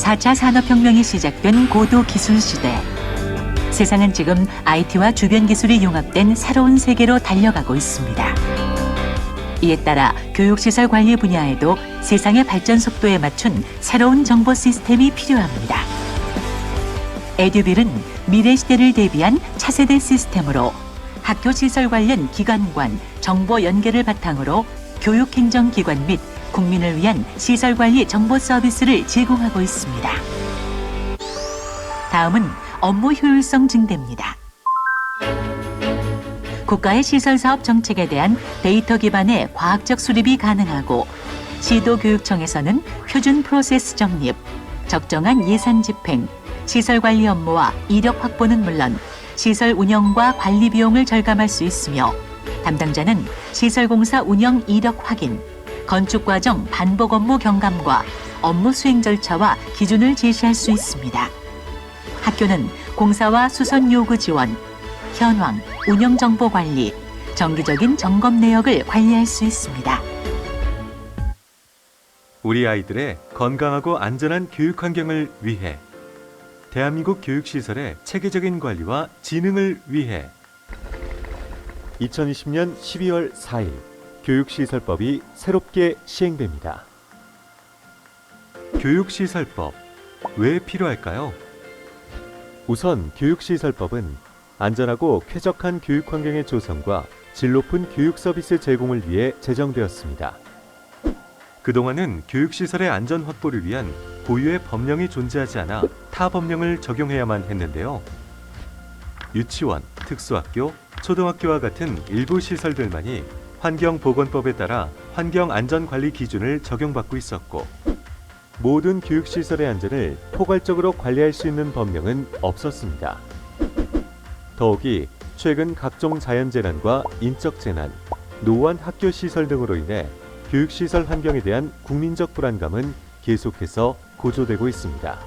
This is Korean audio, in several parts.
(4차) 산업혁명이 시작된 고도기술 시대. 세상은 지금 IT와 주변 기술이 융합된 새로운 세계로 달려가고 있습니다. 이에 따라 교육시설 관리 분야에도 세상의 발전 속도에 맞춘 새로운 정보 시스템이 필요합니다. 에듀빌은 미래 시대를 대비한 차세대 시스템으로 학교 시설 관련 기관간 정보 연계를 바탕으로 교육행정기관 및 국민을 위한 시설관리 정보 서비스를 제공하고 있습니다. 다음은 업무 효율성 증대입니다. 국가의 시설사업 정책에 대한 데이터 기반의 과학적 수립이 가능하고 시도교육청에서는 표준 프로세스 정립, 적정한 예산 집행, 시설관리 업무와 이력 확보는 물론 시설 운영과 관리 비용을 절감할 수 있으며 담당자는 시설공사 운영 이력 확인, 건축과정 반복 업무 경감과 업무 수행 절차와 기준을 제시할 수 있습니다. 학교는 공사와 수선 요구 지원, 현황, 운영 정보 관리, 정기적인 점검 내역을 관리할 수 있습니다. 우리 아이들의 건강하고 안전한 교육 환경을 위해 대한민국 교육시설의 체계적인 관리와 진흥을 위해 2020년 12월 4일 교육시설법이 새롭게 시행됩니다. 교육시설법, 왜 필요할까요? 우선 교육시설법은 안전하고 쾌적한 교육 환경의 조성과 질 높은 교육 서비스 제공을 위해 제정되었습니다. 그동안은 교육시설의 안전 확보를 위한 고유의 법령이 존재하지 않아 타 법령을 적용해야만 했는데요. 유치원, 특수학교, 초등학교와 같은 일부 시설들만이 환경보건법에 따라 환경안전관리 기준을 적용받고 있었고 모든 교육시설의 안전을 포괄적으로 관리할 수 있는 법령은 없었습니다. 더욱이 최근 각종 자연재난과 인적재난, 노후한 학교시설 등으로 인해 교육시설 환경에 대한 국민적 불안감은 계속해서 고조되고 있습니다.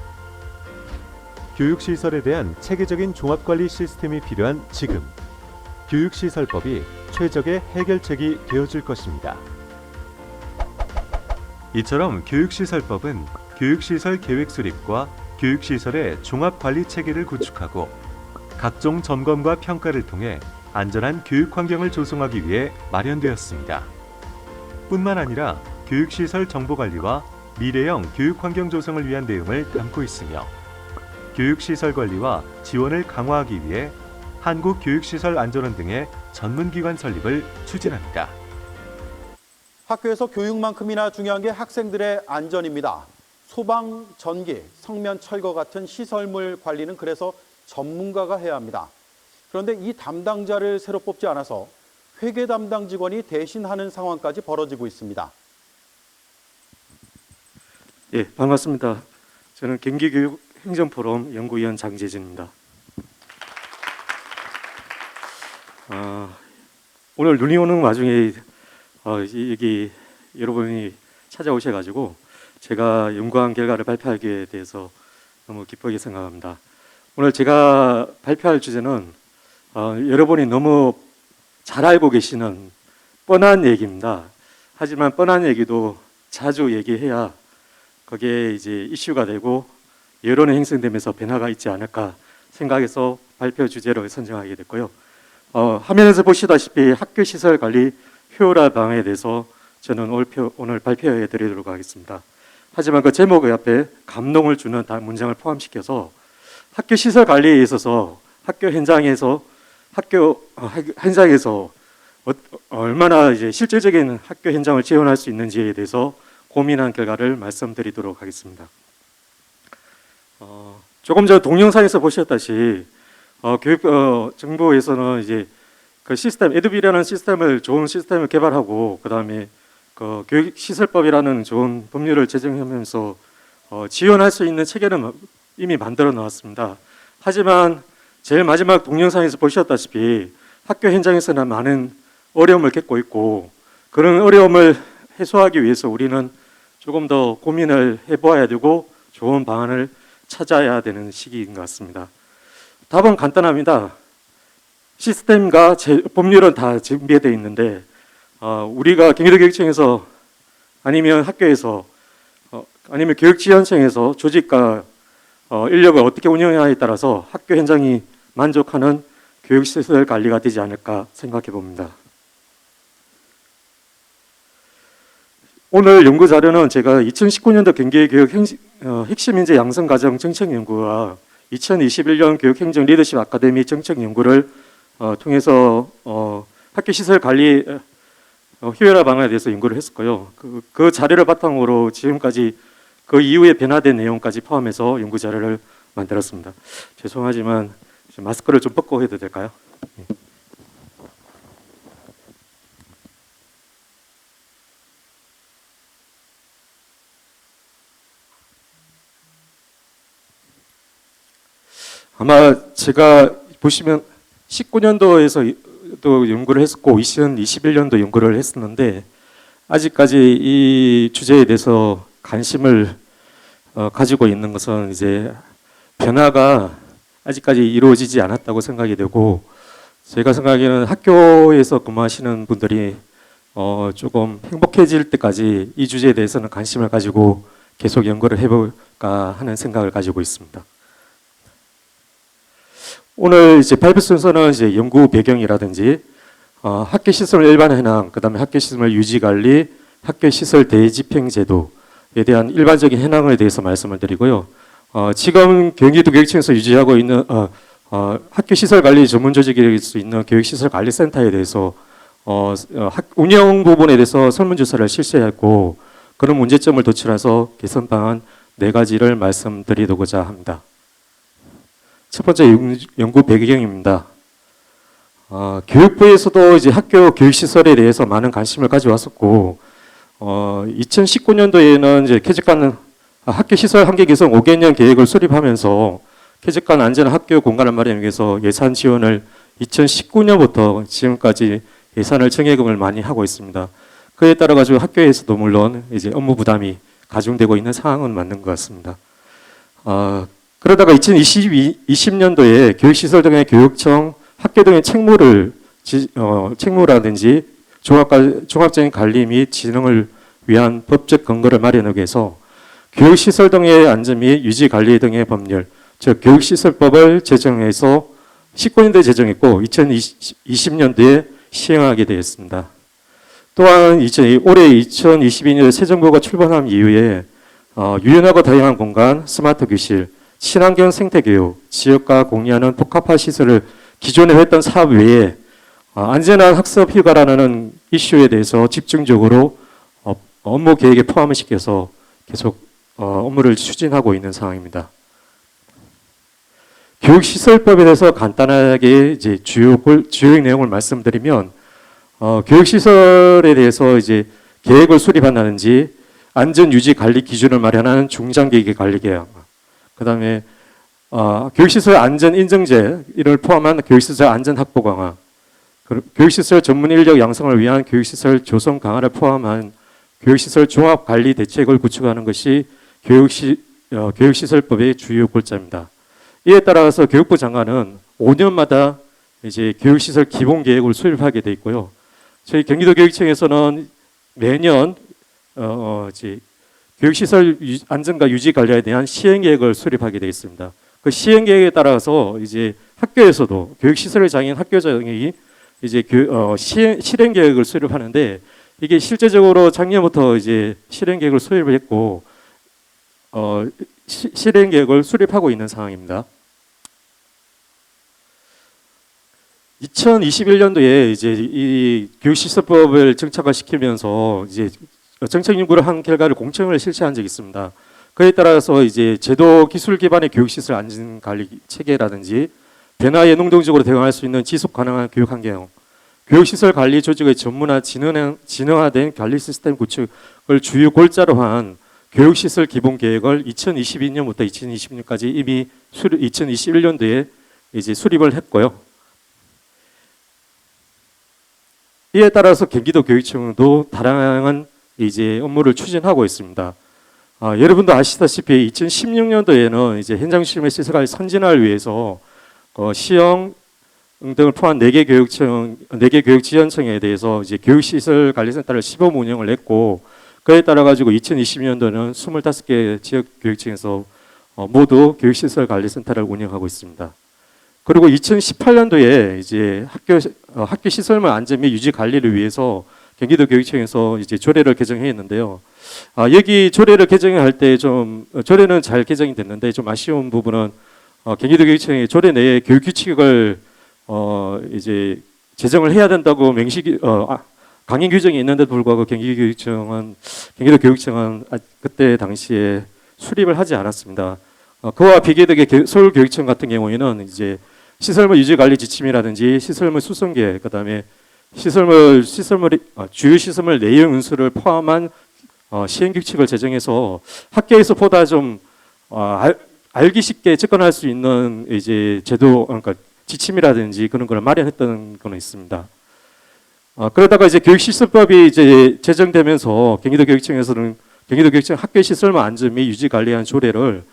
교육시설에 대한 체계적인 종합관리 시스템이 필요한 지금, 교육시설법이 최적의 해결책이 되어줄 것입니다. 이처럼 교육시설법은 교육시설 계획 수립과 교육시설의 종합관리 체계를 구축하고 각종 점검과 평가를 통해 안전한 교육 환경을 조성하기 위해 마련되었습니다. 뿐만 아니라 교육시설 정보관리와 미래형 교육 환경 조성을 위한 내용을 담고 있으며 교육시설 관리와 지원을 강화하기 위해 한국교육시설안전원 등의 전문기관 설립을 추진합니다. 학교에서 교육만큼이나 중요한 게 학생들의 안전입니다. 소방, 전기, 성면 철거 같은 시설물 관리는 그래서 전문가가 해야 합니다. 그런데 이 담당자를 새로 뽑지 않아서 회계 담당 직원이 대신하는 상황까지 벌어지고 있습니다. 예, 반갑습니다. 저는 경기교육행정포럼 연구위원 장재진입니다. 오늘 눈이 오는 와중에 여기 여러분이 찾아오셔가지고 제가 연구한 결과를 발표하게 돼서 너무 기쁘게 생각합니다. 오늘 제가 발표할 주제는 여러분이 너무 잘 알고 계시는 뻔한 얘기입니다. 하지만 뻔한 얘기도 자주 얘기해야 그게 이제 이슈가 되고 여론에 형성되면서 변화가 있지 않을까 생각해서 발표 주제로 선정하게 됐고요. 화면에서 보시다시피 학교 시설 관리 효율화 방안에 대해서 저는 오늘 발표해 드리도록 하겠습니다. 하지만 그 제목 앞에 감동을 주는 문장을 포함시켜서 학교 시설 관리에 있어서 학교 현장에서 얼마나 이제 실질적인 학교 현장을 지원할 수 있는지에 대해서 고민한 결과를 말씀드리도록 하겠습니다. 조금 전 동영상에서 보셨다시피 정부에서는 이제 그 시스템 에듀비라는 좋은 시스템을 개발하고 그다음에 그 교육시설법이라는 좋은 법률을 제정하면서 지원할 수 있는 체계는 이미 만들어 놓았습니다. 하지만 제일 마지막 동영상에서 보셨다시피 학교 현장에서는 많은 어려움을 겪고 있고 그런 어려움을 해소하기 위해서 우리는 조금 더 고민을 해보아야 되고 좋은 방안을 찾아야 되는 시기인 것 같습니다. 답은 간단합니다. 시스템과 법률은 다 준비되어 있는데 우리가 경기도교육청에서 아니면 학교에서 아니면 교육지원청에서 조직과 인력을 어떻게 운영하냐에 따라서 학교 현장이 만족하는 교육시설 관리가 되지 않을까 생각해 봅니다. 오늘 연구 자료는 제가 2019년도 경기교육 핵심 인재 양성 과정 정책 연구와 2021년 교육행정 리더십 아카데미 정책 연구를 통해서 학교 시설 관리 효율화 방안에 대해서 연구를 했었고요. 그 자료를 바탕으로 지금까지 그 이후에 변화된 내용까지 포함해서 연구 자료를 만들었습니다. 죄송하지만 마스크를 좀 벗고 해도 될까요? 네. 아마 제가 보시면 19년도에서 또 연구를 했었고 2021년도 연구를 했었는데 아직까지 이 주제에 대해서 관심을 가지고 있는 것은 이제 변화가 아직까지 이루어지지 않았다고 생각이 되고 제가 생각하기에는 학교에서 근무하시는 분들이 조금 행복해질 때까지 이 주제에 대해서는 관심을 가지고 계속 연구를 해볼까 하는 생각을 가지고 있습니다. 오늘 이제 발표 순서는 이제 연구 배경이라든지 학교 시설 일반 현황, 그다음에 학교 시설 유지 관리, 학교 시설 대집행 제도에 대한 일반적인 현황에 대해서 말씀을 드리고요. 지금 경기도 교육청에서 유지하고 있는 학교 시설 관리 전문 조직일 수 있는 교육시설 관리센터에 대해서 운영 부분에 대해서 설문조사를 실시했고 그런 문제점을 도출해서 개선 방안 4가지를 말씀드리고자 합니다. 첫 번째 연구 배경입니다. 교육부에서도 이제 학교 교육시설에 대해서 많은 관심을 가져왔었고 2019년도에는 이제 쾌적한 학교 시설 환경 개선 5개년 계획을 수립하면서 쾌적한 안전한 학교 공간을 마련하기 위해서 예산 지원을 2019년부터 지금까지 예산을 증액을 많이 하고 있습니다. 그에 따라 가지고 학교에서도 물론 이제 업무 부담이 가중되고 있는 상황은 맞는 것 같습니다. 그러다가 2020년도에 교육시설 등의 교육청, 학교 등의 책무라든지 종합적인 관리 및 진흥을 위한 법적 근거를 마련하기 위해서 교육시설 등의 안전 및 유지 관리 등의 법률, 즉 교육시설법을 제정해서 19년도에 제정했고 2020년도에 시행하게 되었습니다. 또한 올해 2022년에 새 정부가 출범한 이후에 유연하고 다양한 공간, 스마트 교실, 친환경 생태교육, 지역과 공유하는 복합화 시설을 기존에 했던 사업 외에 안전한 학습 휴가라는 이슈에 대해서 집중적으로 업무 계획에 포함을 시켜서 계속 업무를 추진하고 있는 상황입니다. 교육시설법에 대해서 간단하게 이제 주요 내용을 말씀드리면 교육시설에 대해서 이제 계획을 수립한다든지 안전 유지 관리 기준을 마련하는 중장기 관리 계획, 그다음에 교육시설 안전 인증제 이를 포함한 교육시설 안전 확보 강화, 교육시설 전문 인력 양성을 위한 교육시설 조성 강화를 포함한 교육시설 종합 관리 대책을 구축하는 것이 교육시설법의 주요 골자입니다. 이에 따라서 교육부 장관은 5년마다 이제 교육시설 기본 계획을 수립하게 돼 있고요. 저희 경기도 교육청에서는 매년 이제 교육시설 안전과 유지 관리에 대한 시행 계획을 수립하게 되어 있습니다. 그 시행 계획에 따라서 이제 학교에서도 교육시설을 장애인 학교장이 이제 실행 계획을 수립하는데 이게 실제적으로 작년부터 이제 실행 계획을 수립을 했고 실행 계획을 수립하고 있는 상황입니다. 2021년도에 이제 이 교육시설법을 정착화시키면서 이제 정책 연구를 한 결과를 공청을 실시한 적이 있습니다. 그에 따라서 이제 제도 기술 기반의 교육시설 안전 관리 체계라든지 변화에 능동적으로 대응할 수 있는 지속 가능한 교육 환경, 교육시설 관리 조직의 전문화 진화된 관리 시스템 구축을 주요 골자로 한 교육시설 기본 계획을 2022년부터 2020년까지 이미 2021년도에 이제 수립을 했고요. 이에 따라서 경기도 교육청도 다양한 이제 업무를 추진하고 있습니다. 여러분도 아시다시피 2016년도에는 이제 현장 실무 시설 선진화를 위해서 시형 등을 포함한 4개 교육 지원청에 대해서 이제 교육시설 관리센터를 시범 운영을 했고, 그에 따라 가지고 2020년도는 25개 지역 교육청에서 모두 교육시설 관리센터를 운영하고 있습니다. 그리고 2018년도에 이제 학교 시설물 안전 및 유지 관리를 위해서 경기도 교육청에서 이제 조례를 개정했는데요. 여기 조례를 개정할 때 조례는 잘 개정이 됐는데 좀 아쉬운 부분은 경기도 교육청이 조례 내에 교육 규칙을 이제 제정을 해야 된다고 강행 규정이 있는데도 불구하고 경기도 교육청은 그때 당시에 수립을 하지 않았습니다. 그와 비교되게 서울교육청 같은 경우에는 이제 시설물 유지 관리 지침이라든지 시설물 수송계, 그다음에 주요 시설물 내용 운수를 포함한 시행 규칙을 제정해서 학교에서 보다 좀 알기 쉽게 접근할 수 있는 이제 제도, 그러니까 지침이라든지 그런 걸 마련했던 거는 있습니다. 그러다가 이제 교육시설법이 이제 제정되면서 경기도교육청에서는 경기도교육청 학교시설물 안전 및 유지 관리한 조례를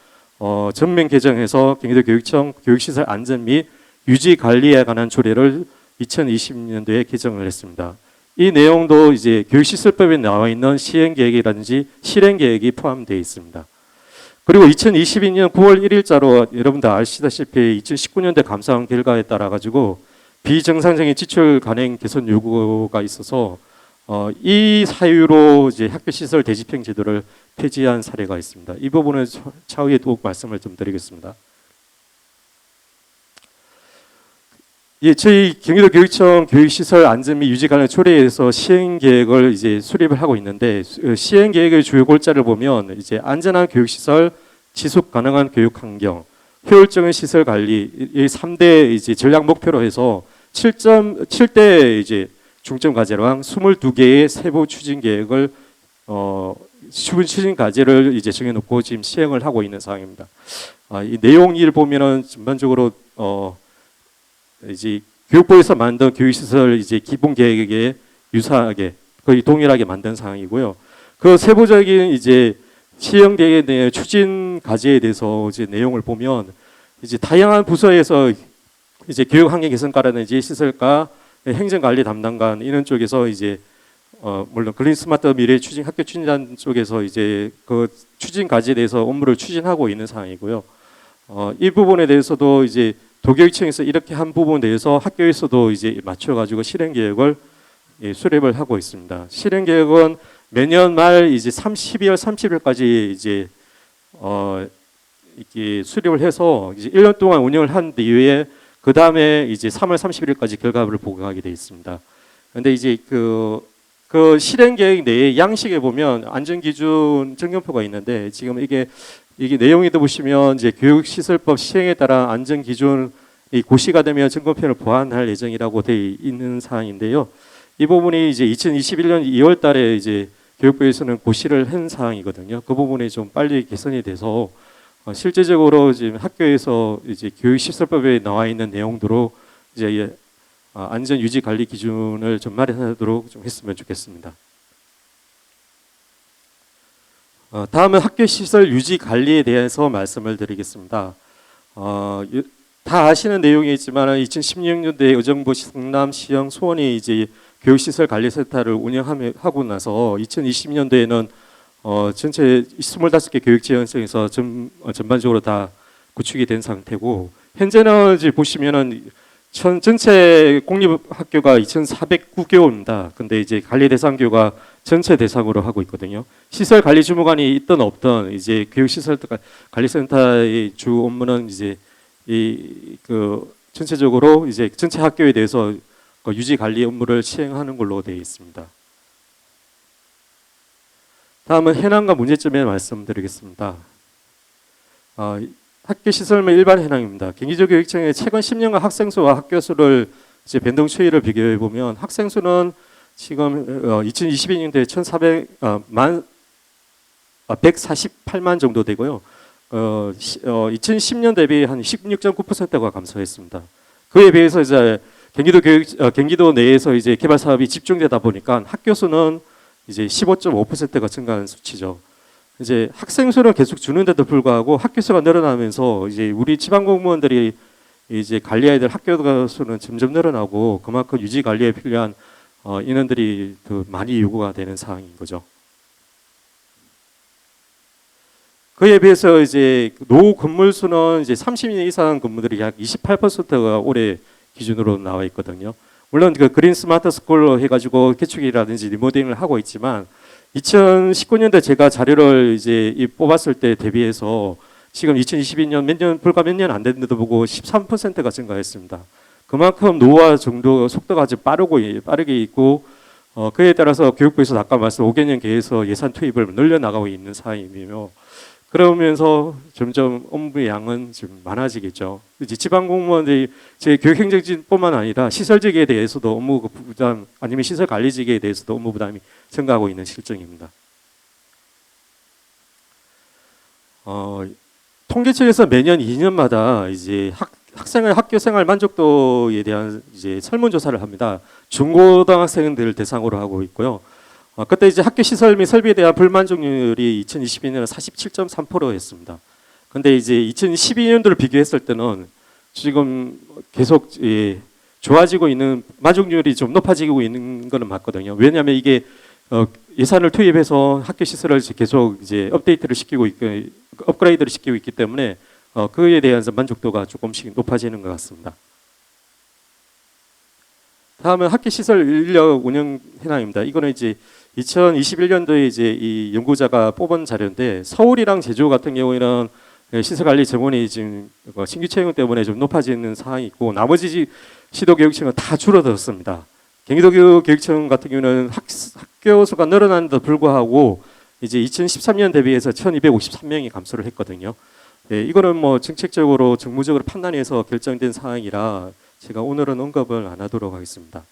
전면 개정해서 경기도교육청 교육시설 안전 및 유지 관리에 관한 조례를 2020년도에 개정을 했습니다. 이 내용도 이제 교육시설법에 나와 있는 시행계획이라든지 실행계획이 포함되어 있습니다. 그리고 2022년 9월 1일자로 여러분들 아시다시피 2019년대 감사원 결과에 따라 가지고 비정상적인 지출 관행 개선 요구가 있어서 이 사유로 이제 학교시설 대집행 제도를 폐지한 사례가 있습니다. 이 부분은 차후에 또 말씀을 좀 드리겠습니다. 예, 저희 경기도교육청 교육시설 안전 및 유지 관련 조례에서 시행 계획을 이제 수립을 하고 있는데 시행 계획의 주요 골자를 보면 이제 안전한 교육시설, 지속 가능한 교육 환경, 효율적인 시설 관리 이 3대 이제 전략 목표로 해서 7대 이제 중점 과제랑 22개의 세부 추진 계획을 추진 과제를 이제 정해놓고 지금 시행을 하고 있는 상황입니다. 이 내용을 보면은 전반적으로 이제 교육부에서 만든 교육시설 이제 기본 계획에 유사하게 거의 동일하게 만든 상황이고요. 그 세부적인 이제 시행되게 된 추진 과제에 대해서 이제 내용을 보면 이제 다양한 부서에서 이제 교육 환경 개선과라든지 시설과 행정관리 담당관 이런 쪽에서 이제 물론 글린 스마트 미래 추진 학교 추진단 쪽에서 이제 그 추진 과제에 대해서 업무를 추진하고 있는 상황이고요. 이 부분에 대해서도 이제 도교육청에서 이렇게 한 부분에 대해서 학교에서도 이제 맞춰가지고 실행 계획을 수립을 하고 있습니다. 실행 계획은 매년 말 이제 12월 30일까지 이제 이렇게 수립을 해서 이제 1년 동안 운영을 한 뒤에 그 다음에 이제 3월 31일까지 결과를 보고하게 되어 있습니다. 그런데 이제 그 실행 계획 내에 양식에 보면 안전 기준 점검표가 있는데 지금 이게 내용에도 보시면 이제 교육시설법 시행에 따라 안전 기준이 고시가 되면 점검표를 보완할 예정이라고 되어 있는 사항인데요. 이 부분이 이제 2021년 2월 달에 이제 교육부에서는 고시를 한 사항이거든요. 그 부분이 좀 빨리 개선이 돼서 실제적으로 지금 학교에서 이제 교육시설법에 나와 있는 내용대로 이제 안전 유지 관리 기준을 좀 마련하도록 좀 했으면 좋겠습니다. 다음은 학교 시설 유지 관리에 대해서 말씀을 드리겠습니다. 다 아시는 내용이지만 2016년도에 의정부, 성남, 시형, 수원이 이제 교육시설 관리센터를 운영하고 나서 2020년도에는 전체 25개 교육지원청에서 전반적으로 다 구축이 된 상태고 현재는 이제 보시면은 전체 공립학교가 2,409교입니다. 근데 이제 관리 대상교가 전체 대상으로 하고 있거든요. 시설 관리 주무관이 있든 없든 이제 교육시설 관리센터의 주 업무는 이제 전체적으로 이제 전체 학교에 대해서 유지 관리 업무를 시행하는 걸로 되어 있습니다. 다음은 현황과 문제점에 말씀드리겠습니다. 학교 시설물 일반 현황입니다. 경기도 교육청의 최근 10년간 학생 수와 학교 수를 이제 변동 추이를 비교해 보면 학생 수는 지금 2022년도에 148만 정도 되고요. 2010년 대비 한 16.9%가 감소했습니다. 그에 비해서 이제 경기도 내에서 이제 개발 사업이 집중되다 보니까 학교 수는 이제 15.5%가 증가한 수치죠. 이제 학생 수는 계속 주는데도 불구하고 학교 수가 늘어나면서 이제 우리 지방 공무원들이 이제 관리해야 될 학교 수는 점점 늘어나고 그만큼 유지 관리에 필요한 인원들이 더 많이 요구가 되는 상황인 거죠. 그에 비해서 이제 노 건물 수는 이제 30년 이상 건물들이 약 28%가 올해 기준으로 나와 있거든요. 물론 그 그린 스마트 스쿨로 해가지고 개축이라든지 리모델링을 하고 있지만 2019년도에 제가 자료를 이제 뽑았을 때 대비해서 지금 2022년 불과 몇 년 안 됐는데도 보고 13%가 증가했습니다. 그만큼 노화 정도 속도가 아주 빠르게 있고 그에 따라서 교육부에서 아까 말씀 5개년 계획에서 예산 투입을 늘려나가고 있는 상황이며 그러면서 점점 업무 양은 좀 많아지겠죠. 이제 지방 공무원들이 제 교육행정직뿐만 아니라 시설직에 대해서도 업무 부담 아니면 시설 관리직에 대해서도 업무 부담이 증가하고 있는 실정입니다. 통계청에서 매년 2년마다 이제 학교 생활 만족도에 대한 이제 설문조사를 합니다. 중고등학생들 대상으로 하고 있고요. 그때 이제 학교 시설 및 설비에 대한 불만족률이 2022년에 47.3%였습니다. 근데 이제 2012년도를 비교했을 때는 지금 계속 좋아지고 있는 만족률이 좀 높아지고 있는 거는 맞거든요. 왜냐하면 이게 예산을 투입해서 학교 시설을 계속 이제 업데이트를 시키고 있고 업그레이드를 시키고 있기 때문에 그에 대한 만족도가 조금씩 높아지는 것 같습니다. 다음은 학교 시설 인력 운영 현황입니다. 이거는 이제 2021년도에 이제 이 연구자가 뽑은 자료인데 서울이랑 제주 같은 경우에는 시설 관리 정원이 지금 신규 채용 때문에 좀 높아지는 상황이 있고 나머지 시도교육청은 다 줄어들었습니다. 경기도 교육청 같은 경우는 학교 수가 늘어나는데도 불구하고 이제 2013년 대비해서 1,253명이 감소를 했거든요. 네, 이거는 뭐 정책적으로 정무적으로 판단해서 결정된 상황이라 제가 오늘은 언급을 안 하도록 하겠습니다.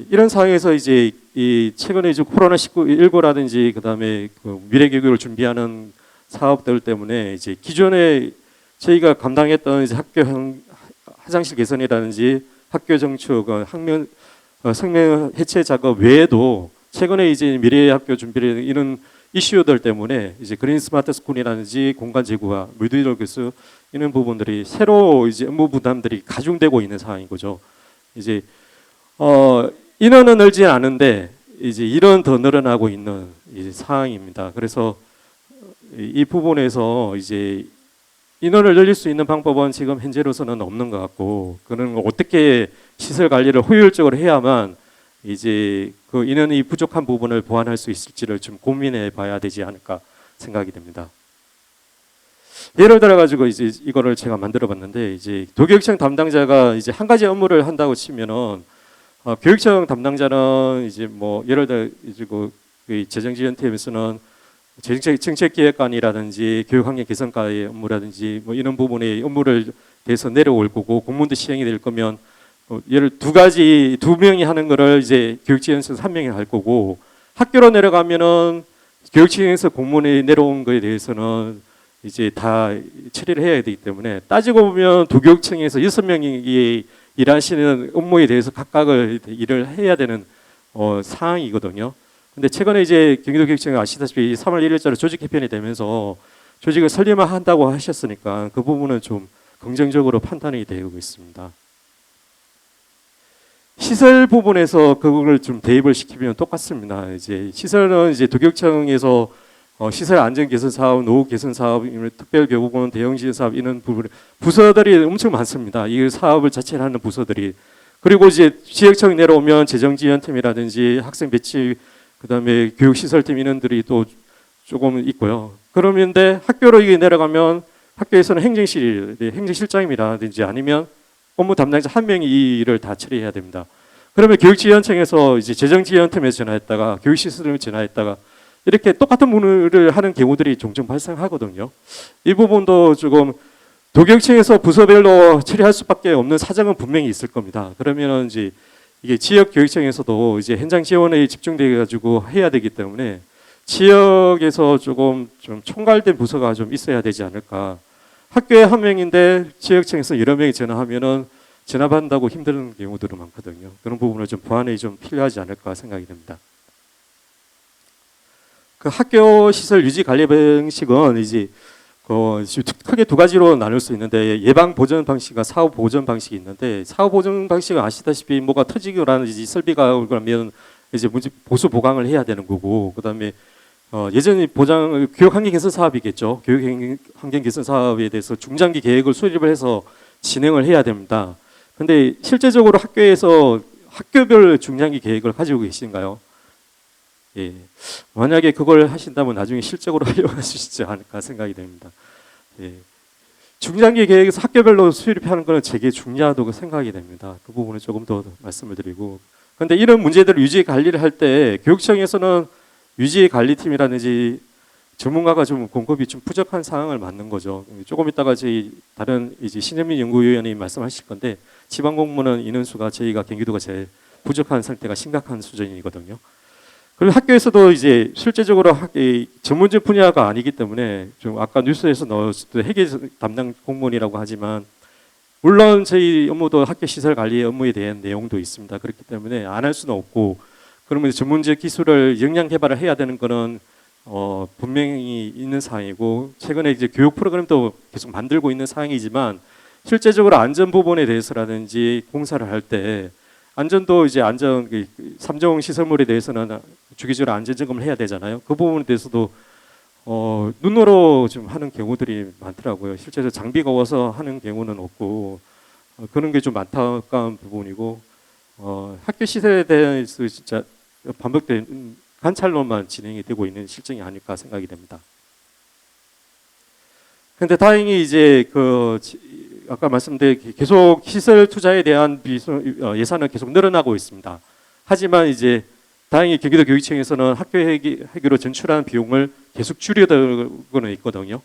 이런 상황에서 이제 이 최근에 이제 코로나19라든지 그다음에 그 미래교육을 준비하는 사업들 때문에 이제 기존에 저희가 감당했던 이제 학교 화장실 개선이라든지 학교 정축, 학명 성명 해체 작업 외에도 최근에 이제 미래의 학교 준비를 이런 이슈들 때문에 이제 그린 스마트 스쿨이라든지 공간 제고와 물리력에서 이런 부분들이 새로 이제 업무 부담들이 가중되고 있는 상황인 거죠. 이제 인원은 늘지 않은데 이제 일은 더 늘어나고 있는 이제 상황입니다. 그래서 이 부분에서 이제 인원을 늘릴 수 있는 방법은 지금 현재로서는 없는 것 같고, 그는 어떻게 시설 관리를 효율적으로 해야만 이제 그 인원이 부족한 부분을 보완할 수 있을지를 좀 고민해 봐야 되지 않을까 생각이 됩니다. 예를 들어 가지고 이제 이거를 제가 만들어 봤는데, 이제 도교육청 담당자가 이제 한 가지 업무를 한다고 치면은 교육청 담당자는 이제 뭐 예를 들어 이제 그 재정지원팀에서는 정책기획관이라든지 교육환경 개선과의 업무라든지 뭐 이런 부분의 업무를 대해서 내려올 거고, 공무원도 시행이 될 거면 예를 두 명이 하는 거를 이제 교육지원에서 3명이 할 거고, 학교로 내려가면은 교육청에서 공무원이 내려온 거에 대해서는 이제 다 처리를 해야 되기 때문에, 따지고 보면 도교육청에서 6명이 일하시는 업무에 대해서 각각을 일을 해야 되는 상황이거든요. 근데 최근에 이제 경기도교육청이 아시다시피 3월 1일자로 조직 개편이 되면서 조직을 설립한다고 하셨으니까 그 부분은 좀 긍정적으로 판단이 되고 있습니다. 시설 부분에서 그걸 좀 대입을 시키면 똑같습니다. 이제 시설은 이제 도교육청에서 시설 안전 개선 사업, 노후 개선 사업, 특별 교육원 대형 지원 사업 이런 부서들이 엄청 많습니다. 이 사업을 자체를 하는 부서들이. 그리고 이제 지역청이 내려오면 재정지원팀이라든지 학생 배치, 그다음에 교육시설팀 인원들이 또 조금 있고요. 그러는데 학교로 이게 내려가면 학교에서는 행정실장이라든지 아니면 업무 담당자 한 명이 이 일을 다 처리해야 됩니다. 그러면 교육지원청에서 이제 재정지원팀에서 전화했다가 교육시설팀에 전화했다가 이렇게 똑같은 문의를 하는 경우들이 종종 발생하거든요. 이 부분도 조금 도교육청에서 부서별로 처리할 수밖에 없는 사정은 분명히 있을 겁니다. 그러면 이제 이게 지역 교육청에서도 이제 현장 지원에 집중돼 가지고 해야 되기 때문에 지역에서 조금 좀 총괄된 부서가 좀 있어야 되지 않을까. 학교에 한 명인데 지역청에서 여러 명이 전화하면은 전화 받는다고 힘든 경우들은 많거든요. 그런 부분을 좀 보완이 좀 필요하지 않을까 생각이 됩니다. 그 학교 시설 유지 관리 방식은 이제 크게 두 가지로 나눌 수 있는데, 예방 보전 방식과 사후 보전 방식이 있는데, 사후 보전 방식은 아시다시피 뭐가 터지거라든지 설비가 그러면 이제 보수 보강을 해야 되는 거고, 그다음에 예전에 교육 환경 개선 사업이겠죠. 교육 환경 개선 사업에 대해서 중장기 계획을 수립을 해서 진행을 해야 됩니다. 근데 실제적으로 학교에서 학교별 중장기 계획을 가지고 계신가요? 예. 만약에 그걸 하신다면 나중에 실적으로 하려고 하시지 않을까 생각이 됩니다. 예. 중장기 계획에서 학교별로 수립하는 것은 되게 중요하다고 생각이 됩니다. 그 부분을 조금 더 말씀을 드리고, 그런데 이런 문제들을 유지 관리를 할 때 교육청에서는 유지 관리팀이라든지 전문가가 좀 공급이 좀 부족한 상황을 맞는 거죠. 조금 이따가 저희 다른 이제 신현민 연구위원이 말씀하실 건데, 지방 공무원 인원수가 저희가 경기도가 제일 부족한 상태가 심각한 수준이거든요. 그리고 학교에서도 이제 실제적으로 전문직 분야가 아니기 때문에 좀 아까 뉴스에서 넣었을 때 회계 담당 공무원이라고 하지만, 물론 저희 업무도 학교 시설 관리 업무에 대한 내용도 있습니다. 그렇기 때문에 안 할 수는 없고, 그러면 전문직 기술을 역량 개발을 해야 되는 거는 분명히 있는 사항이고, 최근에 이제 교육 프로그램도 계속 만들고 있는 사항이지만, 실제적으로 안전 부분에 대해서라든지 공사를 할 때 안전도 이제 삼종 시설물에 대해서는 주기적으로 안전 점검을 해야 되잖아요. 그 부분에 대해서도 눈으로 좀 하는 경우들이 많더라고요. 실제로 장비가 와서 하는 경우는 없고, 그런 게 좀 안타까운 부분이고, 학교 시설에 대해서 진짜 반복된 관찰로만 진행이 되고 있는 실정이 아닐까 생각이 됩니다. 그런데 다행히 이제 아까 말씀드린 계속 시설 투자에 대한 예산은 계속 늘어나고 있습니다. 하지만 이제 다행히 경기도 교육청에서는 학교 회계로 전출한 비용을 계속 줄여가고는 있거든요.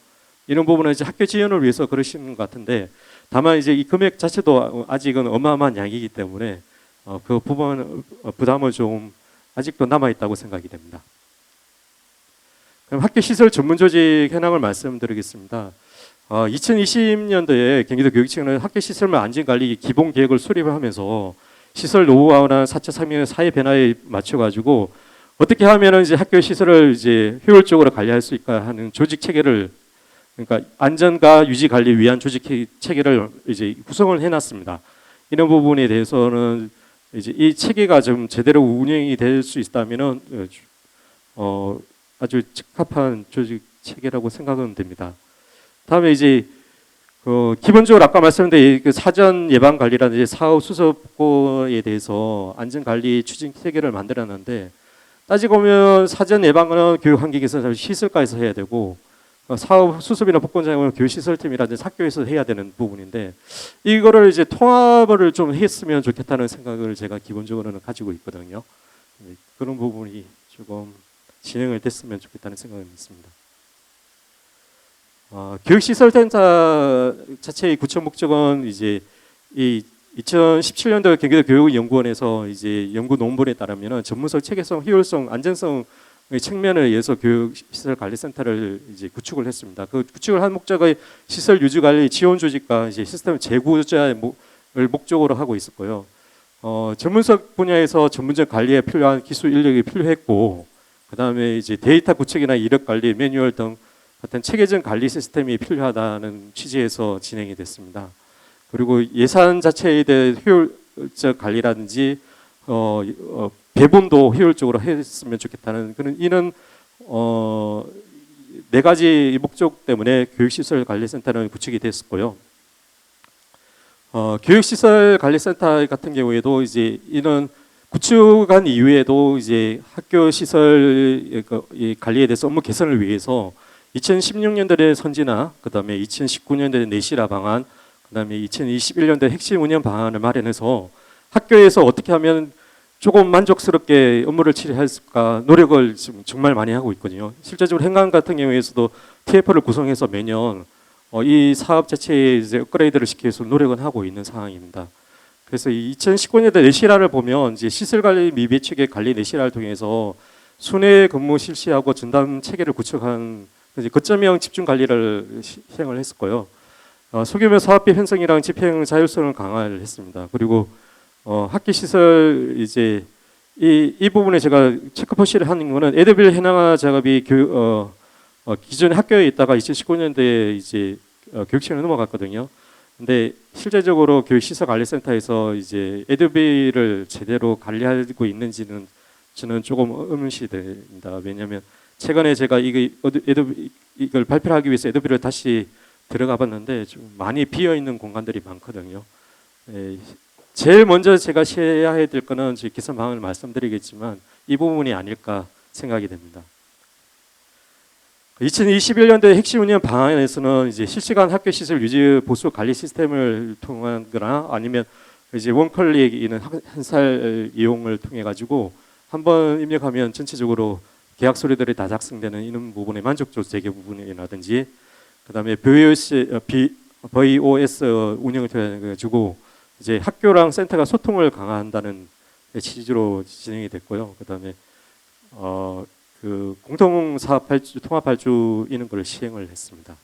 이런 부분은 이제 학교 지원을 위해서 그러시는 것 같은데, 다만 이제 이 금액 자체도 아직은 어마어마한 양이기 때문에 그 부분 부담은 좀 아직도 남아 있다고 생각이 됩니다. 그럼 학교 시설 전문 조직 현황을 말씀드리겠습니다. 2020년도에 경기도 교육청은 학교 시설물 안전 관리 기본 계획을 수립을 하면서 시설 노후화나 4차 산업의 사회 변화에 맞춰 가지고 어떻게 하면은 이제 학교 시설을 이제 효율적으로 관리할 수 있을까 하는 조직 체계를, 그러니까 안전과 유지 관리 위한 조직 체계를 이제 구성을 해놨습니다. 이런 부분에 대해서는 이제 이 체계가 좀 제대로 운영이 될 수 있다면은 아주 적합한 조직 체계라고 생각은 됩니다. 다음에 이제 기본적으로 아까 말씀드린 그 사전 예방 관리라든지 사업 수습고에 대해서 안전 관리 추진 체계를 만들었는데, 따지고 보면 사전 예방은 교육 환경에서 시설과에서 해야 되고, 사업 수습이나 복권 자금은 교육시설팀이라든지 학교에서 해야 되는 부분인데, 이거를 이제 통합을 좀 했으면 좋겠다는 생각을 제가 기본적으로는 가지고 있거든요. 그런 부분이 조금 진행을 됐으면 좋겠다는 생각은 있습니다. 교육시설센터 자체의 구청 목적은 이제 이 2017년도 경기도 교육연구원에서 이제 연구 논문에 따르면 전문성, 체계성, 효율성, 안전성 측면에 의해서 교육시설관리센터를 이제 구축을 했습니다. 그 구축을 한 목적의 시설 유지 관리 지원 조직과 이제 시스템 재구조를 목적으로 하고 있었고요. 전문성 분야에서 전문적 관리에 필요한 기술 인력이 필요했고, 그 다음에 이제 데이터 구축이나 이력 관리, 매뉴얼 등 같은 체계적 관리 시스템이 필요하다는 취지에서 진행이 됐습니다. 그리고 예산 자체에 대해 효율적 관리라든지 배분도 효율적으로 했으면 좋겠다는 그런 이런 네 가지 목적 때문에 교육시설관리센터는 구축이 됐었고요. 교육시설관리센터 같은 경우에도 이제 이런 구축한 이후에도 이제 학교 시설 관리에 대해서 업무 개선을 위해서 2016년도에 선진화, 그다음에 2019년도에 내실화 방안, 그다음에 2021년도에 핵심 운영 방안을 마련해서 학교에서 어떻게 하면 조금 만족스럽게 업무를 처리할까 노력을 지금 정말 많이 하고 있거든요. 실제적으로 행강 같은 경우에서도 TF를 구성해서 매년 이 사업 자체에 이제 업그레이드를 시키기 위해서 노력은 하고 있는 상황입니다. 그래서 2019년도 내실화를 보면 이제 시설관리 미배축의 관리 내실화를 통해서 순회 근무 실시하고 전담 체계를 구축한 이제 거점형 집중 관리를 시행을 했었고요. 소규모 사업비 편성이랑 집행 자율성을 강화를 했습니다. 그리고 학기 시설 이제 이 부분에 제가 체크 표시를 하는 거는 에드빌 현황화 작업이 기존에 학교에 있다가 2019년도에 이제 교육청에 넘어갔거든요. 근데 실제적으로 교육시설관리센터에서 이제 에드빌을 제대로 관리하고 있는지는 저는 조금 의문시 됩니다. 왜냐하면 최근에 제가 이걸 발표를 하기 위해서 에드빌을 다시 들어가 봤는데 좀 많이 비어 있는 공간들이 많거든요. 제일 먼저 제가 해야 될 거는 제 개선 방안을 말씀드리겠지만 이 부분이 아닐까 생각이 됩니다. 2021년도에 핵심 운영 방안에서는 이제 실시간 학교 시설 유지 보수 관리 시스템을 통한 거나 아니면 이제 원컬리는 한 살 이용을 통해 가지고 한번 입력하면 전체적으로 계약 서류들이 다 작성되는 이런 부분의 만족도 재개 부분이라든지, 그다음에 VOS 운영을 통해 가지고 이제 학교랑 센터가 소통을 강화한다는 취지로 진행이 됐고요. 그다음에 그 공통 사업 발주, 통합 발주 이런 걸 시행을 했습니다.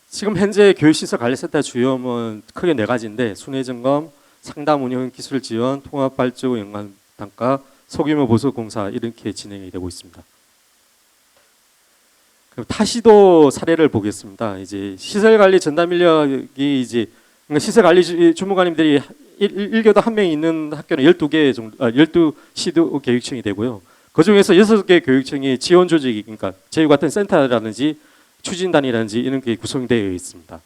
지금 현재 교육시설 관리센터 주요업무는 크게 네 가지인데, 순회 점검, 상담 운영 기술 지원, 통합 발주 연간 단가, 소규모 보수 공사 이렇게 진행이 되고 있습니다. 그럼 타시도 사례를 보겠습니다. 이제 시설 관리 전담 인력이 이제 시설 관리 주무관님들이 1교도 한 명이 있는 학교는 12개 정도, 12시도 교육청이 되고요. 그 중에서 6개 교육청이 지원 조직이, 그러니까 제휴 같은 센터라든지 추진단이라든지 이런 게 구성되어 있습니다.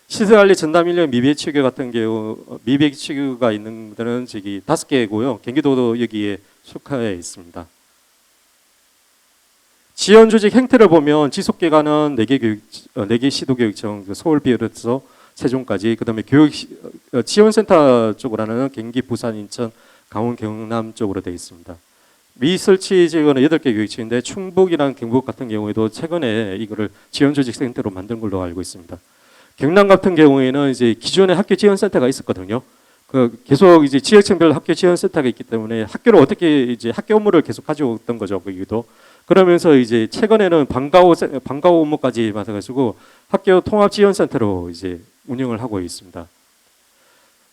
시설관리 전담 인력 미배치교 같은 경우 미배치교가 있는 데는 저기 5개고요. 경기도도 여기에 속하여 있습니다. 지원 조직 형태를 보면 지속 기관은 4개 시도교육청, 서울 비롯해서 세종까지, 그다음에 교육 지원센터 쪽으로는 경기, 부산, 인천, 강원, 경남 쪽으로 되어 있습니다. 미설치 지역은 8개 교육청인데 충북이랑 경북 같은 경우에도 최근에 이거를 지원 조직 센터로 만든 걸로 알고 있습니다. 경남 같은 경우에는 이제 기존에 학교 지원센터가 있었거든요. 계속 이제 지역층별 학교 지원센터가 있기 때문에 학교를 어떻게 이제 학교 업무를 계속 가져왔던 거죠. 거기도. 그러면서 이제 최근에는 방과후 업무까지 맡아가지고 학교 통합 지원센터로 이제 운영을 하고 있습니다.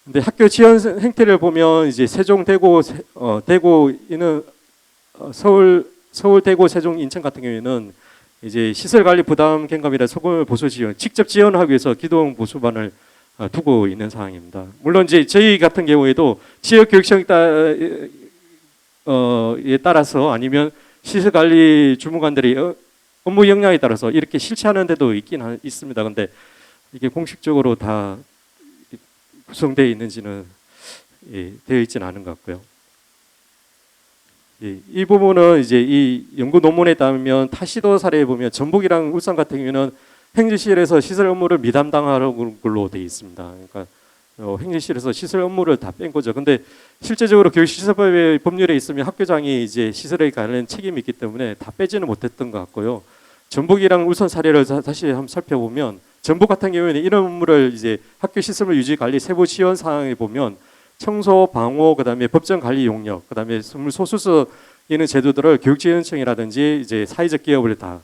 근데 학교 지원 행태를 보면 이제 세종, 대구, 대구는 서울, 대구, 세종, 인천 같은 경우에는 이제 시설 관리 부담 경감이라 소금 보수 지원 직접 지원하기 위해서 기동 보수반을 두고 있는 상황입니다. 물론 이제 저희 같은 경우에도 지역 교육청에 따라서 아니면 시설 관리 주무관들의 업무 역량에 따라서 이렇게 실시하는 데도 있긴 있습니다. 근데 이게 공식적으로 다 구성되어 있는지는 되어 있지는 않은 것 같고요. 이 부분은 이제 이 연구 논문에 따르면 타시도 사례에 보면 전북이랑 울산 같은 경우에는 행정실에서 시설 업무를 미담당하는 걸로 되어 있습니다. 그러니까 행정실에서 시설 업무를 다 뺀 거죠. 근데 실제적으로 교육시설법의 법률에 있으면 학교장이 이제 시설에 관련 책임이 있기 때문에 다 빼지는 못했던 것 같고요. 전북이랑 울산 사례를 다시 한번 살펴보면 전북 같은 경우에는 이런 업무를 이제 학교 시설물 유지 관리 세부 지원 사항에 보면 청소, 방호, 그다음에 법정 관리 용역, 그다음에 선물 소수서 이런 제도들을 교육지원청이라든지 이제 사회적 기업을 다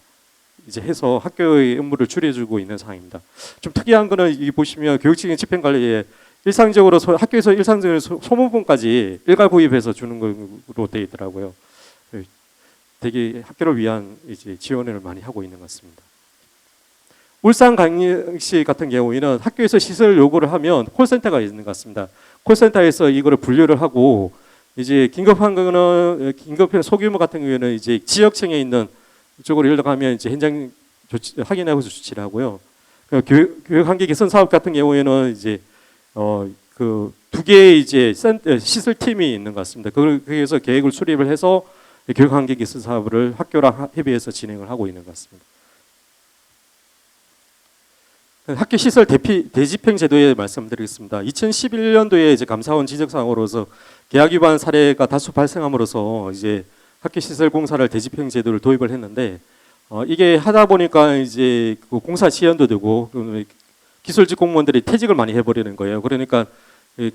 이제 해서 학교의 업무를 줄여주고 있는 상황입니다. 좀 특이한 거는 이 보시면 교육청의 집행관리에 일상적으로 학교에서 일상적으로 소모품까지 일괄 구입해서 주는 걸로 되어 있더라고요. 되게 학교를 위한 이제 지원을 많이 하고 있는 것 같습니다. 울산 강릉시 같은 경우에는 학교에서 시설 요구를 하면 콜센터가 있는 것 같습니다. 콜센터에서 이거를 분류를 하고 이제 긴급한 거는 긴급한 소규모 같은 경우에는 이제 지역청에 있는 쪽으로 연락하면 이제 현장 조치 확인하고 조치를 하고요. 교육 환경 개선 사업 같은 경우에는 이제 그 두 개의 이제 시설 팀이 있는 것 같습니다. 거기에서 계획을 수립을 해서 교육 환경 개선 사업을 학교랑 협의해서 진행을 하고 있는 것 같습니다. 학교 시설 대집행 제도에 말씀드리겠습니다. 2011년도에 이제 감사원 지적사항으로서 계약 위반 사례가 다수 발생함으로써 이제 학교 시설 공사를 대집행 제도를 도입을 했는데 이게 하다 보니까 이제 그 공사 지연도 되고 기술직 공무원들이 퇴직을 많이 해버리는 거예요. 그러니까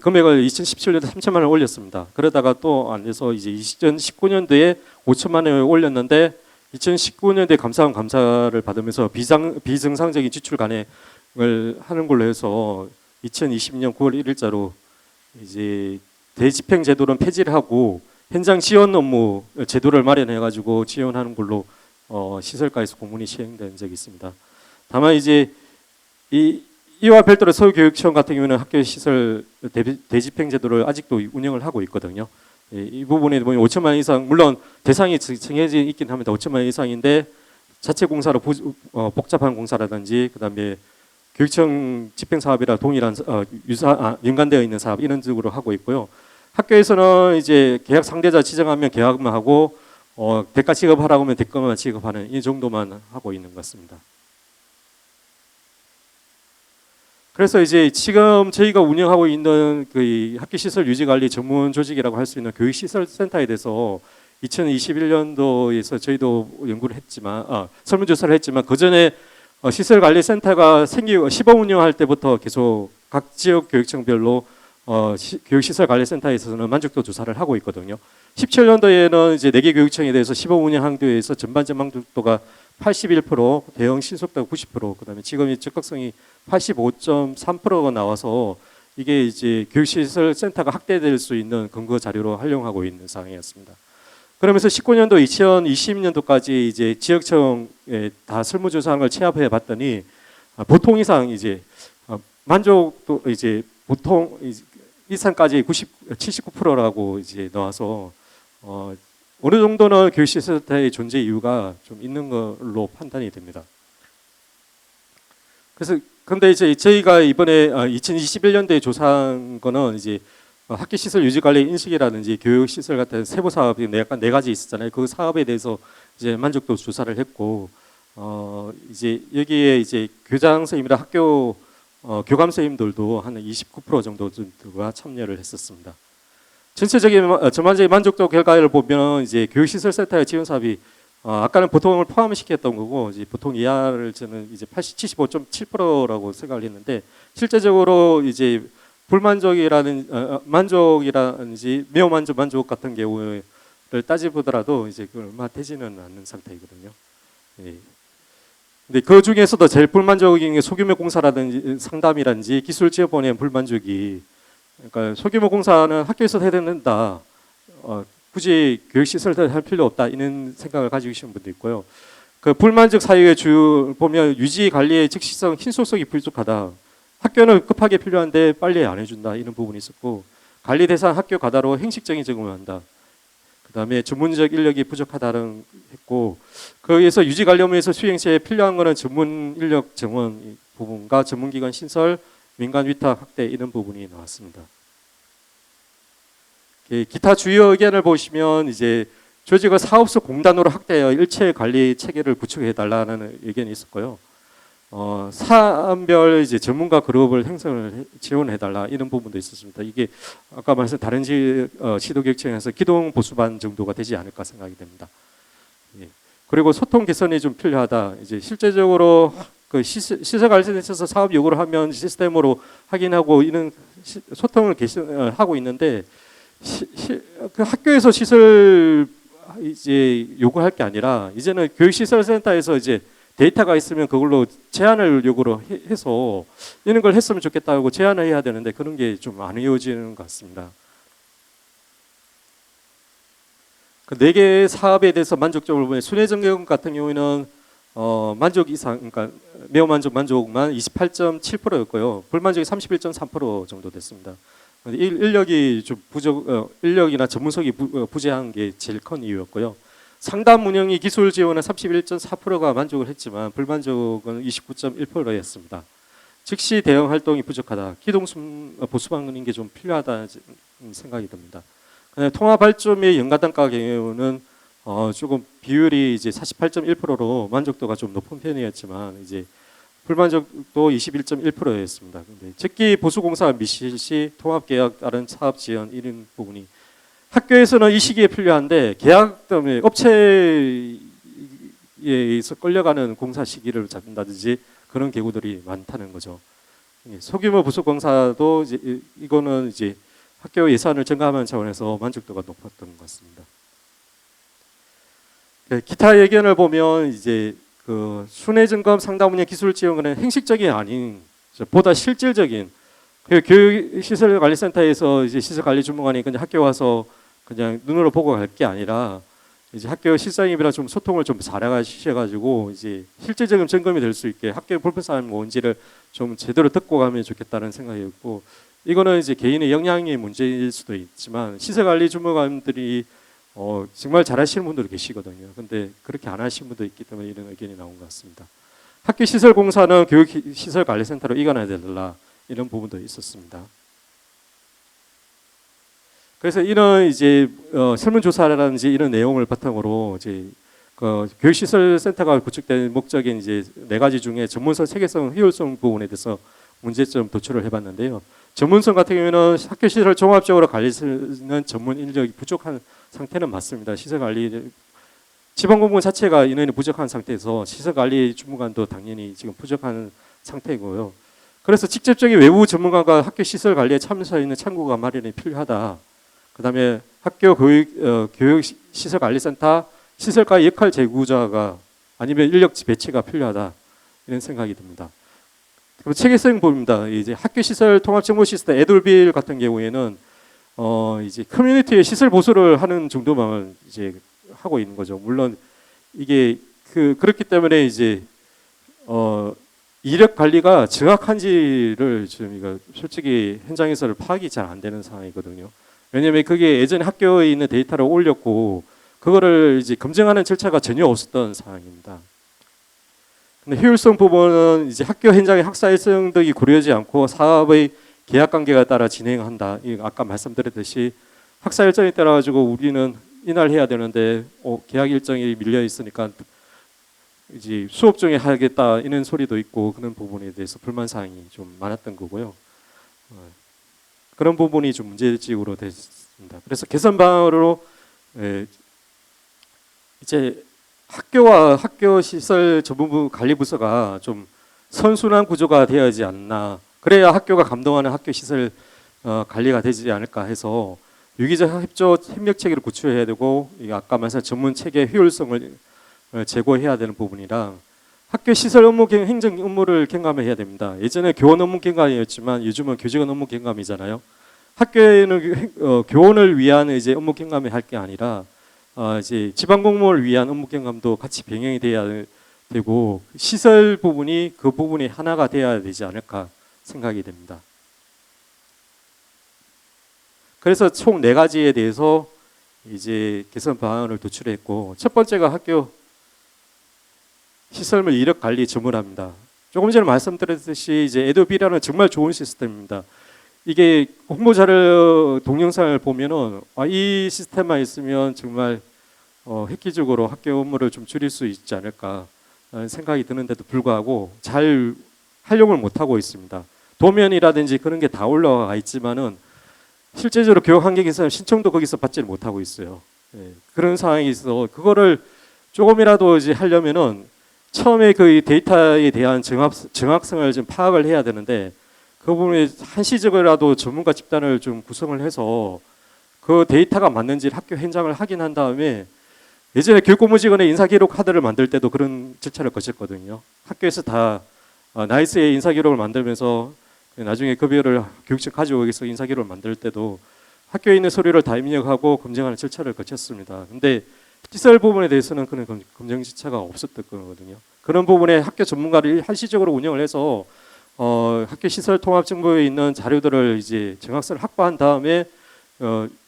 금액을 2017년도에 3천만 원을 올렸습니다. 그러다가 또 안 돼서 이제 2019년도에 5천만 원을 올렸는데 2019년도에 감사원 감사를 받으면서 비정상적인 지출 간행을 하는 걸로 해서 2020년 9월 1일자로 이제 대집행 제도는 폐지를 하고 현장 지원 업무 제도를 마련해 가지고 지원하는 걸로 시설가에서 공문이 시행된 적이 있습니다. 다만 이제 이와 별도로 서울교육청 같은 경우는 학교 시설 대집행 제도를 아직도 운영을 하고 있거든요. 이 부분에 보면 5천만 원 이상, 물론 대상이 정해져 있긴 합니다. 5천만 원 이상인데 자체 공사로 복잡한 공사라든지 그다음에 교육청 집행 사업이라 동일한 연관되어 있는 사업 이런 식으로 하고 있고요. 학교에서는 이제 계약 상대자 지정하면 계약만 하고 대가 지급하라고 하면 대가만 지급하는 이 정도만 하고 있는 것 같습니다. 그래서 이제 지금 저희가 운영하고 있는 그 학교 시설 유지 관리 전문 조직이라고 할 수 있는 교육시설센터에 대해서 2021년도에서 저희도 연구를 했지만 설문조사를 했지만 그 전에 시설관리센터가 생기고 시범 운영할 때부터 계속 각 지역 교육청별로 교육시설관리센터에서는 만족도 조사를 하고 있거든요. 17년도에는 이제 4개 교육청에 대해서 시범 운영한 교회에서 전반적 만족도가 81%, 대응 신속도가 90%, 그다음에 지금이 적극성이 85.3%가 나와서 이게 이제 교육시설센터가 확대될 수 있는 근거 자료로 활용하고 있는 상황이었습니다. 그러면서 19년도, 2020년도까지 이제 지역청에 다 설문조사한 걸 취합해 봤더니 보통 이상 이제 만족도 이제 보통 이상까지 79%라고 이제 나와서 어느 정도는 교육시설센터의 존재 이유가 좀 있는 걸로 판단이 됩니다. 그래서 근데 이제 저희가 이번에 2021년도에 조사한 거는 이제 학교 시설 유지 관리 인식이라든지 교육 시설 같은 세부 사업이 약간 4가지 있었잖아요. 그 사업에 대해서 이제 만족도 조사를 했고 이제 여기에 이제 교장 선생님이나 학교 교감 선생님들도 한 29% 정도가 참여를 했었습니다. 전체적인 전반적인 만족도 결과를 보면 이제 교육시설센터의 지원 사업이 아까는 보통을 포함시켰던 거고 이제 보통 이하를 저는 이제 75.7%라고 생각을 했는데 실제적으로 이제 만족이라든지 매우 만족 같은 경우를 따지보더라도 이제 그 얼마 되지는 않는 상태이거든요. 예. 근데 그 중에서도 제일 불만족인 게 소규모 공사라든지 상담이라든지 기술 지원본의 불만족이 그러니까 소규모 공사는 학교에서 해야 된다. 굳이 교육시설을 할 필요 없다. 이런 생각을 가지고 계시는 분도 있고요. 그 불만족 사유의 주 보면 유지 관리의 즉시성, 신속성이 부족하다. 학교는 급하게 필요한데 빨리 안 해준다. 이런 부분이 있었고, 관리 대상 학교 과다로 행식적인 적용을 한다. 그다음에 전문적 인력이 부족하다는 했고, 거기에서 유지 관리 업무에서 수행 시에 필요한 거는 전문 인력 정원 부분과 전문기관 신설, 민간 위탁 확대 이런 부분이 나왔습니다. 기타 주요 의견을 보시면 이제 조직을 사업소 공단으로 확대하여 일체 관리 체계를 구축해 달라는 의견이 있었고요. 사안별 이제 전문가 그룹을 형성을 지원해 달라 이런 부분도 있었습니다. 이게 아까 말씀 다른 시도교육청에서 기동 보수반 정도가 되지 않을까 생각이 됩니다. 예. 그리고 소통 개선이 좀 필요하다. 이제 실제적으로 그 시설 관리에 있어서 사업 요구를 하면 시스템으로 확인하고 이런 소통을 개선하고 있는데 그 학교에서 시설 이제 요구할 게 아니라 이제는 교육시설센터에서 이제 데이터가 있으면 그걸로 제안을 요구를 해서 이런 걸 했으면 좋겠다고 제안을 해야 되는데 그런 게 좀 안 이어지는 것 같습니다. 그 4개의 사업에 대해서 만족적으로 보면 순회전경 같은 경우에는 만족 이상, 그러니까 매우 만족만 28.7%였고요. 불만족이 31.3% 정도 됐습니다. 인력이 좀 인력이나 전문성이 부재한 게 제일 큰 이유였고요. 상담 운영이 기술 지원은 31.4%가 만족을 했지만 불만족은 29.1%였습니다. 즉시 대응 활동이 부족하다. 기동 보수방문인 게 좀 필요하다는 생각이 듭니다. 통합 발전의 연가단가 경우는 조금 비율이 이제 48.1%로 만족도가 좀 높은 편이었지만 이제 불만족도 21.1%였습니다. 근데 즉기 보수공사 미실시 통합계약 다른 사업 지원 이런 부분이 학교에서는 이 시기에 필요한데 계약 때문에 업체에 의해서 끌려가는 공사 시기를 잡는다든지 그런 경우들이 많다는 거죠. 소규모 부속공사도 이거는 이제 학교 예산을 증가하는 차원에서 만족도가 높았던 것 같습니다. 기타 의견을 보면 이제 그 순회 점검 상담 운영 기술 지원은 행식적이 아닌 보다 실질적인 교육시설관리센터에서 이제 시설관리 주무관이 그냥 학교 와서 그냥 눈으로 보고 갈 게 아니라 이제 학교 실장님이랑 좀 소통을 좀 잘하셔가지고 이제 실질적인 점검이 될 수 있게 학교 불편사항이 뭔지를 좀 제대로 듣고 가면 좋겠다는 생각이었고, 이거는 이제 개인의 역량의 문제일 수도 있지만 시설관리 주무관들이 정말 잘하시는 분들이 계시거든요. 근데 그렇게 안 하시는 분도 있기 때문에 이런 의견이 나온 것 같습니다. 학교 시설 공사는 교육시설관리센터로 이관해야 되라 이런 부분도 있었습니다. 그래서 이런 이제 설문조사라든지 이런 내용을 바탕으로 이제 교육시설센터가 구축된 목적인 이제 4가지 중에 전문성, 체계성, 효율성 부분에 대해서 문제점 도출을 해봤는데요. 전문성 같은 경우에는 학교 시설을 종합적으로 관리하는 전문 인력이 부족한 상태는 맞습니다. 시설 관리 지방공무원 자체가 인원이 부족한 상태에서 시설 관리 주무관도 당연히 지금 부족한 상태이고요. 그래서 직접적인 외부 전문가가 학교 시설 관리에 참여할 있는 창구가 마련이 필요하다. 그다음에 학교 교육 시설 관리센터 시설과 역할 제구자가 아니면 인력 배치가 필요하다 이런 생각이 듭니다. 그리고 체계성 부분입니다. 이제 학교 시설 통합 정보 시스템 에돌빌 같은 경우에는 이제 커뮤니티의 시설 보수를 하는 정도만 이제 하고 있는 거죠. 물론 이게 그렇기 때문에 이제 이력 관리가 정확한지를 지금 이거 솔직히 현장에서는 파악이 잘 안 되는 상황이거든요. 왜냐하면 그게 예전에 학교에 있는 데이터를 올렸고 그거를 이제 검증하는 절차가 전혀 없었던 상황입니다. 근데 효율성 부분은 이제 학교 현장의 학사 일정 등이 고려하지 않고 사업의 계약 관계에 따라 진행한다. 아까 말씀드렸듯이 학사 일정에 따라 가지고 우리는 이날 해야 되는데 계약 일정이 밀려 있으니까 이제 수업 중에 하겠다 이런 소리도 있고 그런 부분에 대해서 불만 사항이 좀 많았던 거고요. 그런 부분이 좀 문제지구로 됐습니다. 그래서 개선 방안으로 이제 학교와 학교 시설 전문부 관리부서가 좀 선순환 구조가 되어야지 않나. 그래야 학교가 감동하는 학교 시설 관리가 되지 않을까 해서 유기적 협조 협력 체계를 구축해야 되고 아까 말씀 전문 체계 효율성을 제고해야 되는 부분이랑 학교 시설 업무 행정 업무를 경감해야 됩니다. 예전에 교원 업무 경감이었지만 요즘은 교직원 업무 경감이잖아요. 학교에는 교원을 위한 이제 업무 경감을 할 게 아니라 이제 지방 공무원을 위한 업무 경감도 같이 병행이 돼야 되고 시설 부분이 그 부분이 하나가 돼야 되지 않을까 생각이 됩니다. 그래서 총 4가지에 대해서 이제 개선 방안을 도출했고, 첫 번째가 학교 시설물 이력 관리 전문화입니다. 조금 전에 말씀드렸듯이 이제 에도비라는 정말 좋은 시스템입니다. 이게 홍보 자료 동영상을 보면은 이 시스템만 있으면 정말 획기적으로 학교 업무를 좀 줄일 수 있지 않을까 생각이 드는데도 불구하고 잘 활용을 못 하고 있습니다. 도면이라든지 그런 게 다 올라와 있지만은 실제적으로 교육 환경에서는 신청도 거기서 받지를 못하고 있어요. 그런 상황이 있어 그거를 조금이라도 이제 하려면은 처음에 그 데이터에 대한 정확성을 좀 파악을 해야 되는데 그 부분에 한시적이라도 전문가 집단을 좀 구성을 해서 그 데이터가 맞는지 학교 현장을 확인한 다음에 예전에 교육고무직원의 인사기록 카드를 만들 때도 그런 절차를 거쳤거든요. 학교에서 다 나이스의 인사기록을 만들면서 나중에 급여를 교육청 가져오기 위해서 인사기록을 만들 때도 학교에 있는 서류를 다 입력하고 검증하는 절차를 거쳤습니다. 근데 시설 부분에 대해서는 그런 검증 절차가 없었던 거거든요. 그런 부분에 학교 전문가를 한시적으로 운영을 해서 학교 시설 통합 정보에 있는 자료들을 이제 정확성을 확보한 다음에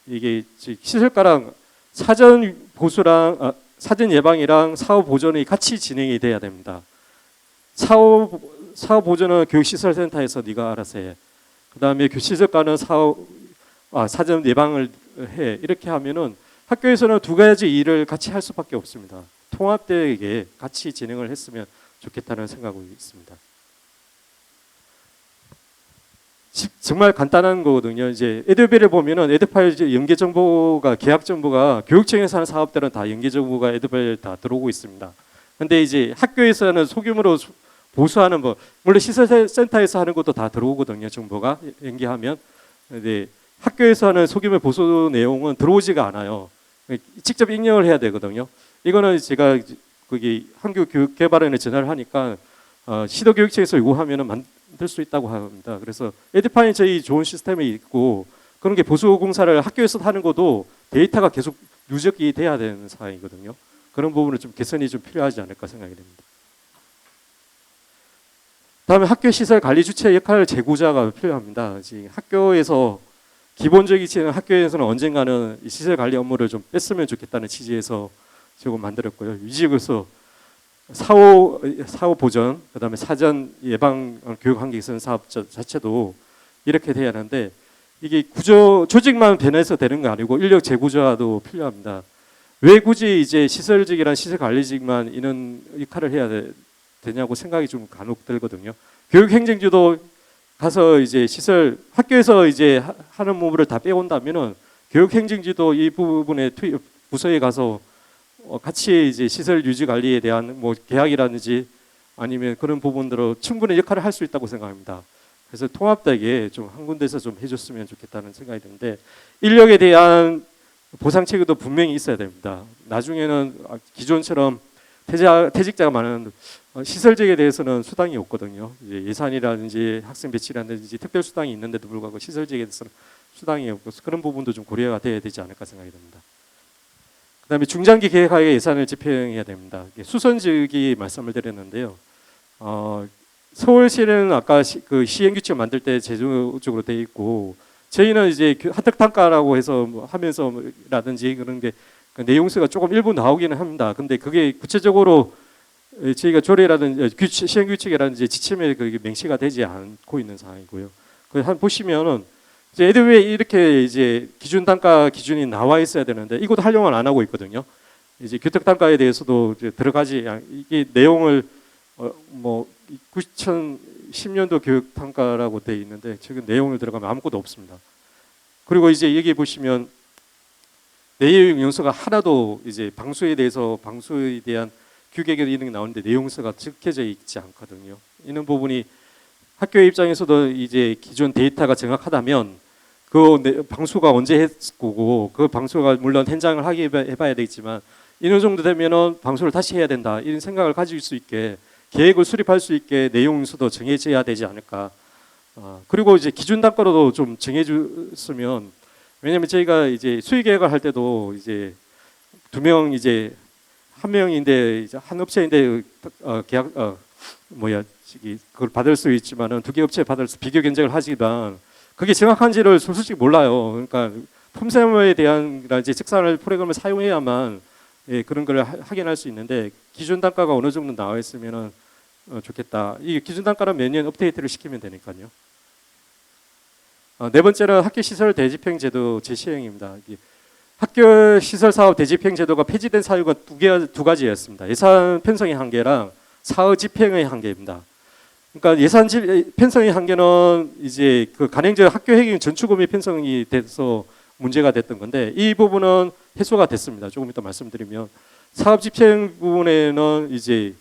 이게 시설가랑 사전 보수랑 사전 예방이랑 사후 보존이 같이 진행이 돼야 됩니다. 사후 보존은 교육시설센터에서 네가 알아서 해. 그다음에 시설가는 사전 예방을 해. 이렇게 하면은 학교에서는 2가지 일을 같이 할 수밖에 없습니다. 통합되게 같이 진행을 했으면 좋겠다는 생각이 있습니다. 정말 간단한 거거든요. 이제 에듀비를 보면은 에듀파일 연계 정보가 계약 정보가 교육청에서 하는 사업들은 다 연계 정보가 에듀파일 다 들어오고 있습니다. 근데 이제 학교에서는 소규모로 보수하는 물론 시설센터에서 하는 것도 다 들어오거든요. 정보가 연계하면. 근데 학교에서 하는 소규모 보수 내용은 들어오지가 않아요. 직접 입력을 해야 되거든요. 이거는 제가 거기 한교교육개발원에 전화를 하니까 시도교육청에서 요구하면은 만들 수 있다고 합니다. 그래서 에듀파인 저희 좋은 시스템이 있고 그런 게 보수 공사를 학교에서 하는 것도 데이터가 계속 누적이 돼야 되는 상황이거든요. 그런 부분은 좀 개선이 좀 필요하지 않을까 생각이 됩니다. 다음에 학교 시설 관리 주체 역할 제고자가 필요합니다. 지금 학교에서 기본적인 학교에서는 언젠가는 이 시설 관리 업무를 좀 뺐으면 좋겠다는 취지에서 제가 만들었고요. 위직에서 사후 보전, 그다음에 사전 예방 교육 환경개선 사업 자체도 이렇게 돼야 하는데 이게 조직만 변해서 되는 거 아니고 인력 재구조화도 필요합니다. 왜 굳이 이제 시설직이란 시설 관리직만 이런 역할을 해야 되냐고 생각이 좀 간혹 들거든요. 교육행정지도 가서 이제 시설 학교에서 이제 하는 부분을 다 빼온다면은 교육행정지도 이 부분에 부서에 가서 같이 이제 시설 유지 관리에 대한 계약이라든지 아니면 그런 부분들로 충분히 역할을 할 수 있다고 생각합니다. 그래서 통합되게 좀 한 군데서 좀 해줬으면 좋겠다는 생각이 드는데 인력에 대한 보상 체계도 분명히 있어야 됩니다. 나중에는 기존처럼 퇴직자가 많은 시설직에 대해서는 수당이 없거든요. 이제 예산이라든지 학생 배치라든지 특별 수당이 있는데도 불구하고 시설직에 대해서는 수당이 없고 그런 부분도 좀 고려가 돼야 되지 않을까 생각이 듭니다. 그다음에 중장기 계획하에 예산을 집행해야 됩니다. 수선직이 말씀을 드렸는데요. 서울시는 아까 그 시행규칙 만들 때 제도적으로 돼 있고 저희는 이제 한턱 단가라고 해서 하면서라든지 그런 게 그 내용서가 조금 일부 나오기는 합니다. 근데 그게 구체적으로 저희가 조례라든지 시행규칙이라든지 지침에 그게 명시가 되지 않고 있는 상황이고요. 그 한 보시면은 이제 에듀에 이렇게 이제 기준 단가 기준이 나와 있어야 되는데 이것도 활용을 안 하고 있거든요. 이제 교탁 단가에 대해서도 이제 들어가지 이게 내용을 2010년도 교육 단가라고 돼 있는데 지금 내용을 들어가면 아무것도 없습니다. 그리고 이제 여기 보시면 내용 용서가 하나도 이제 방수에 대한 규격에 이런 게 나오는데 내용서가 적혀져 있지 않거든요. 이런 부분이 학교의 입장에서도 이제 기존 데이터가 정확하다면 그 방수가 언제 했고 그 방수가 물론 현장을 해봐야 되겠지만 이런 정도 되면은 방수를 다시 해야 된다 이런 생각을 가질 수 있게 계획을 수립할 수 있게 내용서도 정해져야 되지 않을까 그리고 이제 기준 단가로도 좀 정해줬으면, 왜냐하면 저희가 이제 수의 계획을 할 때도 이제 2명 이제 한 명인데 이제 한 업체인데 계약 그걸 받을 수 있지만은 2개 업체 받을 수 비교 견적을 하지만 그게 정확한지를 솔직히 몰라요. 그러니까 품새에 대한 이제 직산을 프로그램을 사용해야만 그런 걸 확인할 수 있는데 기준 단가가 어느 정도 나와 있으면은 좋겠다. 이 기준 단가는 매년 업데이트를 시키면 되니까요. 네 번째는 학교 시설 대집행 제도 재시행입니다. 학교 시설 사업 대집행 제도가 폐지된 사유가 두 가지였습니다. 예산 편성의 한계랑 사업 집행의 한계입니다. 그러니까 예산 편성의 한계는 이제 그 간행적 학교 회계 전축금이 편성이 돼서 문제가 됐던 건데 이 부분은 해소가 됐습니다. 조금 이따 말씀드리면 사업 집행 부분에는 이제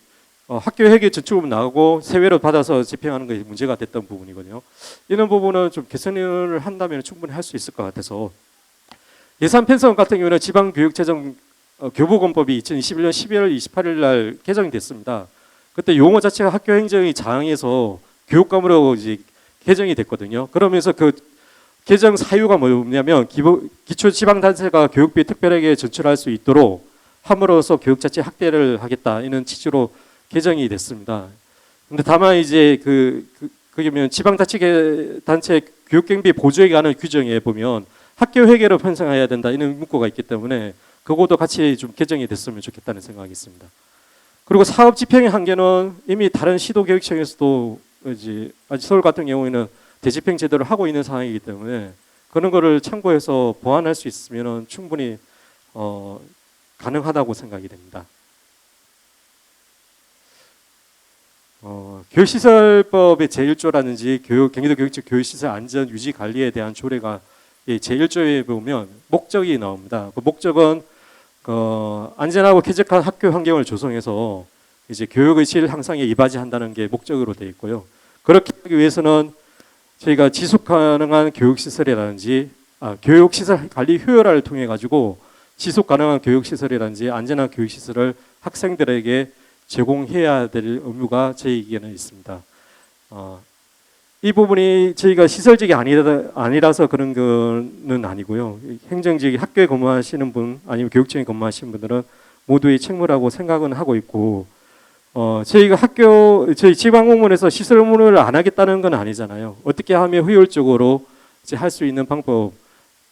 학교 회계 전축금 나가고 세외로 받아서 집행하는 게 문제가 됐던 부분이거든요. 이런 부분은 좀 개선을 한다면 충분히 할 수 있을 것 같아서 예산 편성 같은 경우는 지방교육재정 교부금법이 2021년 12월 28일 날 개정이 됐습니다. 그때 용어 자체가 학교 행정의 장에서 교육감으로 이제 개정이 됐거든요. 그러면서 그 개정 사유가 뭐냐면 기초지방단체가 교육비 특별하게 전출할 수 있도록 함으로써 교육 자체 확대를 하겠다 이런 취지로 개정이 됐습니다. 근데 다만 이제 그게면 지방자치단체 교육경비 보조에 관한 규정에 보면 학교 회계로 편성해야 된다 이런 문구가 있기 때문에 그것도 같이 좀 개정이 됐으면 좋겠다는 생각이 있습니다. 그리고 사업 집행의 한계는 이미 다른 시도교육청에서도 이제 서울 같은 경우에는 대집행 제도를 하고 있는 상황이기 때문에 그런 거를 참고해서 보완할 수 있으면 충분히 가능하다고 생각이 됩니다. 교육시설법의 제1조라든지 경기도 교육청 교육시설 안전 유지 관리에 대한 조례가 제1조에 보면 목적이 나옵니다. 그 목적은 안전하고 쾌적한 학교 환경을 조성해서 이제 교육의 질 향상에 이바지한다는 게 목적으로 되어 있고요. 그렇게 하기 위해서는 저희가 지속 가능한 교육시설이라든지 교육시설 관리 효율화를 통해 가지고 지속 가능한 교육시설이라든지 안전한 교육시설을 학생들에게 제공해야 될 의무가 저희에게는 있습니다. 이 부분이 저희가 시설직이 아니라서 그런 거는 아니고요. 행정직 학교에 근무하시는 분 아니면 교육청에 근무하시는 분들은 모두의 책무라고 생각은 하고 있고 저희가 저희 지방공무원에서 시설 업무를 안 하겠다는 건 아니잖아요. 어떻게 하면 효율적으로 할 수 있는 방법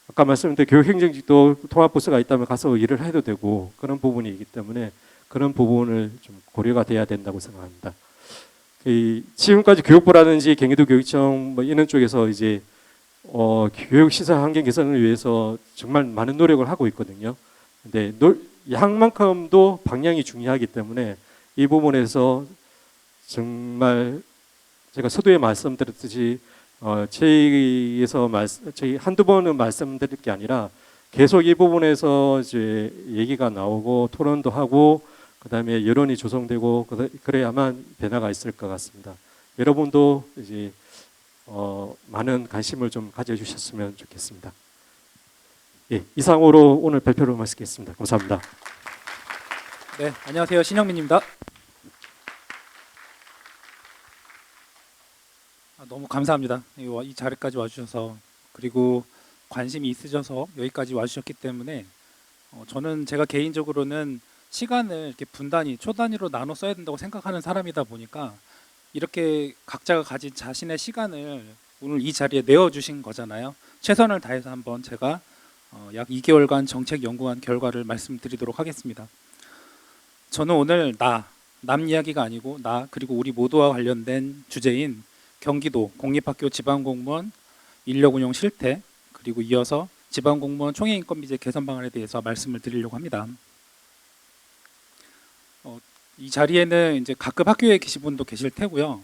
아까 말씀드린 교육행정직도 통합부서가 있다면 가서 일을 해도 되고 그런 부분이기 때문에 그런 부분을 좀 고려가 돼야 된다고 생각합니다. 지금까지 교육부라든지 경기도 교육청 이런 쪽에서 이제 교육시설 환경 개선을 위해서 정말 많은 노력을 하고 있거든요. 근데 양만큼도 방향이 중요하기 때문에 이 부분에서 정말 제가 서두에 말씀드렸듯이 저희 한두 번은 말씀드릴 게 아니라 계속 이 부분에서 이제 얘기가 나오고 토론도 하고 그다음에 여론이 조성되고 그래야만 변화가 있을 것 같습니다. 여러분도 이제 많은 관심을 좀 가져주셨으면 좋겠습니다. 예, 이상으로 오늘 발표를 마치겠습니다. 감사합니다. 네, 안녕하세요. 신영민입니다. 너무 감사합니다. 이 자리까지 와주셔서 그리고 관심이 있으셔서 여기까지 와주셨기 때문에 저는 제가 개인적으로는 시간을 이렇게 분단위, 초단위로 나눠 써야 된다고 생각하는 사람이다 보니까 이렇게 각자가 가진 자신의 시간을 오늘 이 자리에 내어주신 거잖아요. 최선을 다해서 한번 제가 약 2개월간 정책 연구한 결과를 말씀드리도록 하겠습니다. 저는 오늘 남 이야기가 아니고 나 그리고 우리 모두와 관련된 주제인 경기도 공립학교 지방공무원 인력 운용 실태 그리고 이어서 지방공무원 총회인건비제 개선 방안에 대해서 말씀을 드리려고 합니다. 이 자리에는 이제 각급 학교에 계신 분도 계실 테고요.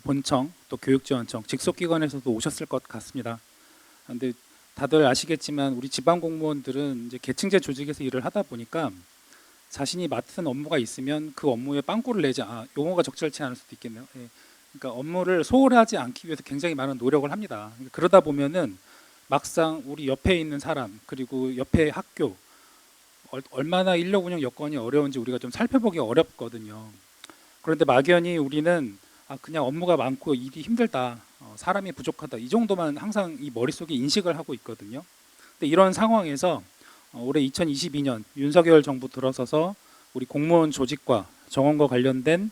본청 또 교육지원청 직속기관에서도 오셨을 것 같습니다. 그런데 다들 아시겠지만 우리 지방공무원들은 이제 계층제 조직에서 일을 하다 보니까 자신이 맡은 업무가 있으면 그 업무에 빵꾸를 내지 용어가 적절치 않을 수도 있겠네요. 예. 그러니까 업무를 소홀하지 않기 위해서 굉장히 많은 노력을 합니다. 그러다 보면은 막상 우리 옆에 있는 사람 그리고 옆에 학교 얼마나 인력 운영 여건이 어려운지 우리가 좀 살펴보기 어렵거든요. 그런데 막연히 우리는 그냥 업무가 많고 일이 힘들다 사람이 부족하다 이 정도만 항상 이 머릿속에 인식을 하고 있거든요. 근데 이런 상황에서 올해 2022년 윤석열 정부 들어서서 우리 공무원 조직과 정원과 관련된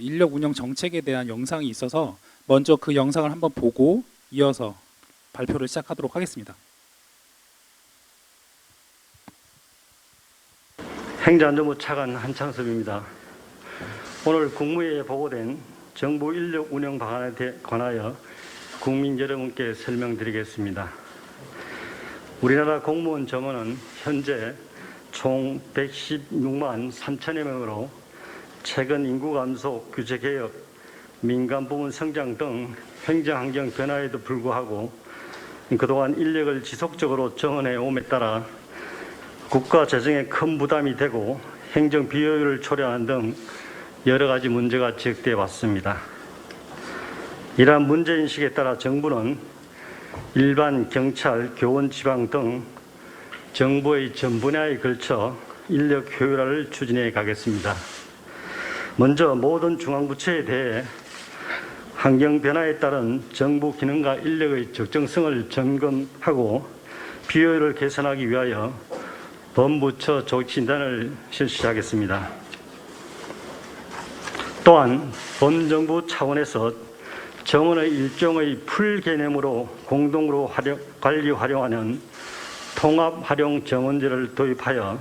인력 운영 정책에 대한 영상이 있어서 먼저 그 영상을 한번 보고 이어서 발표를 시작하도록 하겠습니다. 행정안전부 차관 한창섭입니다. 오늘 국무회의에 보고된 정부 인력 운영 방안에 관하여 국민 여러분께 설명드리겠습니다. 우리나라 공무원 정원은 현재 총 116만 3천여 명으로 최근 인구 감소, 규제 개혁, 민간 부문 성장 등 행정 환경 변화에도 불구하고 그동안 인력을 지속적으로 정원해 옴에 따라 국가 재정에 큰 부담이 되고 행정 비효율을 초래하는 등 여러 가지 문제가 지적되어 왔습니다. 이러한 문제인식에 따라 정부는 일반, 경찰, 교원, 지방 등 정부의 전 분야에 걸쳐 인력 효율화를 추진해 가겠습니다. 먼저 모든 중앙부처에 대해 환경 변화에 따른 정부 기능과 인력의 적정성을 점검하고 비효율을 개선하기 위하여 범부처 조직 진단을 실시하겠습니다. 또한 범정부 차원에서 정원의 일종의 풀 개념으로 공동으로 관리 활용하는 통합 활용 정원제를 도입하여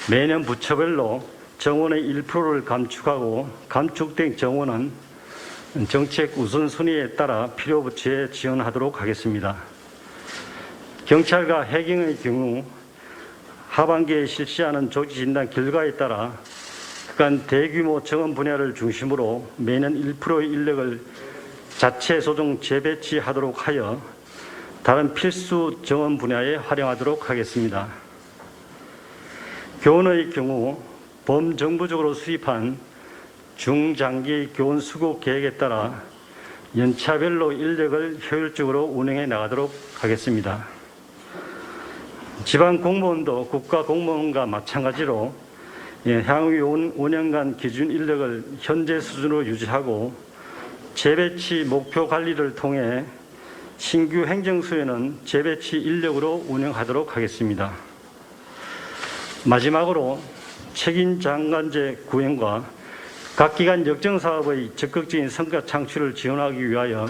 매년 부처별로 정원의 1%를 감축하고 감축된 정원은 정책 우선순위에 따라 필요 부처에 지원하도록 하겠습니다. 경찰과 해경의 경우 하반기에 실시하는 조직진단 결과에 따라 그간 대규모 정원 분야를 중심으로 매년 1%의 인력을 자체 소정 재배치하도록 하여 다른 필수 정원 분야에 활용하도록 하겠습니다. 교원의 경우 범정부적으로 수립한 중장기 교원 수급 계획에 따라 연차별로 인력을 효율적으로 운영해 나가도록 하겠습니다. 지방 공무원도 국가 공무원과 마찬가지로 향후 5년간 기준 인력을 현재 수준으로 유지하고 재배치 목표 관리를 통해 신규 행정수에는 재배치 인력으로 운영하도록 하겠습니다. 마지막으로 책임 장관제 구현과 각 기관 역정사업의 적극적인 성과 창출을 지원하기 위하여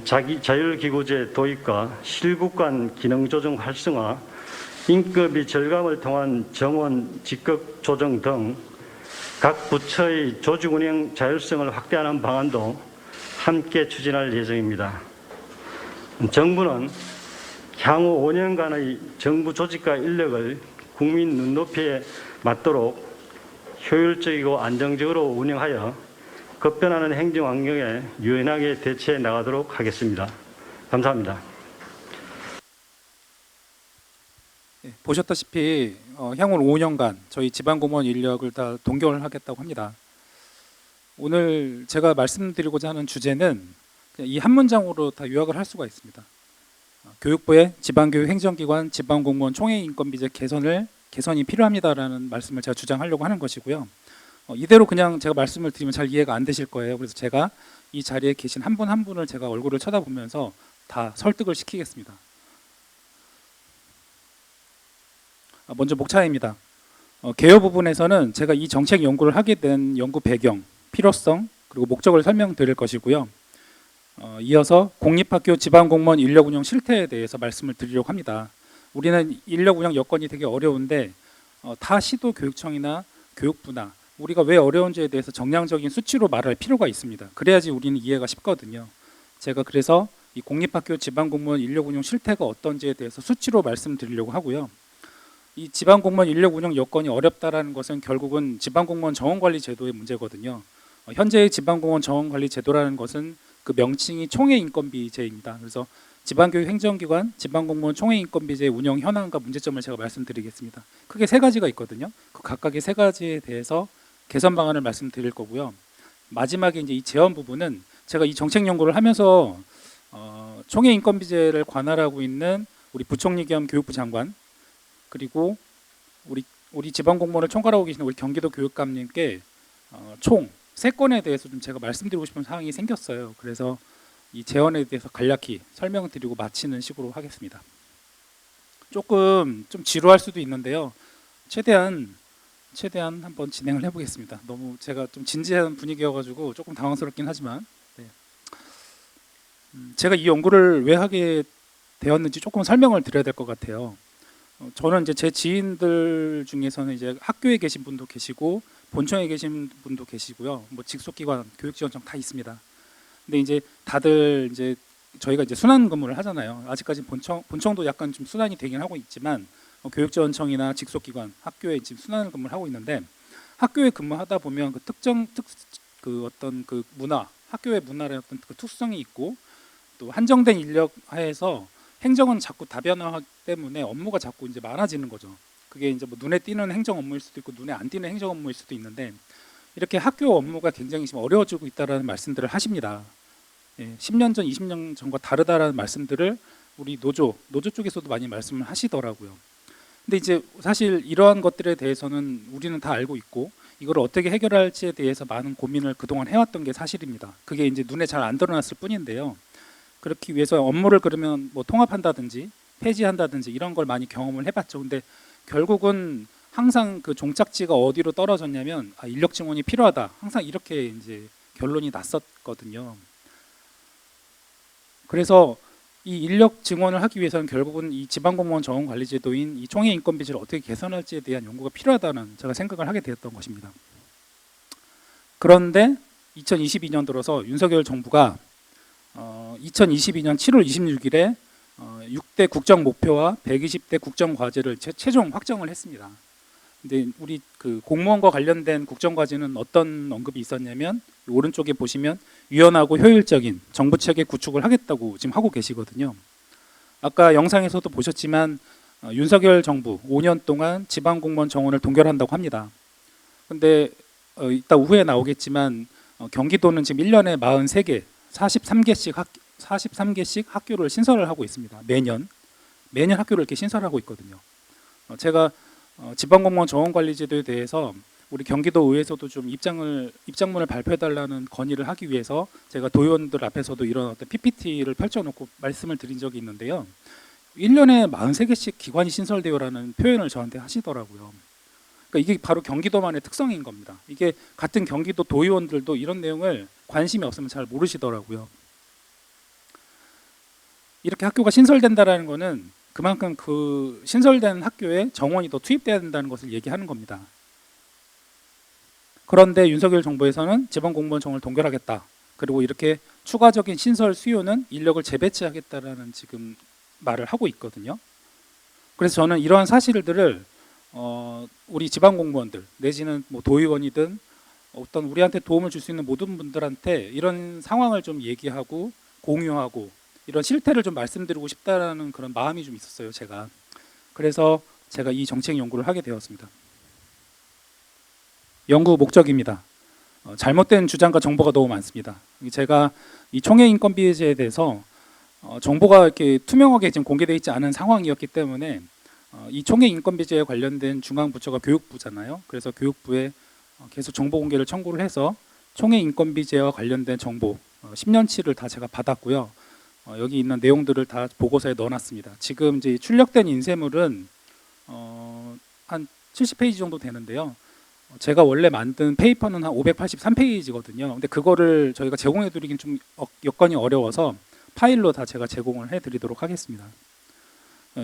자율기구제 도입과 실국간 기능조정 활성화, 인건비 절감을 통한 정원 직급 조정 등 각 부처의 조직 운영 자율성을 확대하는 방안도 함께 추진할 예정입니다. 정부는 향후 5년간의 정부 조직과 인력을 국민 눈높이에 맞도록 효율적이고 안정적으로 운영하여 급변하는 행정 환경에 유연하게 대처해 나가도록 하겠습니다. 감사합니다. 보셨다시피 향후 5년간 저희 지방공무원 인력을 다 동결하겠다고 합니다. 오늘 제가 말씀드리고자 하는 주제는 이 한 문장으로 다 요약을 할 수가 있습니다. 교육부의 지방교육 행정기관 지방공무원 총회인건비제 개선이 필요합니다라는 말씀을 제가 주장하려고 하는 것이고요. 이대로 그냥 제가 말씀을 드리면 잘 이해가 안 되실 거예요. 그래서 제가 이 자리에 계신 한 분 한 분을 제가 얼굴을 쳐다보면서 다 설득을 시키겠습니다. 먼저 목차입니다. 개요 부분에서는 제가 이 정책 연구를 하게 된 연구 배경, 필요성, 그리고 목적을 설명드릴 것이고요. 이어서 공립학교 지방공무원 인력 운영 실태에 대해서 말씀을 드리려고 합니다. 우리는 인력 운영 여건이 되게 어려운데 타 시도교육청이나 교육부나 우리가 왜 어려운지에 대해서 정량적인 수치로 말할 필요가 있습니다. 그래야지 우리는 이해가 쉽거든요. 제가 그래서 이 공립학교 지방공무원 인력 운영 실태가 어떤지에 대해서 수치로 말씀드리려고 하고요. 이 지방공무원 인력 운영 여건이 어렵다라는 것은 결국은 지방공무원 정원관리제도의 문제거든요. 현재의 지방공무원 정원관리제도라는 것은 그 명칭이 총회인건비제입니다. 그래서 지방교육 행정기관 지방공무원 총회인건비제 운영 현황과 문제점을 제가 말씀드리겠습니다. 크게 세 가지가 있거든요. 그 각각의 세 가지에 대해서 개선 방안을 말씀드릴 거고요. 마지막에 이제 이 제언 부분은 제가 이 정책 연구를 하면서 총회인건비제를 관할하고 있는 우리 부총리 겸 교육부 장관 그리고 우리 지방공무원을 총괄하고 계시는 우리 경기도 교육감님께 총 3건에 대해서 좀 제가 말씀드리고 싶은 사항이 생겼어요. 그래서 이 재원에 대해서 간략히 설명드리고 마치는 식으로 하겠습니다. 조금 좀 지루할 수도 있는데요. 최대한 한번 진행을 해보겠습니다. 너무 제가 좀 진지한 분위기여가지고 조금 당황스럽긴 하지만, 네. 제가 이 연구를 왜 하게 되었는지 조금 설명을 드려야 될 것 같아요. 저는 이제 제 지인들 중에서는 이제 학교에 계신 분도 계시고 본청에 계신 분도 계시고요. 뭐 직속기관, 교육지원청 다 있습니다. 근데 이제 다들 이제 저희가 이제 순환 근무를 하잖아요. 아직까지 본청도 약간 좀 순환이 되긴 하고 있지만 교육지원청이나 직속기관, 학교에 지금 순환 근무를 하고 있는데, 학교에 근무하다 보면 그 어떤 그 문화, 학교의 문화의 어떤 그 특성이 있고 또 한정된 인력 하에서 행정은 자꾸 다변화하기 때문에 업무가 자꾸 이제 많아지는 거죠. 그게 이제 뭐 눈에 띄는 행정 업무일 수도 있고 눈에 안 띄는 행정 업무일 수도 있는데, 이렇게 학교 업무가 굉장히 지금 어려워지고 있다라는 말씀들을 하십니다. 10년 전, 20년 전과 다르다라는 말씀들을 우리 노조 쪽에서도 많이 말씀을 하시더라고요. 근데 이제 사실 이러한 것들에 대해서는 우리는 다 알고 있고 이걸 어떻게 해결할지에 대해서 많은 고민을 그동안 해왔던 게 사실입니다. 그게 이제 눈에 잘 안 드러났을 뿐인데요. 그렇기 위해서 업무를 그러면 뭐 통합한다든지 폐지한다든지 이런 걸 많이 경험을 해봤죠. 근데 결국은 항상 그 종착지가 어디로 떨어졌냐면 인력 증원이 필요하다. 항상 이렇게 이제 결론이 났었거든요. 그래서 이 인력 증원을 하기 위해서는 결국은 이 지방공무원 정원관리제도인 이 총회 인건비제를 어떻게 개선할지에 대한 연구가 필요하다는 제가 생각을 하게 되었던 것입니다. 그런데 2022년 들어서 윤석열 정부가 2022년 7월 26일에 6대 국정 목표와 120대 국정 과제를 최종 확정을 했습니다. 근데 우리 그 공무원과 관련된 국정 과제는 어떤 언급이 있었냐면 오른쪽에 보시면 유연하고 효율적인 정부 체계 구축을 하겠다고 지금 하고 계시거든요. 아까 영상에서도 보셨지만 윤석열 정부 5년 동안 지방공무원 정원을 동결한다고 합니다. 근데 이따 후에 나오겠지만 경기도는 지금 1년에 43개, 43개씩 학교를 신설을 하고 있습니다. 매년 학교를 이렇게 신설하고 있거든요. 제가 지방공무원 정원관리제도에 대해서 우리 경기도 의회에서도 좀 입장문을 발표해달라는 건의를 하기 위해서 제가 도의원들 앞에서도 이런 어떤 PPT를 펼쳐놓고 말씀을 드린 적이 있는데요. 1년에 43개씩 기관이 신설되어라는 표현을 저한테 하시더라고요. 그러니까 이게 바로 경기도만의 특성인 겁니다. 이게 같은 경기도 도의원들도 이런 내용을 관심이 없으면 잘 모르시더라고요. 이렇게 학교가 신설된다라는 거는 그만큼 그 신설된 학교에 정원이 더 투입돼야 된다는 것을 얘기하는 겁니다. 그런데 윤석열 정부에서는 지방공무원 정원을 동결하겠다. 그리고 이렇게 추가적인 신설 수요는 인력을 재배치하겠다라는 지금 말을 하고 있거든요. 그래서 저는 이러한 사실들을 우리 지방공무원들 내지는 뭐 도의원이든 어떤 우리한테 도움을 줄 수 있는 모든 분들한테 이런 상황을 좀 얘기하고 공유하고 이런 실태를 좀 말씀드리고 싶다라는 그런 마음이 좀 있었어요, 제가. 그래서 제가 이 정책 연구를 하게 되었습니다. 연구 목적입니다. 잘못된 주장과 정보가 너무 많습니다. 제가 이 총회 인건비제에 대해서 정보가 이렇게 투명하게 지금 공개되어 있지 않은 상황이었기 때문에 이 총회 인건비제에 관련된 중앙 부처가 교육부잖아요. 그래서 교육부에 계속 정보 공개를 청구를 해서 총회 인건비제와 관련된 정보 10년치를 다 제가 받았고요. 여기 있는 내용들을 다 보고서에 넣어놨습니다. 지금 이제 출력된 인쇄물은 한 70페이지 정도 되는데요. 제가 원래 만든 페이퍼는 한 583페이지거든요. 근데 그거를 저희가 제공해드리긴 좀 여건이 어려워서 파일로 다 제가 제공을 해드리도록 하겠습니다.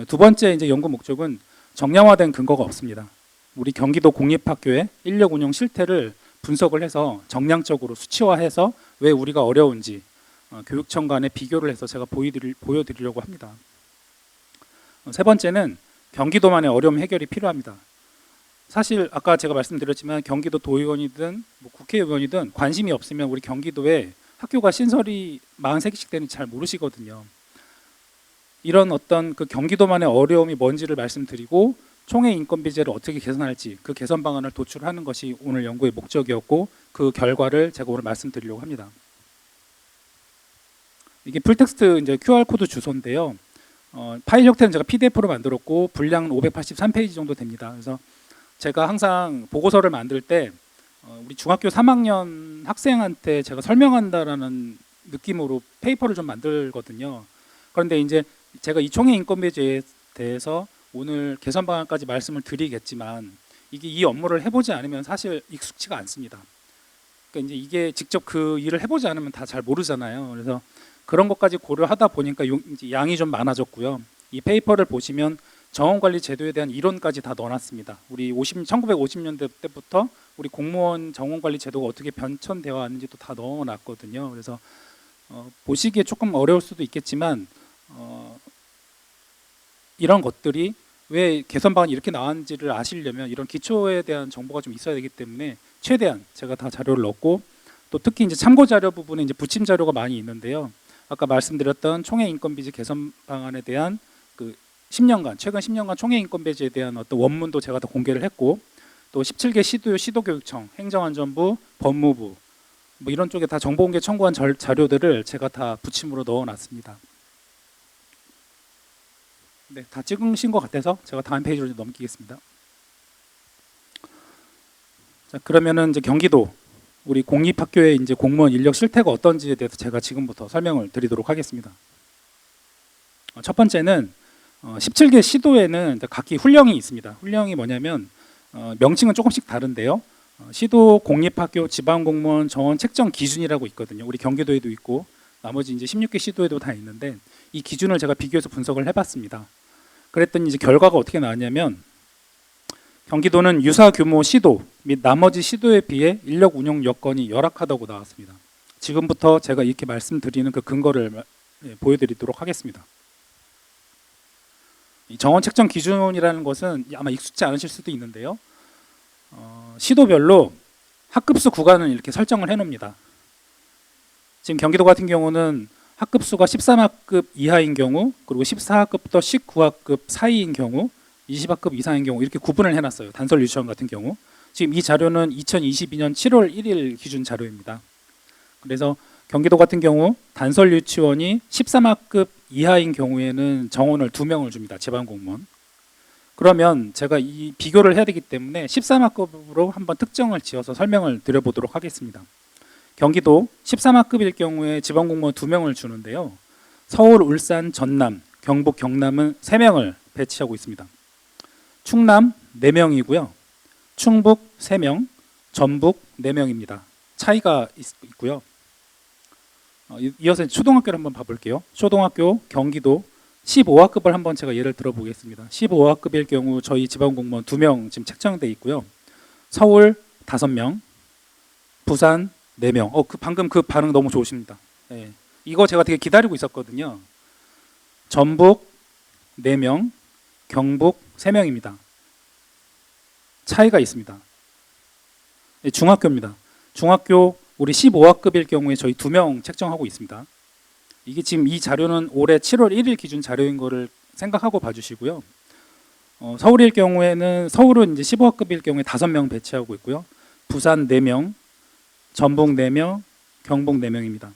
두 번째 이제 연구 목적은 정량화된 근거가 없습니다. 우리 경기도 공립학교의 인력 운영 실태를 분석을 해서 정량적으로 수치화해서 왜 우리가 어려운지 교육청 간에 비교를 해서 제가 보여드리려고 합니다. 세 번째는 경기도만의 어려움 해결이 필요합니다. 사실 아까 제가 말씀드렸지만 경기도 도의원이든 뭐 국회의원이든 관심이 없으면 우리 경기도에 학교가 신설이 43개씩 되는지 잘 모르시거든요. 이런 어떤 그 경기도만의 어려움이 뭔지를 말씀드리고 총회 인건비제를 어떻게 개선할지 그 개선 방안을 도출하는 것이 오늘 연구의 목적이었고 그 결과를 제가 오늘 말씀드리려고 합니다. 이게 풀텍스트 이제 QR코드 주소인데요. 파일 형태는 제가 PDF로 만들었고 분량은 583페이지 정도 됩니다. 그래서 제가 항상 보고서를 만들 때 우리 중학교 3학년 학생한테 제가 설명한다라는 느낌으로 페이퍼를 좀 만들거든요. 그런데 이제 제가 이 총회 인건비제에 대해서 오늘 개선 방안까지 말씀을 드리겠지만 이게 이 업무를 해보지 않으면 사실 익숙치가 않습니다. 그러니까 이제 이게 직접 그 일을 해보지 않으면 다 잘 모르잖아요. 그래서 그런 것까지 고려하다 보니까 이제 양이 좀 많아졌고요. 이 페이퍼를 보시면 정원관리 제도에 대한 이론까지 다 넣어놨습니다. 우리 1950년대 때부터 우리 공무원 정원관리 제도가 어떻게 변천되어 왔는지도 다 넣어놨거든요. 그래서 보시기에 조금 어려울 수도 있겠지만 이런 것들이 왜 개선 방안이 이렇게 나왔는지를 아시려면 이런 기초에 대한 정보가 좀 있어야 되기 때문에 최대한 제가 다 자료를 넣었고, 또 특히 이제 참고 자료 부분에 이제 부침 자료가 많이 있는데요. 아까 말씀드렸던 총회 인건비제 개선 방안에 대한 그 10년간 최근 10년간 총회 인건비제에 대한 어떤 원문도 제가 다 공개를 했고, 또 17개 시도교육청, 행정안전부, 법무부 뭐 이런 쪽에 다 정보 공개 청구한 자료들을 제가 다 부침으로 넣어놨습니다. 네, 다 찍으신 것 같아서 제가 다음 페이지로 넘기겠습니다. 자, 그러면은 이제 경기도 우리 공립학교의 이제 공무원 인력 실태가 어떤지에 대해서 제가 지금부터 설명을 드리도록 하겠습니다. 첫 번째는 17개 시도에는 각기 훈령이 있습니다. 훈령이 뭐냐면 명칭은 조금씩 다른데요. 시도 공립학교 지방공무원 정원 책정 기준이라고 있거든요. 우리 경기도에도 있고 나머지 이제 16개 시도에도 다 있는데 이 기준을 제가 비교해서 분석을 해봤습니다. 그랬더니 이제 결과가 어떻게 나왔냐면 경기도는 유사 규모 시도 및 나머지 시도에 비해 인력 운영 여건이 열악하다고 나왔습니다. 지금부터 제가 이렇게 말씀드리는 그 근거를 보여드리도록 하겠습니다. 이 정원 책정 기준이라는 것은 아마 익숙지 않으실 수도 있는데요. 시도별로 학급수 구간을 이렇게 설정을 해놓습니다. 지금 경기도 같은 경우는 학급수가 13학급 이하인 경우, 그리고 14학급부터 19학급 사이인 경우, 20학급 이상인 경우 이렇게 구분을 해놨어요. 단설 유치원 같은 경우. 지금 이 자료는 2022년 7월 1일 기준 자료입니다. 그래서 경기도 같은 경우 단설 유치원이 13학급 이하인 경우에는 정원을 2명을 줍니다. 지방공무원. 그러면 제가 이 비교를 해야 되기 때문에 13학급으로 한번 특정을 지어서 설명을 드려보도록 하겠습니다. 경기도 13학급일 경우에 지방공무원 2명을 주는데요. 서울, 울산, 전남, 경북, 경남은 3명을 배치하고 있습니다. 충남 4명이고요. 충북 3명, 전북 4명입니다. 차이가 있고요. 이어서 초등학교를 한번 봐볼게요. 초등학교 경기도 15학급을 한번 제가 예를 들어보겠습니다. 15학급일 경우 저희 지방공무원 2명 지금 책정돼 있고요. 서울 5명, 부산 4명. 방금 그 반응 너무 좋으십니다. 네. 이거 제가 되게 기다리고 있었거든요. 전북 4명, 경북 3명입니다. 차이가 있습니다. 네, 중학교입니다. 중학교 우리 15학급일 경우에 저희 2명 책정하고 있습니다. 이게 지금 이 자료는 올해 7월 1일 기준 자료인 거를 생각하고 봐주시고요. 서울일 경우에는 서울은 이제 15학급일 경우에 5명 배치하고 있고요. 부산 4명, 전북 4명, 경북 4명입니다.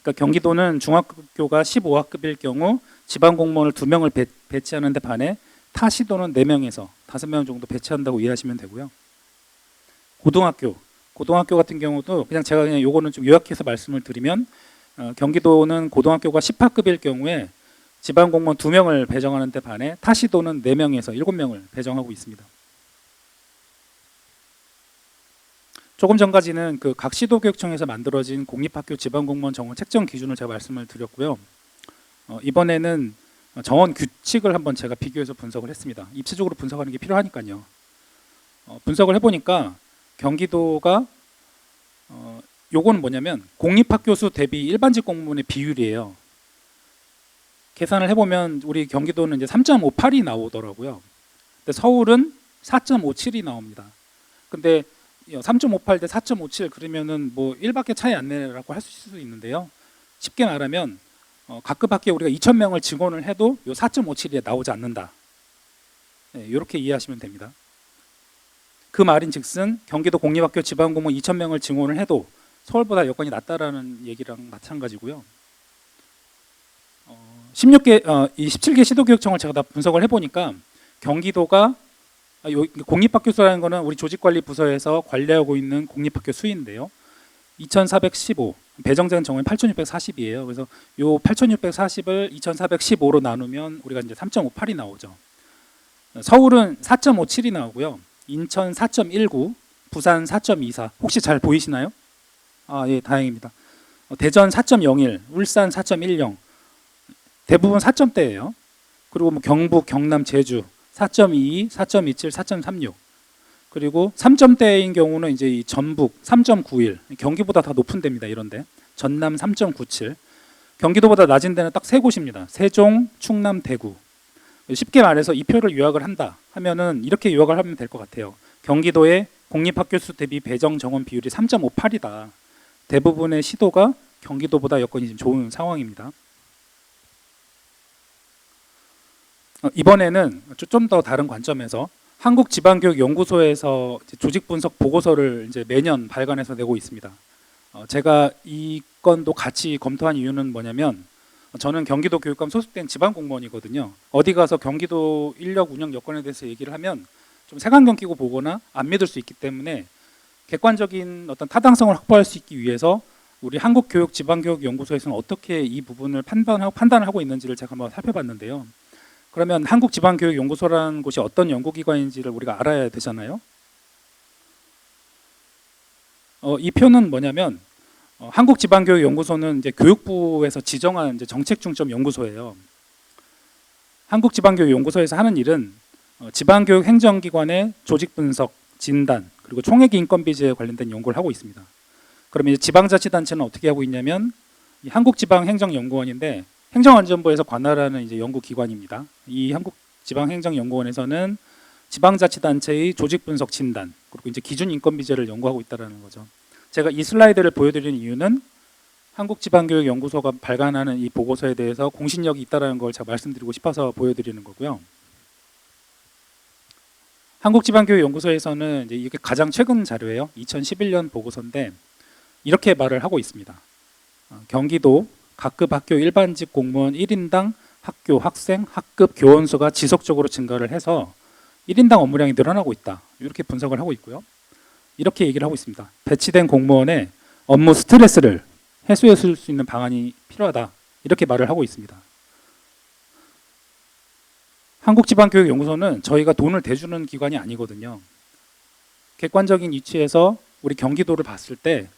그러니까 경기도는 중학교가 15학급일 경우 지방공무원을 2명을 배치하는 데 반해 타 시도는 4명에서 5명 정도 배치한다고 이해하시면 되고요. 고등학교 같은 경우도 그냥 제가 그냥 요거는 좀 요약해서 말씀을 드리면 경기도는 고등학교가 10학급일 경우에 지방공무원 2명을 배정하는 데 반해 타 시도는 4명에서 7명을 배정하고 있습니다. 조금 전까지는 그 각 시도교육청에서 만들어진 공립학교 지방공무원 정원 책정 기준을 제가 말씀을 드렸고요. 이번에는 정원 규칙을 한번 제가 비교해서 분석을 했습니다. 입체적으로 분석하는 게 필요하니까요. 분석을 해보니까 경기도가 요거는 뭐냐면 공립학교 수 대비 일반직 공무원의 비율이에요. 계산을 해보면 우리 경기도는 이제 3.58이 나오더라고요. 근데 서울은 4.57이 나옵니다. 근데 3.58 대 4.57 그러면은 뭐 1밖에 차이 안 내라고 할 수 있는데요. 쉽게 말하면 각급 학교에 우리가 2,000명을 증원을 해도 요 4.57이 나오지 않는다. 네, 이렇게 이해하시면 됩니다. 그 말인즉슨 경기도 공립학교 지방공무원 2,000명을 증원을 해도 서울보다 여건이 낮다라는 얘기랑 마찬가지고요. 17개 시도교육청을 제가 다 분석을 해보니까 경기도가 공립학교 수라는 거는 우리 조직관리부서에서 관리하고 있는 공립학교 수인데요. 2415 배정된 정원이 8640이에요. 그래서 요 8640을 2415로 나누면 우리가 이제 3.58이 나오죠. 서울은 4.57이 나오고요. 인천 4.19, 부산 4.24. 혹시 잘 보이시나요? 아, 예, 다행입니다. 대전 4.01, 울산 4.10. 대부분 4점대예요. 그리고 뭐 경북, 경남, 제주 4.22, 4.27, 4.36. 그리고 3점대인 경우는 이제 이 전북 3.91, 경기보다 다 높은 데입니다. 이런데 전남 3.97, 경기도보다 낮은 데는 딱 세 곳입니다. 세종, 충남, 대구. 쉽게 말해서 이 표를 요약을 한다 하면은 이렇게 요약을 하면 될 것 같아요. 경기도의 공립학교 수 대비 배정 정원 비율이 3.58이다. 대부분의 시도가 경기도보다 여건이 좀 좋은 상황입니다. 이번에는 좀 더 다른 관점에서 한국지방교육연구소에서 조직 분석 보고서를 이제 매년 발간해서 내고 있습니다. 제가 이 건도 같이 검토한 이유는 뭐냐면 저는 경기도 교육감 소속된 지방 공무원이거든요. 어디 가서 경기도 인력 운영 여건에 대해서 얘기를 하면 좀 색안경 끼고 보거나 안 믿을 수 있기 때문에 객관적인 어떤 타당성을 확보할 수 있기 위해서 우리 한국교육지방교육연구소에서는 어떻게 이 부분을 판단을 하고 있는지를 제가 한번 살펴봤는데요. 그러면 한국지방교육연구소라는 곳이 어떤 연구기관인지를 우리가 알아야 되잖아요. 이 표는 뭐냐면 한국지방교육연구소는 이제 교육부에서 지정한 이제 정책중점 연구소예요. 한국지방교육연구소에서 하는 일은 지방교육 행정기관의 조직 분석, 진단, 그리고 총액 인건비제에 관련된 연구를 하고 있습니다. 그러면 이제 지방자치단체는 어떻게 하고 있냐면 이 한국지방행정연구원인데 행정안전부에서 관할하는 이제 연구기관입니다. 이 한국지방행정연구원에서는 지방자치단체의 조직 분석 진단 그리고 이제 기준 인건비제를 연구하고 있다는 거죠. 제가 이 슬라이드를 보여드리는 이유는 한국지방교육연구소가 발간하는 이 보고서에 대해서 공신력이 있다는 걸 제가 말씀드리고 싶어서 보여드리는 거고요. 한국지방교육연구소에서는 이제 이게 가장 최근 자료예요. 2011년 보고서인데 이렇게 말을 하고 있습니다. 경기도 각급 학교 일반직 공무원 1인당 학교, 학생, 학급, 교원 수가 지속적으로 증가를 해서 1인당 업무량이 늘어나고 있다. 이렇게 분석을 하고 있고요. 이렇게 얘기를 하고 있습니다. 배치된 공무원의 업무 스트레스를 해소해 줄 수 있는 방안이 필요하다. 이렇게 말을 하고 있습니다. 한국지방교육연구소는 저희가 돈을 대주는 기관이 아니거든요. 객관적인 위치에서 우리 경기도를 봤을 때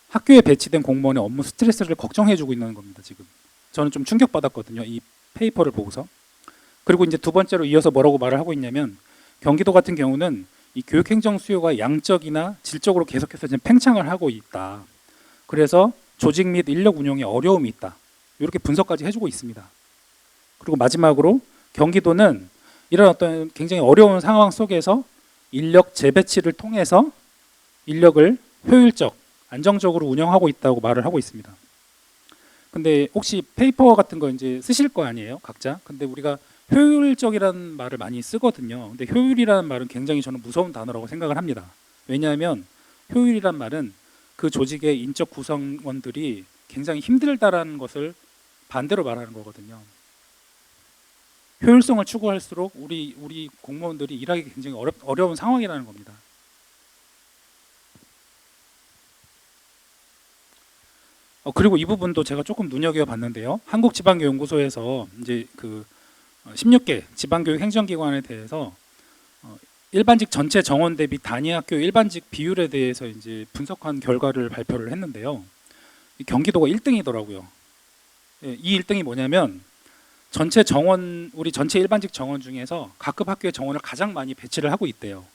학교에 배치된 공무원의 업무 스트레스를 걱정해주고 있는 겁니다. 지금 저는 좀 충격받았거든요. 이 페이퍼를 보고서. 그리고 이제 두 번째로 이어서 뭐라고 말을 하고 있냐면 경기도 같은 경우는 이 교육행정 수요가 양적이나 질적으로 계속해서 지금 팽창을 하고 있다. 그래서 조직 및 인력 운영에 어려움이 있다. 이렇게 분석까지 해주고 있습니다. 그리고 마지막으로 경기도는 이런 어떤 굉장히 어려운 상황 속에서 인력 재배치를 통해서 인력을 효율적, 안정적으로 운영하고 있다고 말을 하고 있습니다. 근데 혹시 페이퍼 같은 거 이제 쓰실 거 아니에요, 각자? 근데 우리가 효율적이라는 말을 많이 쓰거든요. 근데 효율이라는 말은 굉장히 저는 무서운 단어라고 생각을 합니다. 왜냐하면 효율이란 말은 그 조직의 인적 구성원들이 굉장히 힘들다라는 것을 반대로 말하는 거거든요. 효율성을 추구할수록 우리 공무원들이 일하기 굉장히 어려운 상황이라는 겁니다. 그리고 이 부분도 제가 조금 눈여겨봤는데요. 한국지방교육연구소에서 이제 그 16개 지방교육 행정기관에 대해서 일반직 전체 정원 대비 단위학교 일반직 비율에 대해서 이제 분석한 결과를 발표를 했는데요. 경기도가 1등이더라고요. 이 1등이 뭐냐면 전체 정원, 우리 전체 일반직 정원 중에서 각급 학교의 정원을 가장 많이 배치를 하고 있대요.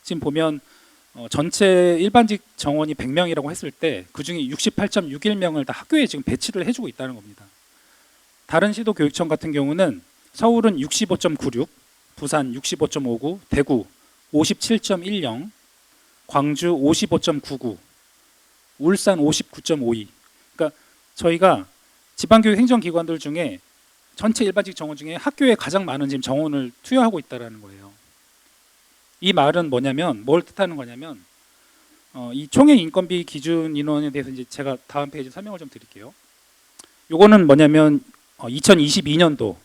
지금 보면 전체 일반직 정원이 100명이라고 했을 때 그중에 68.61명을 다 학교에 지금 배치를 해주고 있다는 겁니다. 다른 시도 교육청 같은 경우는 서울은 65.96, 부산 65.59, 대구 57.10, 광주 55.99, 울산 59.52. 그러니까 저희가 지방교육 행정기관들 중에 전체 일반직 정원 중에 학교에 가장 많은 지금 정원을 투여하고 있다는 거예요. 이 말은 뭐냐면 뭘 뜻하는 거냐면 이 총액 인건비 기준 인원에 대해서 이제 제가 다음 페이지 설명을 좀 드릴게요. 요거는 뭐냐면 2022년도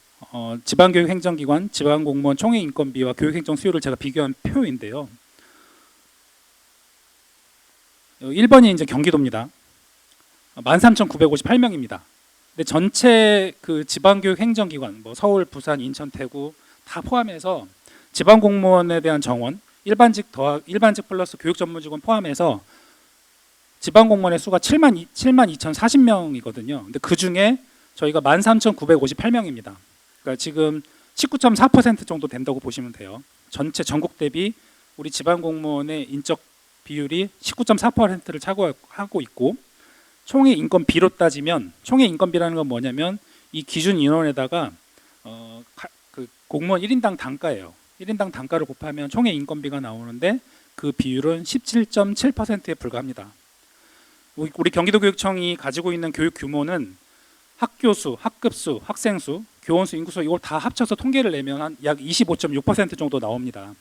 지방교육 행정기관 지방공무원 총액 인건비와 교육행정 수요를 제가 비교한 표인데요. 1번이 이제 경기도입니다. 13,958명입니다. 근데 전체 그 지방교육 행정기관, 뭐 서울, 부산, 인천, 대구 다 포함해서 지방 공무원에 대한 정원, 일반직 플러스 교육 전문 직원 포함해서 지방 공무원의 수가 7만 2,040명이거든요. 근데 그 중에 저희가 13,958명입니다. 그러니까 지금 19.4% 정도 된다고 보시면 돼요. 전체 전국 대비 우리 지방 공무원의 인적 비율이 19.4%를 차지하고 있고, 총의 인건비로 따지면, 총의 인건비라는 건 뭐냐면 이 기준 인원에다가 그 공무원 1인당 단가예요. 1인당 단가를 곱하면 총의 인건비가 나오는데 그 비율은 17.7%에 불과합니다. 우리 경기도교육청이 가지고 있는 교육 규모는 학교 수, 학급 수, 학생 수, 교원 수, 인구 수 이걸 다 합쳐서 통계를 내면 한 약 25.6% 정도 나옵니다.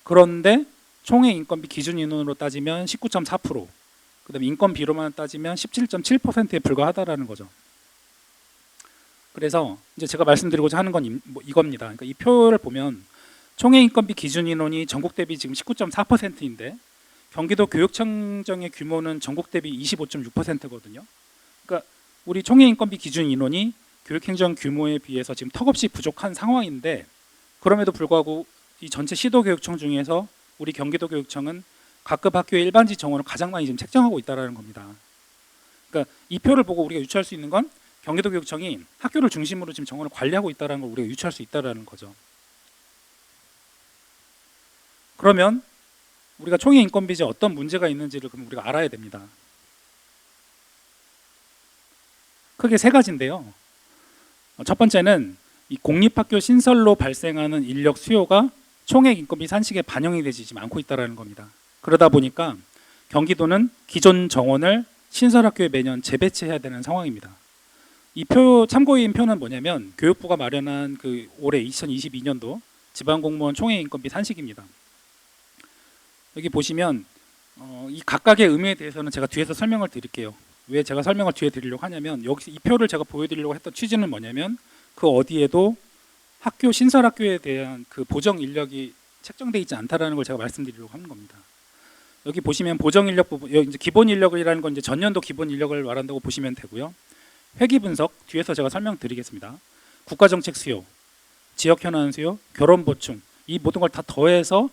그런데 총의 인건비 기준 인원으로 따지면 19.4%, 그다음에 인건비로만 따지면 17.7%에 불과하다라는 거죠. 그래서 이제 제가 말씀드리고자 하는 건 이겁니다. 그러니까 이 표를 보면 총의 인건비 기준 인원이 전국 대비 지금 19.4%인데 경기도 교육청정의 규모는 전국 대비 25.6%거든요. 그러니까 우리 총의 인건비 기준 인원이 교육행정 규모에 비해서 지금 턱없이 부족한 상황인데, 그럼에도 불구하고 이 전체 시도교육청 중에서 우리 경기도교육청은 각급 학교의 일반직 정원을 가장 많이 지금 책정하고 있다는 겁니다. 그러니까 이 표를 보고 우리가 유추할 수 있는 건 경기도교육청이 학교를 중심으로 지금 정원을 관리하고 있다는 걸 우리가 유추할 수 있다는 거죠. 그러면 우리가 총의 인건비제 어떤 문제가 있는지를 그럼 우리가 알아야 됩니다. 크게 세 가지인데요. 첫 번째는 이 공립학교 신설로 발생하는 인력 수요가 총액 인건비 산식에 반영이 되지 않고 있다는 겁니다. 그러다 보니까 경기도는 기존 정원을 신설학교에 매년 재배치해야 되는 상황입니다. 이 표 참고인 표는 뭐냐면 교육부가 마련한 그 올해 2022년도 지방공무원 총액 인건비 산식입니다. 여기 보시면 이 각각의 의미에 대해서는 제가 뒤에서 설명을 드릴게요. 왜 제가 설명을 뒤에 드리려고 하냐면, 여기서 이 표를 제가 보여드리려고 했던 취지는 뭐냐면 그 어디에도 학교 신설학교에 대한 그 보정 인력이 책정돼 있지 않다라는 걸 제가 말씀드리려고 하는 겁니다. 여기 보시면 보정 인력 부분, 여기 이제 기본 인력이라는 건 이제 전년도 기본 인력을 말한다고 보시면 되고요. 회기 분석 뒤에서 제가 설명드리겠습니다. 국가정책 수요, 지역 현안 수요, 결혼 보충, 이 모든 걸 다 더해서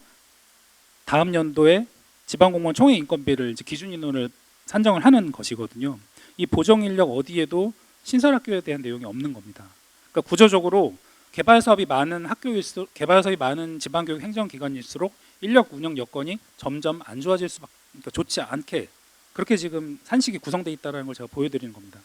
다음 연도에 지방공무원 총액 인건비를 이제 기준 인원을 산정을 하는 것이거든요. 이 보정 인력 어디에도 신설학교에 대한 내용이 없는 겁니다. 그러니까 구조적으로 개발 사업이 많은 학교일수록, 개발 사업이 많은 지방교육 행정기관일수록 인력 운영 여건이 점점 안 좋아질 수밖에, 그러니까 좋지 않게 그렇게 지금 산식이 구성되어 있다는 걸 제가 보여드리는 겁니다.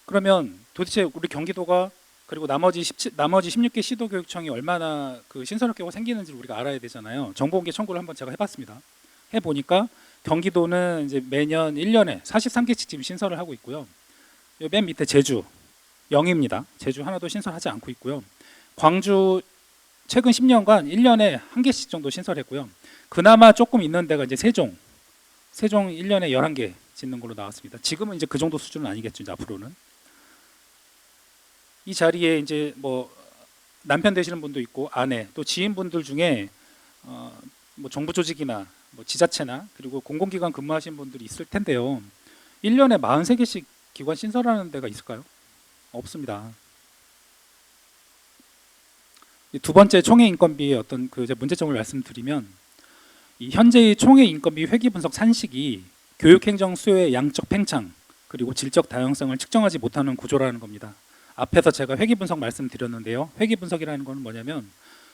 그러면 도대체 우리 경기도가 그리고 나머지 16개 시도교육청이 얼마나 그 신설학교가 생기는지 우리가 알아야 되잖아요. 정보공개 청구를 한번 제가 해봤습니다. 해보니까 경기도는 이제 매년 1년에 43개씩 지금 신설을 하고 있고요. 맨 밑에 제주 0입니다. 제주 하나도 신설하지 않고 있고요. 광주 최근 10년간 1년에 1개씩 정도 신설했고요. 그나마 조금 있는 데가 이제 세종 1년에 11개 짓는 걸로 나왔습니다. 지금은 이제 그 정도 수준은 아니겠죠, 이제 앞으로는. 이 자리에 이제 뭐 남편 되시는 분도 있고 아내 또 지인분들 중에 뭐 정부 조직이나 뭐 지자체나 그리고 공공기관 근무하시는 분들이 있을 텐데요. 1년에 43개씩 기관 신설하는 데가 있을까요? 없습니다. 두 번째 총액 인건비의 어떤 그 문제점을 말씀드리면, 이 현재의 총액 인건비 회기 분석 산식이 교육행정 수요의 양적 팽창 그리고 질적 다양성을 측정하지 못하는 구조라는 겁니다. 앞에서 제가 회기 분석 말씀드렸는데요. 회기 분석이라는 것은 뭐냐면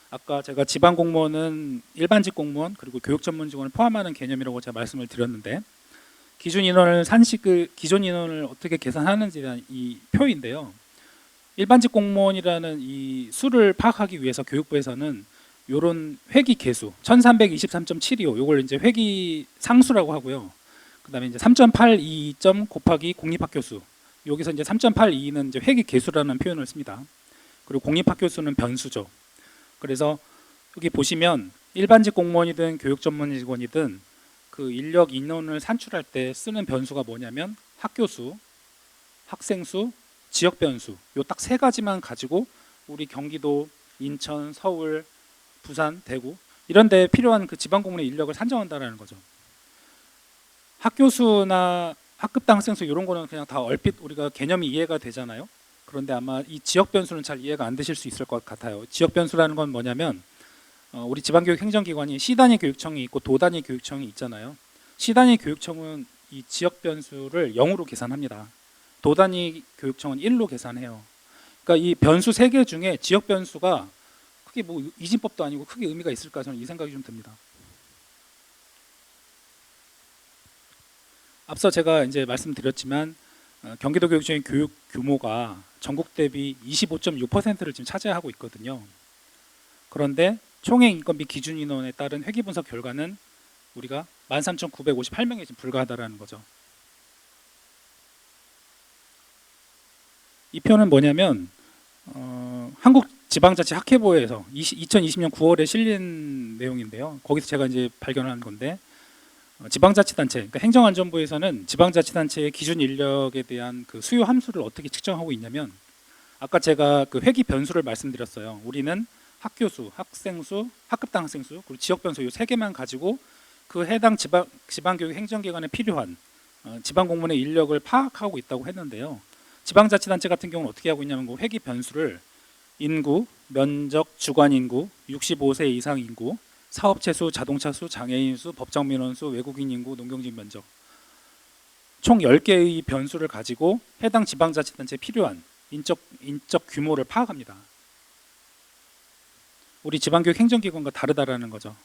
아까 제가 지방 공무원은 일반직 공무원 그리고 교육 전문 직원을 포함하는 개념이라고 제가 말씀을 드렸는데, 기준 인원을 어떻게 계산하는지에 대한 이 표인데요. 일반직 공무원이라는 이 수를 파악하기 위해서 교육부에서는 요런 회기 개수 1323.725 요걸 이제 회기 상수라고 하고요. 그다음에 이제 3.82점 곱하기 공립학교 수, 여기서 이제 3.82는 이제 회기 개수라는 표현을 씁니다. 그리고 공립학교 수는 변수죠. 그래서 여기 보시면 일반직 공무원이든 교육 전문 직원이든 그 인력 인원을 산출할 때 쓰는 변수가 뭐냐면 학교 수, 학생 수, 지역 변수, 요 딱 세 가지만 가지고 우리 경기도, 인천, 서울, 부산, 대구 이런 데 필요한 그 지방 공무원의 인력을 산정한다라는 거죠. 학교 수나 학급당 학생 수 이런 거는 그냥 다 얼핏 우리가 개념이 이해가 되잖아요. 그런데 아마 이 지역 변수는 잘 이해가 안 되실 수 있을 것 같아요. 지역 변수라는 건 뭐냐면 우리 지방교육 행정기관이 시단위 교육청이 있고 도단위 교육청이 있잖아요. 시단위 교육청은 이 지역 변수를 0으로 계산합니다. 도단위 교육청은 1로 계산해요. 그러니까 이 변수 3개 중에 지역 변수가 크게 뭐 이진법도 아니고 크게 의미가 있을까 저는 이 생각이 좀 듭니다. 앞서 제가 이제 말씀드렸지만 경기도 교육청의 교육 규모가 전국 대비 25.6%를 지금 차지하고 있거든요. 그런데 총액 인건비 기준 인원에 따른 회계 분석 결과는 우리가 13,958명에 지금 불과하다라는 거죠. 이 표는 뭐냐면 한국지방자치학회보에서 2020년 9월에 실린 내용인데요. 거기서 제가 이제 발견한 건데 지방자치단체, 그러니까 행정안전부에서는 지방자치단체의 기준 인력에 대한 그 수요 함수를 어떻게 측정하고 있냐면 아까 제가 그 회기 변수를 말씀드렸어요. 우리는 학교 수, 학생 수, 학급당 학생 수, 그리고 지역 변수 이 3개만 가지고 그 해당 지방교육 행정기관에 필요한 지방 공무원의 인력을 파악하고 있다고 했는데요. 지방자치단체 같은 경우는 어떻게 하고 있냐면 그 회기 변수를 인구, 면적, 주관 인구, 65세 이상 인구, 사업체 수, 자동차 수, 장애인 수, 법정 민원 수, 외국인 인구, 농경직 면적 총 10개의 변수를 가지고 해당 지방자치단체에 필요한 인적 규모를 파악합니다. 우리 지방교육 행정기관과 다르다라는 거죠.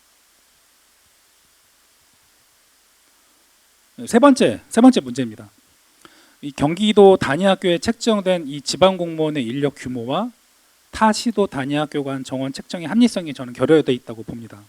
세 번째 문제입니다. 이 경기도 단위학교에 책정된 이 지방공무원의 인력 규모와 타 시도 단위학교 간 정원 책정의 합리성이 저는 결여되어 있다고 봅니다.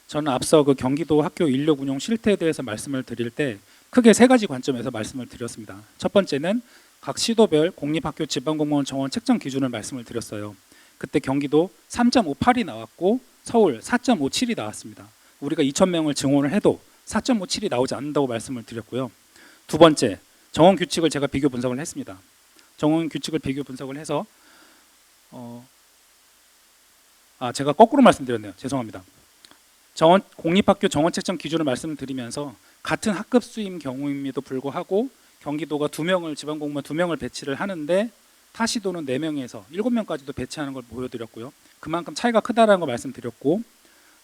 저는 앞서 그 경기도 학교 인력 운영 실태에 대해서 말씀을 드릴 때 크게 3가지 관점에서 말씀을 드렸습니다. 첫 번째는 각 시도별 공립학교 지방공무원 정원 책정 기준을 말씀을 드렸어요. 그때 경기도 3.58이 나왔고 서울 4.57이 나왔습니다. 우리가 2,000명을 증원을 해도 4.57이 나오지 않는다고 말씀을 드렸고요. 두 번째, 정원 규칙을 제가 비교 분석을 했습니다. 정원 규칙을 비교 분석을 해서 제가 거꾸로 말씀드렸네요. 죄송합니다. 공립학교 정원 책정 기준을 말씀드리면서 같은 학급 수임 경우임에도 불구하고 경기도가 2명을 지방공무원 2명을 배치를 하는데 타 시도는 4명에서 7명까지도 배치하는 걸 보여드렸고요. 그만큼 차이가 크다라는 걸 말씀드렸고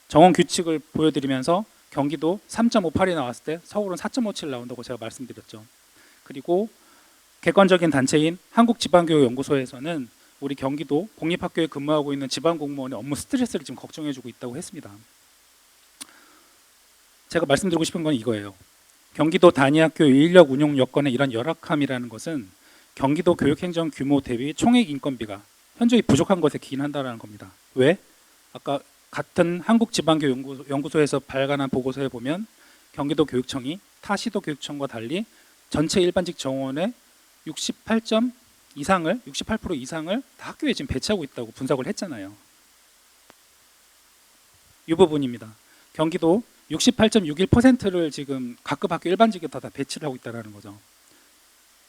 정원 규칙을 보여드리면서 경기도 3.58이 나왔을 때 서울은 4.57 나온다고 제가 말씀드렸죠. 그리고 객관적인 단체인 한국지방교육연구소에서는 우리 경기도 공립학교에 근무하고 있는 지방공무원의 업무 스트레스를 지금 걱정해주고 있다고 했습니다. 제가 말씀드리고 싶은 건 이거예요. 경기도 단위학교 인력 운용 여건의 이런 열악함이라는 것은 경기도 교육행정 규모 대비 총액 인건비가 현저히 부족한 것에 기인한다는 겁니다. 왜? 아까 같은 한국지방교육연구소에서 발간한 보고서에 보면 경기도 교육청이 타 시도 교육청과 달리 전체 일반직 정원의 68% 이상을 다 학교에 지금 배치하고 있다고 분석을 했잖아요. 이 부분입니다. 경기도 68.61%를 지금 각급 학교 일반직에 다 배치를 하고 있다는 거죠.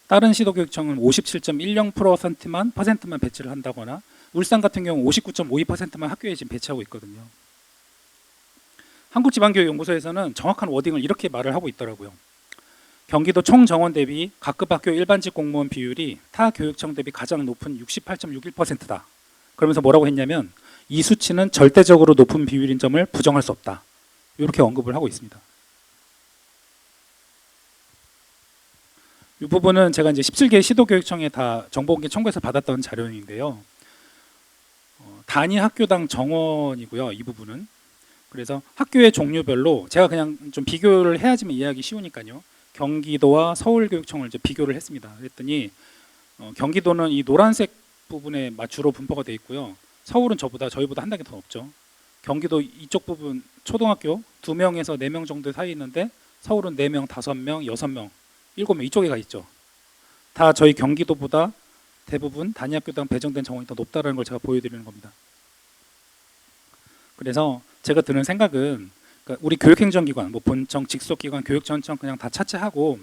다른 시도교육청은 57.10%만 배치를 한다거나 울산 같은 경우 59.52%만 학교에 지금 배치하고 있거든요. 한국지방교육연구소에서는 정확한 워딩을 이렇게 말을 하고 있더라고요. 경기도 총 정원 대비 각급 학교 일반직 공무원 비율이 타 교육청 대비 가장 높은 68.61%다. 그러면서 뭐라고 했냐면 이 수치는 절대적으로 높은 비율인 점을 부정할 수 없다. 이렇게 언급을 하고 있습니다. 이 부분은 제가 이제 17개 시도교육청에 다 정보공개 청구해서 받았던 자료인데요. 단위 학교당 정원이고요. 이 부분은. 그래서 학교의 종류별로 제가 그냥 좀 비교를 해야지만 이해하기 쉬우니까요. 경기도와 서울교육청을 이제 비교를 했습니다. 그랬더니 경기도는 이 노란색 부분에 주로 분포가 되어 있고요. 서울은 저희보다 한 단계 더 높죠. 경기도 이쪽 부분 초등학교 2명에서 4명 정도 사이 있는데 서울은 4명, 5명, 6명, 7명 이쪽에 가 있죠. 다 저희 경기도보다 대부분 단위학교당 배정된 정원이 더 높다는 걸 제가 보여드리는 겁니다. 그래서 제가 드는 생각은 우리 교육행정기관, 뭐 본청, 직속기관, 교육전청 그냥 다 차치하고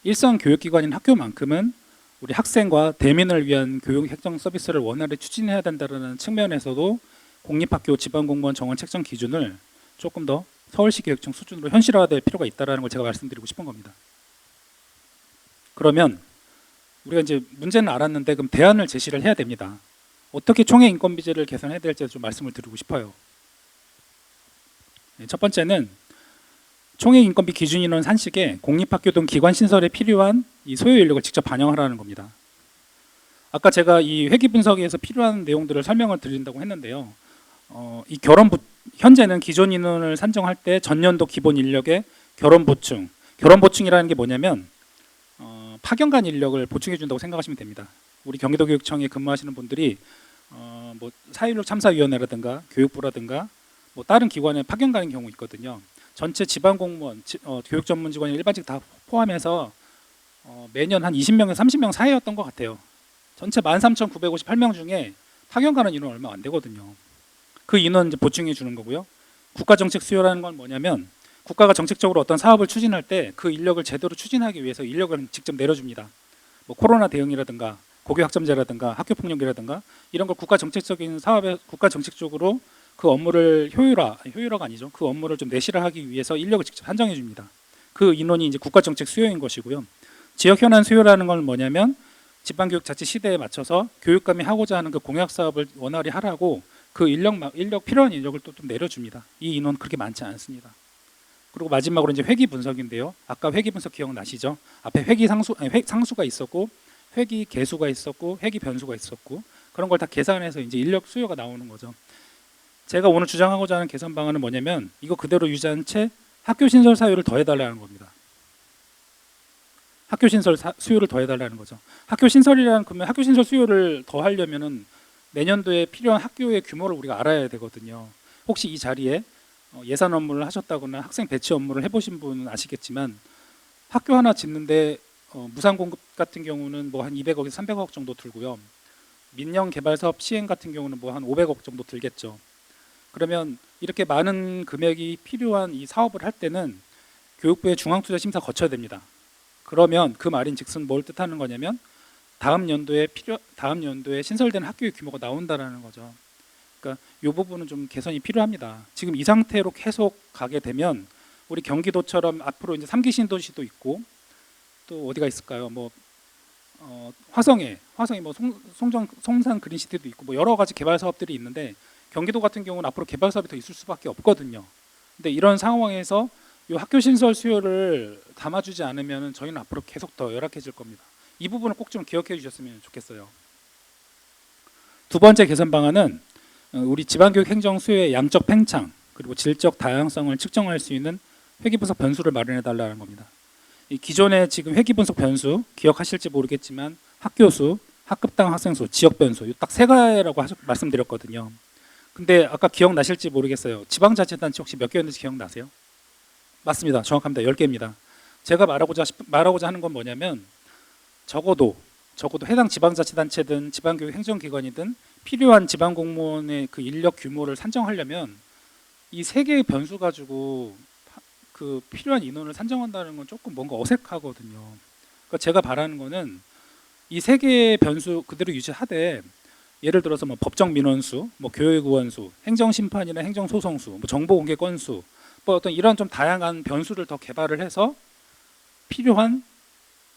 일선 교육기관인 학교만큼은 우리 학생과 대민을 위한 교육행정 서비스를 원활히 추진해야 된다는 측면에서도 공립학교 지방공무원 정원 책정 기준을 조금 더 서울시 교육청 수준으로 현실화될 필요가 있다는 걸 제가 말씀드리고 싶은 겁니다. 그러면 우리가 이제 문제는 알았는데 그럼 대안을 제시를 해야 됩니다. 어떻게 총회 인건비제를 개선해야 될지 좀 말씀을 드리고 싶어요. 첫 번째는 총회 인건비 기준 인원 산식에 공립학교 등 기관 신설에 필요한 이 소요 인력을 직접 반영하라는 겁니다. 아까 제가 이 회계 분석에서 필요한 내용들을 설명을 드린다고 했는데요. 이 현재는 기존 인원을 산정할 때 전년도 기본 인력의 결혼 보충이라는 게 뭐냐면 파견간 인력을 보충해 준다고 생각하시면 됩니다. 우리 경기도교육청에 근무하시는 분들이 뭐 사회인력 참사위원회라든가 교육부라든가 뭐 다른 기관에 파견 가는 경우 있거든요. 전체 지방 공무원, 교육 전문 직원 일반직 다 포함해서 매년 한 20명에서 30명 사이였던 것 같아요. 전체 13,958명 중에 파견 가는 인원 얼마 안 되거든요. 그 인원 이제 보충해 주는 거고요. 국가 정책 수요라는 건 뭐냐면 국가가 정책적으로 어떤 사업을 추진할 때 그 인력을 제대로 추진하기 위해서 인력을 직접 내려줍니다. 뭐 코로나 대응이라든가 고교 학점제라든가 학교 폭력이라든가 이런 걸 국가 정책적인 사업에 국가 정책적으로 그 업무를 효율화가 아니죠. 그 업무를 좀 내실화 하기 위해서 인력을 직접 산정해 줍니다. 그 인원이 이제 국가 정책 수요인 것이고요. 지역 현안 수요라는 건 뭐냐면 지방교육 자치 시대에 맞춰서 교육감이 하고자 하는 그 공약 사업을 원활히 하라고 그 필요한 인력을 또 좀 내려줍니다. 이 인원 그렇게 많지 않습니다. 그리고 마지막으로 이제 회기 분석인데요. 아까 회기 분석 기억나시죠? 앞에 상수가 있었고 회기 개수가 있었고 회기 변수가 있었고 그런 걸 다 계산해서 이제 인력 수요가 나오는 거죠. 제가 오늘 주장하고자 하는 개선 방안은 뭐냐면 이거 그대로 유지한 채 학교 신설 사유를 더해달라는 겁니다. 학교 신설 수요를 더해달라는 거죠. 학교 신설 수요를 더하려면은 내년도에 필요한 학교의 규모를 우리가 알아야 되거든요. 혹시 이 자리에 예산 업무를 하셨다거나 학생 배치 업무를 해보신 분은 아시겠지만 학교 하나 짓는데 무상 공급 같은 경우는 뭐 한 200억에서 300억 정도 들고요. 민영 개발 사업 시행 같은 경우는 뭐 한 500억 정도 들겠죠. 그러면 이렇게 많은 금액이 필요한 이 사업을 할 때는 교육부의 중앙투자 심사 거쳐야 됩니다. 그러면 그 말인즉슨 뭘 뜻하는 거냐면 다음 연도에 신설되는 학교의 규모가 나온다라는 거죠. 그러니까 이 부분은 좀 개선이 필요합니다. 지금 이 상태로 계속 가게 되면 우리 경기도처럼 앞으로 이제 3기 신도시도 있고 또 어디가 있을까요? 뭐 화성에 뭐 송산 그린시티도 있고 뭐 여러 가지 개발 사업들이 있는데 경기도 같은 경우는 앞으로 개발 사업이 더 있을 수밖에 없거든요. 근데 이런 상황에서 이 학교 신설 수요를 담아주지 않으면 저희는 앞으로 계속 더 열악해질 겁니다. 이 부분을 꼭 좀 기억해 주셨으면 좋겠어요. 두 번째 개선 방안은 우리 지방교육 행정 수요의 양적 팽창 그리고 질적 다양성을 측정할 수 있는 회계분석 변수를 마련해 달라는 겁니다. 이 기존의 지금 회계분석 변수 기억하실지 모르겠지만 학교 수, 학급당 학생 수, 지역 변수 딱 세 가지라고 말씀드렸거든요. 근데 아까 기억나실지 모르겠어요. 지방자치단체 혹시 몇 개였는지 기억나세요? 맞습니다. 정확합니다. 10개입니다. 제가 말하고자 하는 건 뭐냐면 적어도 해당 지방자치단체든 지방교육 행정기관이든 필요한 지방공무원의 그 인력 규모를 산정하려면 이 세 개의 변수 가지고 그 필요한 인원을 산정한다는 건 조금 뭔가 어색하거든요. 그러니까 제가 바라는 거는 이 세 개의 변수 그대로 유지하되 예를 들어서 뭐 법정 민원수, 뭐 교육의원수, 행정심판이나 행정소송수, 뭐 정보공개 건수, 뭐 어떤 이런 좀 다양한 변수를 더 개발을 해서 필요한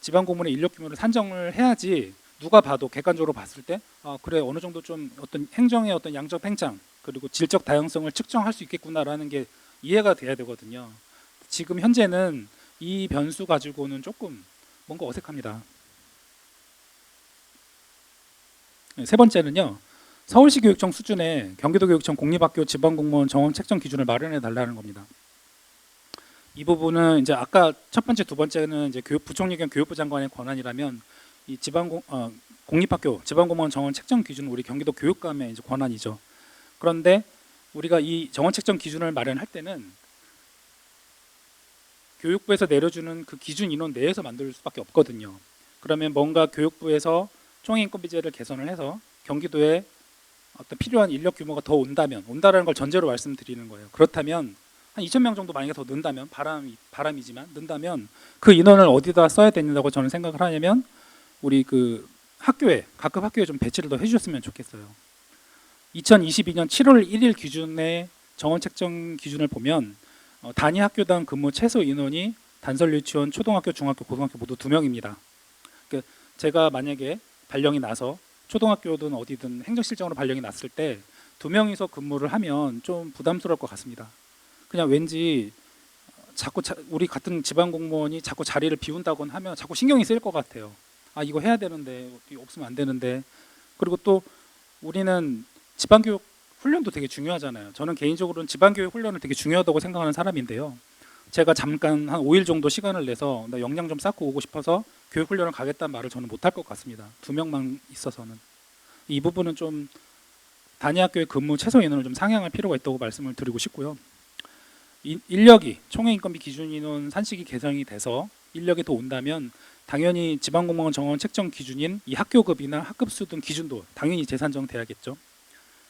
지방공무원의 인력 규모를 산정을 해야지 누가 봐도 객관적으로 봤을 때 그래 어느 정도 좀 어떤 행정의 어떤 양적 팽창 그리고 질적 다양성을 측정할 수 있겠구나라는 게 이해가 돼야 되거든요. 지금 현재는 이 변수 가지고는 조금 뭔가 어색합니다. 세 번째는요. 서울시 교육청 수준의 경기도교육청 공립학교 지방공무원 정원 책정 기준을 마련해 달라는 겁니다. 이 부분은 이제 아까 첫 번째, 두 번째는 이제 부총리 겸 교육부 장관의 권한이라면 이 공립학교 지방공무원 정원 책정 기준은 우리 경기도 교육감의 이제 권한이죠. 그런데 우리가 이 정원 책정 기준을 마련할 때는 교육부에서 내려주는 그 기준 인원 내에서 만들 수밖에 없거든요. 그러면 뭔가 교육부에서 총회 인건비제를 개선을 해서 경기도에 어떤 필요한 인력 규모가 더 온다라는 걸 전제로 말씀드리는 거예요. 그렇다면 한 2,000명 정도 만약에 더 는다면 바람이지만 는다면 그 인원을 어디다 써야 된다고 저는 생각을 하냐면 우리 그 각급 학교에 좀 배치를 더 해주셨으면 좋겠어요. 2022년 7월 1일 기준의 정원 책정 기준을 보면 단위 학교당 근무 최소 인원이 단설 유치원, 초등학교, 중학교, 고등학교 모두 2명입니다. 그러니까 제가 만약에 발령이 나서 초등학교든 어디든 행정실장으로 발령이 났을 때 2명이서 근무를 하면 좀 부담스러울 것 같습니다. 그냥 왠지 자꾸 우리 같은 지방 공무원이 자꾸 자리를 비운다곤 하면 자꾸 신경이 쓰일 것 같아요. 아, 이거 해야 되는데 없으면 안 되는데. 그리고 또 우리는 지방교육 훈련도 되게 중요하잖아요. 저는 개인적으로는 지방교육 훈련을 되게 중요하다고 생각하는 사람인데요. 제가 잠깐 한 5일 정도 시간을 내서 나 역량 좀 쌓고 오고 싶어서 교육 훈련을 가겠다는 말을 저는 못할 것 같습니다. 2명만 있어서는. 이 부분은 좀 단위 학교의 근무 최소 인원을 좀 상향할 필요가 있다고 말씀을 드리고 싶고요. 인력이 총회 인건비 기준 인원 산식이 개선이 돼서 인력이 더 온다면 당연히 지방공무원 정원 책정 기준인 이 학교급이나 학급수 등 기준도 당연히 재산정돼야겠죠.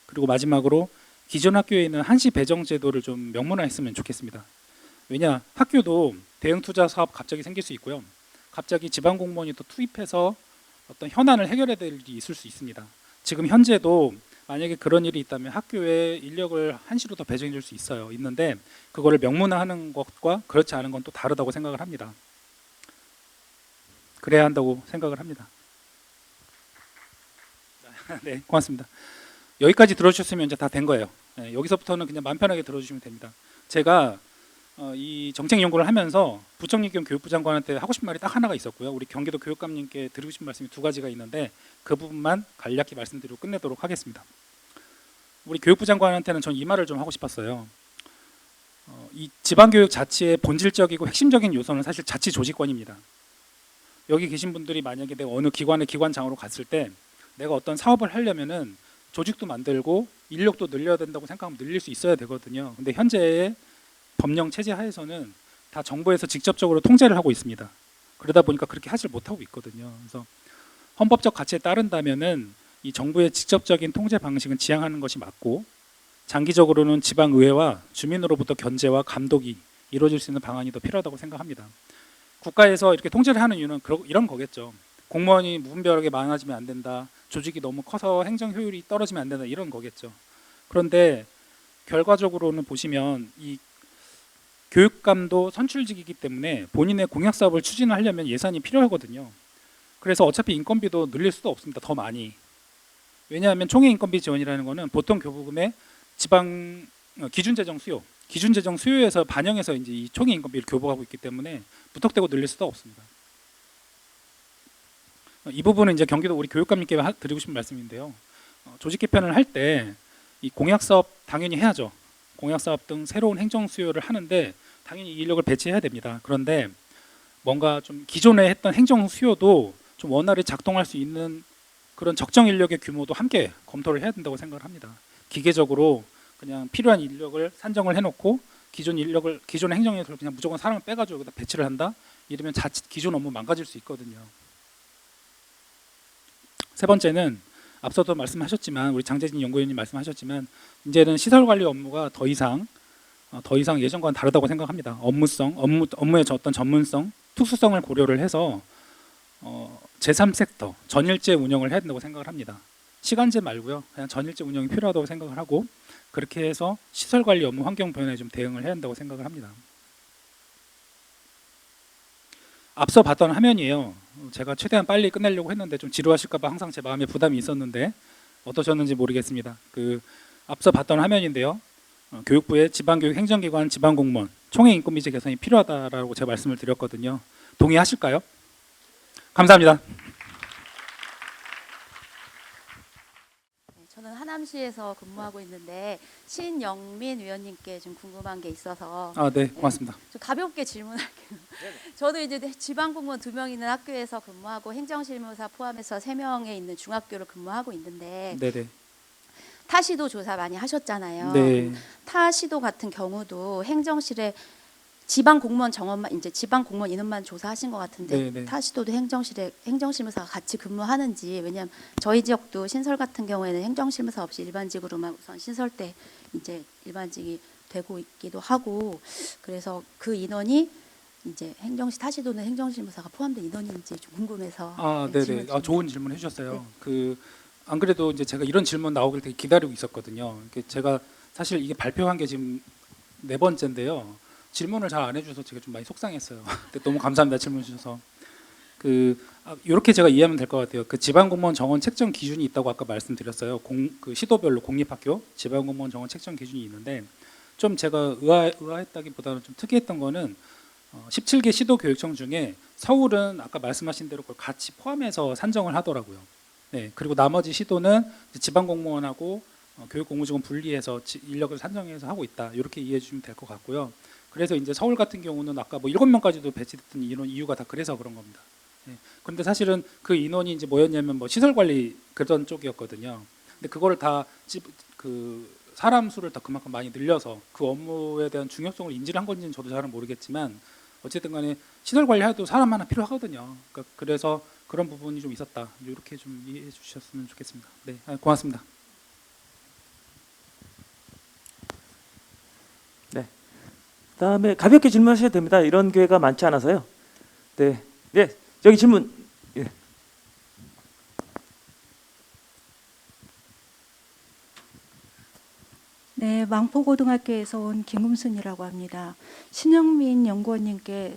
그리고 마지막으로 기존 학교에 있는 한시 배정 제도를 좀 명문화했으면 좋겠습니다. 왜냐, 학교도 대형 투자 사업 갑자기 생길 수 있고요. 갑자기 지방 공무원이 또 투입해서 어떤 현안을 해결해야 될 일이 있을 수 있습니다. 지금 현재도 만약에 그런 일이 있다면 학교에 인력을 한시로 더 배정해 줄 수 있어요. 있는데 그거를 명문화하는 것과 그렇지 않은 건 또 다르다고 생각을 합니다. 그래야 한다고 생각을 합니다. 네, 고맙습니다. 여기까지 들어주셨으면 이제 다 된 거예요. 네, 여기서부터는 그냥 마음 편하게 들어주시면 됩니다. 제가 이 정책 연구를 하면서 부총리 겸 교육부 장관한테 하고 싶은 말이 딱 하나가 있었고요. 우리 경기도 교육감님께 드리고 싶은 말씀이 2가지가 있는데 그 부분만 간략히 말씀드리고 끝내도록 하겠습니다. 우리 교육부 장관한테는 전 이 말을 좀 하고 싶었어요. 이 지방교육 자치의 본질적이고 핵심적인 요소는 사실 자치조직권입니다. 여기 계신 분들이 만약에 내가 어느 기관의 기관장으로 갔을 때 내가 어떤 사업을 하려면은 조직도 만들고 인력도 늘려야 된다고 생각하면 늘릴 수 있어야 되거든요. 근데 현재의 법령 체제 하에서는 다 정부에서 직접적으로 통제를 하고 있습니다. 그러다 보니까 그렇게 하질 못하고 있거든요. 그래서 헌법적 가치에 따른다면은 이 정부의 직접적인 통제 방식은 지향하는 것이 맞고 장기적으로는 지방의회와 주민으로부터 견제와 감독이 이루어질 수 있는 방안이 더 필요하다고 생각합니다. 국가에서 이렇게 통제를 하는 이유는 이런 거겠죠. 공무원이 무분별하게 많아지면 안 된다. 조직이 너무 커서 행정 효율이 떨어지면 안 된다. 이런 거겠죠. 그런데 결과적으로는 보시면 이 교육감도 선출직이기 때문에 본인의 공약 사업을 추진하려면 예산이 필요하거든요. 그래서 어차피 인건비도 늘릴 수도 없습니다. 더 많이. 왜냐하면 총회 인건비 지원이라는 거는 보통 교부금의 지방 기준재정 수요에서 반영해서 이제 이 총회 인건비를 교부하고 있기 때문에 무턱대고 늘릴 수도 없습니다. 이 부분은 이제 경기도 우리 교육감님께 드리고 싶은 말씀인데요. 조직 개편을 할 때 이 공약 사업 당연히 해야죠. 공약 사업 등 새로운 행정 수요를 하는데 당연히 인력을 배치해야 됩니다. 그런데 뭔가 좀 기존에 했던 행정 수요도 좀 원활히 작동할 수 있는 그런 적정 인력의 규모도 함께 검토를 해야 된다고 생각을 합니다. 기계적으로 그냥 필요한 인력을 산정을 해놓고 기존 행정력을 그냥 무조건 사람을 빼가지고 여기다 배치를 한다? 이러면 자칫 기존 업무 망가질 수 있거든요. 세 번째는 앞서도 말씀하셨지만 우리 장재진 연구위원님 말씀하셨지만 이제는 시설 관리 업무가 더 이상 예전과는 다르다고 생각합니다. 업무의 어떤 전문성, 특수성을 고려를 해서 제3섹터 전일제 운영을 해야 된다고 생각을 합니다. 시간제 말고요. 그냥 전일제 운영이 필요하다고 생각을 하고 그렇게 해서 시설 관리 업무 환경 변화에 좀 대응을 해야 한다고 생각을 합니다. 앞서 봤던 화면이에요. 제가 최대한 빨리 끝내려고 했는데 좀 지루하실까 봐 항상 제 마음에 부담이 있었는데 어떠셨는지 모르겠습니다. 앞서 봤던 화면인데요. 교육부의 지방교육 행정기관 지방공무원 총회 인건비제 개선이 필요하다라고 제가 말씀을 드렸거든요. 동의하실까요? 감사합니다. 저는 하남시에서 근무하고 있는데 신영민 위원님께 좀 궁금한 게 있어서 네, 고맙습니다. 좀 가볍게 질문할게요. 저도 이제 지방공무원 2명 있는 학교에서 근무하고 행정실무사 포함해서 3명에 있는 중학교를 근무하고 있는데 네네. 타시도 조사 많이 하셨잖아요. 네. 타시도 같은 경우도 행정실에 지방 공무원 정원만 이제 지방 공무원 인원만 조사하신 것 같은데 네네. 타시도도 행정실무사가 같이 근무하는지 왜냐하면 저희 지역도 신설 같은 경우에는 행정실무사 없이 일반직으로만 우선 신설 때 이제 일반직이 되고 있기도 하고 그래서 그 인원이 이제 타시도는 행정실무사가 포함된 인원인지 좀 궁금해서 네네. 질문 좀 좋은 질문 해주셨어요. 네. 안 그래도 이제 제가 이런 질문 나오길 되게 기다리고 있었거든요. 제가 사실 이게 발표한 게 지금 4번째인데요. 질문을 잘 안 해주셔서 제가 좀 많이 속상했어요. 근데 너무 감사합니다. 질문 주셔서. 이렇게 제가 이해하면 될 것 같아요. 그 지방공무원 정원 책정 기준이 있다고 아까 말씀드렸어요. 그 시도별로 공립학교 지방공무원 정원 책정 기준이 있는데 좀 제가 의아했다기보다는 좀 특이했던 거는 17개 시도교육청 중에 서울은 아까 말씀하신 대로 그걸 같이 포함해서 산정을 하더라고요. 네, 그리고 나머지 시도는 지방공무원하고 교육공무직원 분리해서 인력을 산정해서 하고 있다. 이렇게 이해해 주시면 될 것 같고요. 그래서 이제 서울 같은 경우는 아까 뭐 7명까지도 배치됐던 이유가 다 그래서 그런 겁니다. 네. 그런데 사실은 그 인원이 이제 뭐였냐면 뭐 시설 관리 그런 쪽이었거든요. 근데 그거를 다 사람 수를 더 그만큼 많이 늘려서 그 업무에 대한 중요성을 인지를 한 건지는 저도 잘은 모르겠지만 어쨌든 간에 시설 관리해도 사람 하나 필요하거든요. 그래서 그런 부분이 좀 있었다. 이렇게 좀 이해해 주셨으면 좋겠습니다. 네, 고맙습니다. 네. 그다음에 가볍게 질문하셔도 됩니다. 이런 기회가 많지 않아서요. 네, 네, 여기 질문. 예. 네, 망포고등학교에서 온 김금순이라고 합니다. 신영민 연구원님께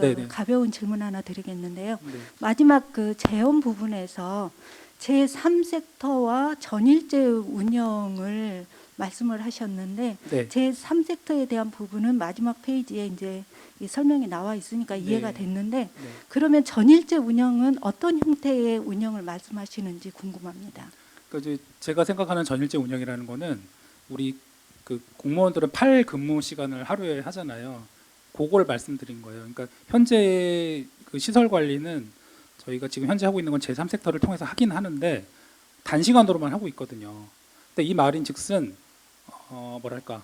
네네. 가벼운 질문 하나 드리겠는데요. 네. 마지막 그 재원 부분에서 제3섹터와 전일제 운영을 말씀을 하셨는데 네. 제3섹터에 대한 부분은 마지막 페이지에 이제 이 설명이 나와 있으니까 이해가 네. 됐는데 네. 그러면 전일제 운영은 어떤 형태의 운영을 말씀하시는지 궁금합니다. 이제 제가 생각하는 전일제 운영이라는 거는 우리 그 공무원들은 8근무 시간을 하루에 하잖아요. 그걸 말씀드린 거예요. 그러니까 현재 그 시설 관리는 저희가 지금 현재 하고 있는 건 제3섹터를 통해서 하긴 하는데 단시간으로만 하고 있거든요. 근데 이 말인즉슨 뭐랄까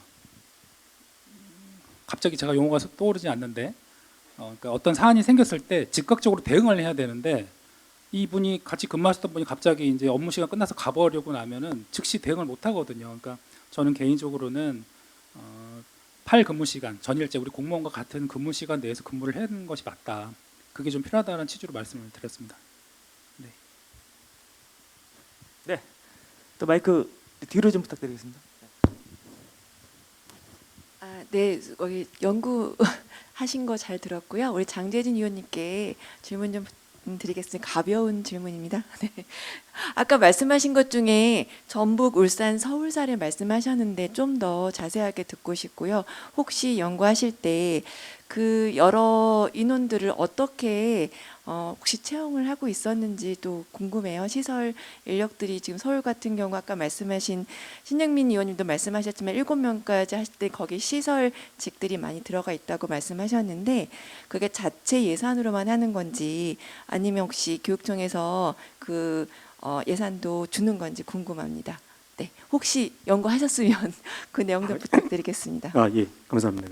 갑자기 제가 용어가 떠오르지 않는데 그러니까 어떤 사안이 생겼을 때 즉각적으로 대응을 해야 되는데 이분이 같이 근무하셨던 분이 갑자기 이제 업무 시간 끝나서 가버리고 나면은 즉시 대응을 못 하거든요. 그러니까 저는 개인적으로는 8근무 시간 전일제 우리 공무원과 같은 근무 시간 내에서 근무를 하는 것이 맞다. 그게 좀 필요하다는 취지로 말씀을 드렸습니다. 네. 네. 또 마이크 뒤로 좀 부탁드리겠습니다. 네, 여기 연구하신 거 잘 들었고요. 우리 장재진 의원님께 질문 좀 드리겠습니다. 가벼운 질문입니다. 네. 아까 말씀하신 것 중에 전북, 울산, 서울 사례 말씀하셨는데 좀 더 자세하게 듣고 싶고요. 혹시 연구하실 때 그 여러 인원들을 어떻게 혹시 채용을 하고 있었는지도 궁금해요. 시설 인력들이 지금 서울 같은 경우 아까 말씀하신 신영민 의원님도 말씀하셨지만 7명까지 하실 때 거기 시설직들이 많이 들어가 있다고 말씀하셨는데 그게 자체 예산으로만 하는 건지 아니면 혹시 교육청에서 그 예산도 주는 건지 궁금합니다. 네, 혹시 연구하셨으면 그 내용 좀 부탁드리겠습니다. 예, 감사합니다.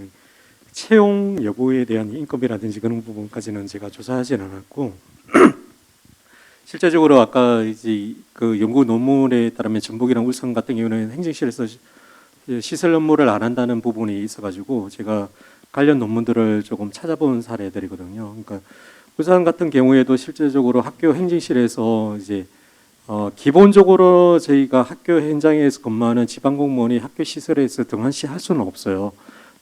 채용 여부에 대한 인건비라든지 그런 부분까지는 제가 조사하지는 않았고 실제적으로 아까 이제 그 연구 논문에 따르면 전북이랑 울산 같은 경우는 행정실에서 시설 업무를 안 한다는 부분이 있어가지고 제가 관련 논문들을 조금 찾아본 사례들이거든요. 그러니까 울산 같은 경우에도 실제적으로 학교 행정실에서 이제 기본적으로 저희가 학교 현장에서 근무하는 지방공무원이 학교 시설에서 등한시할 수는 없어요.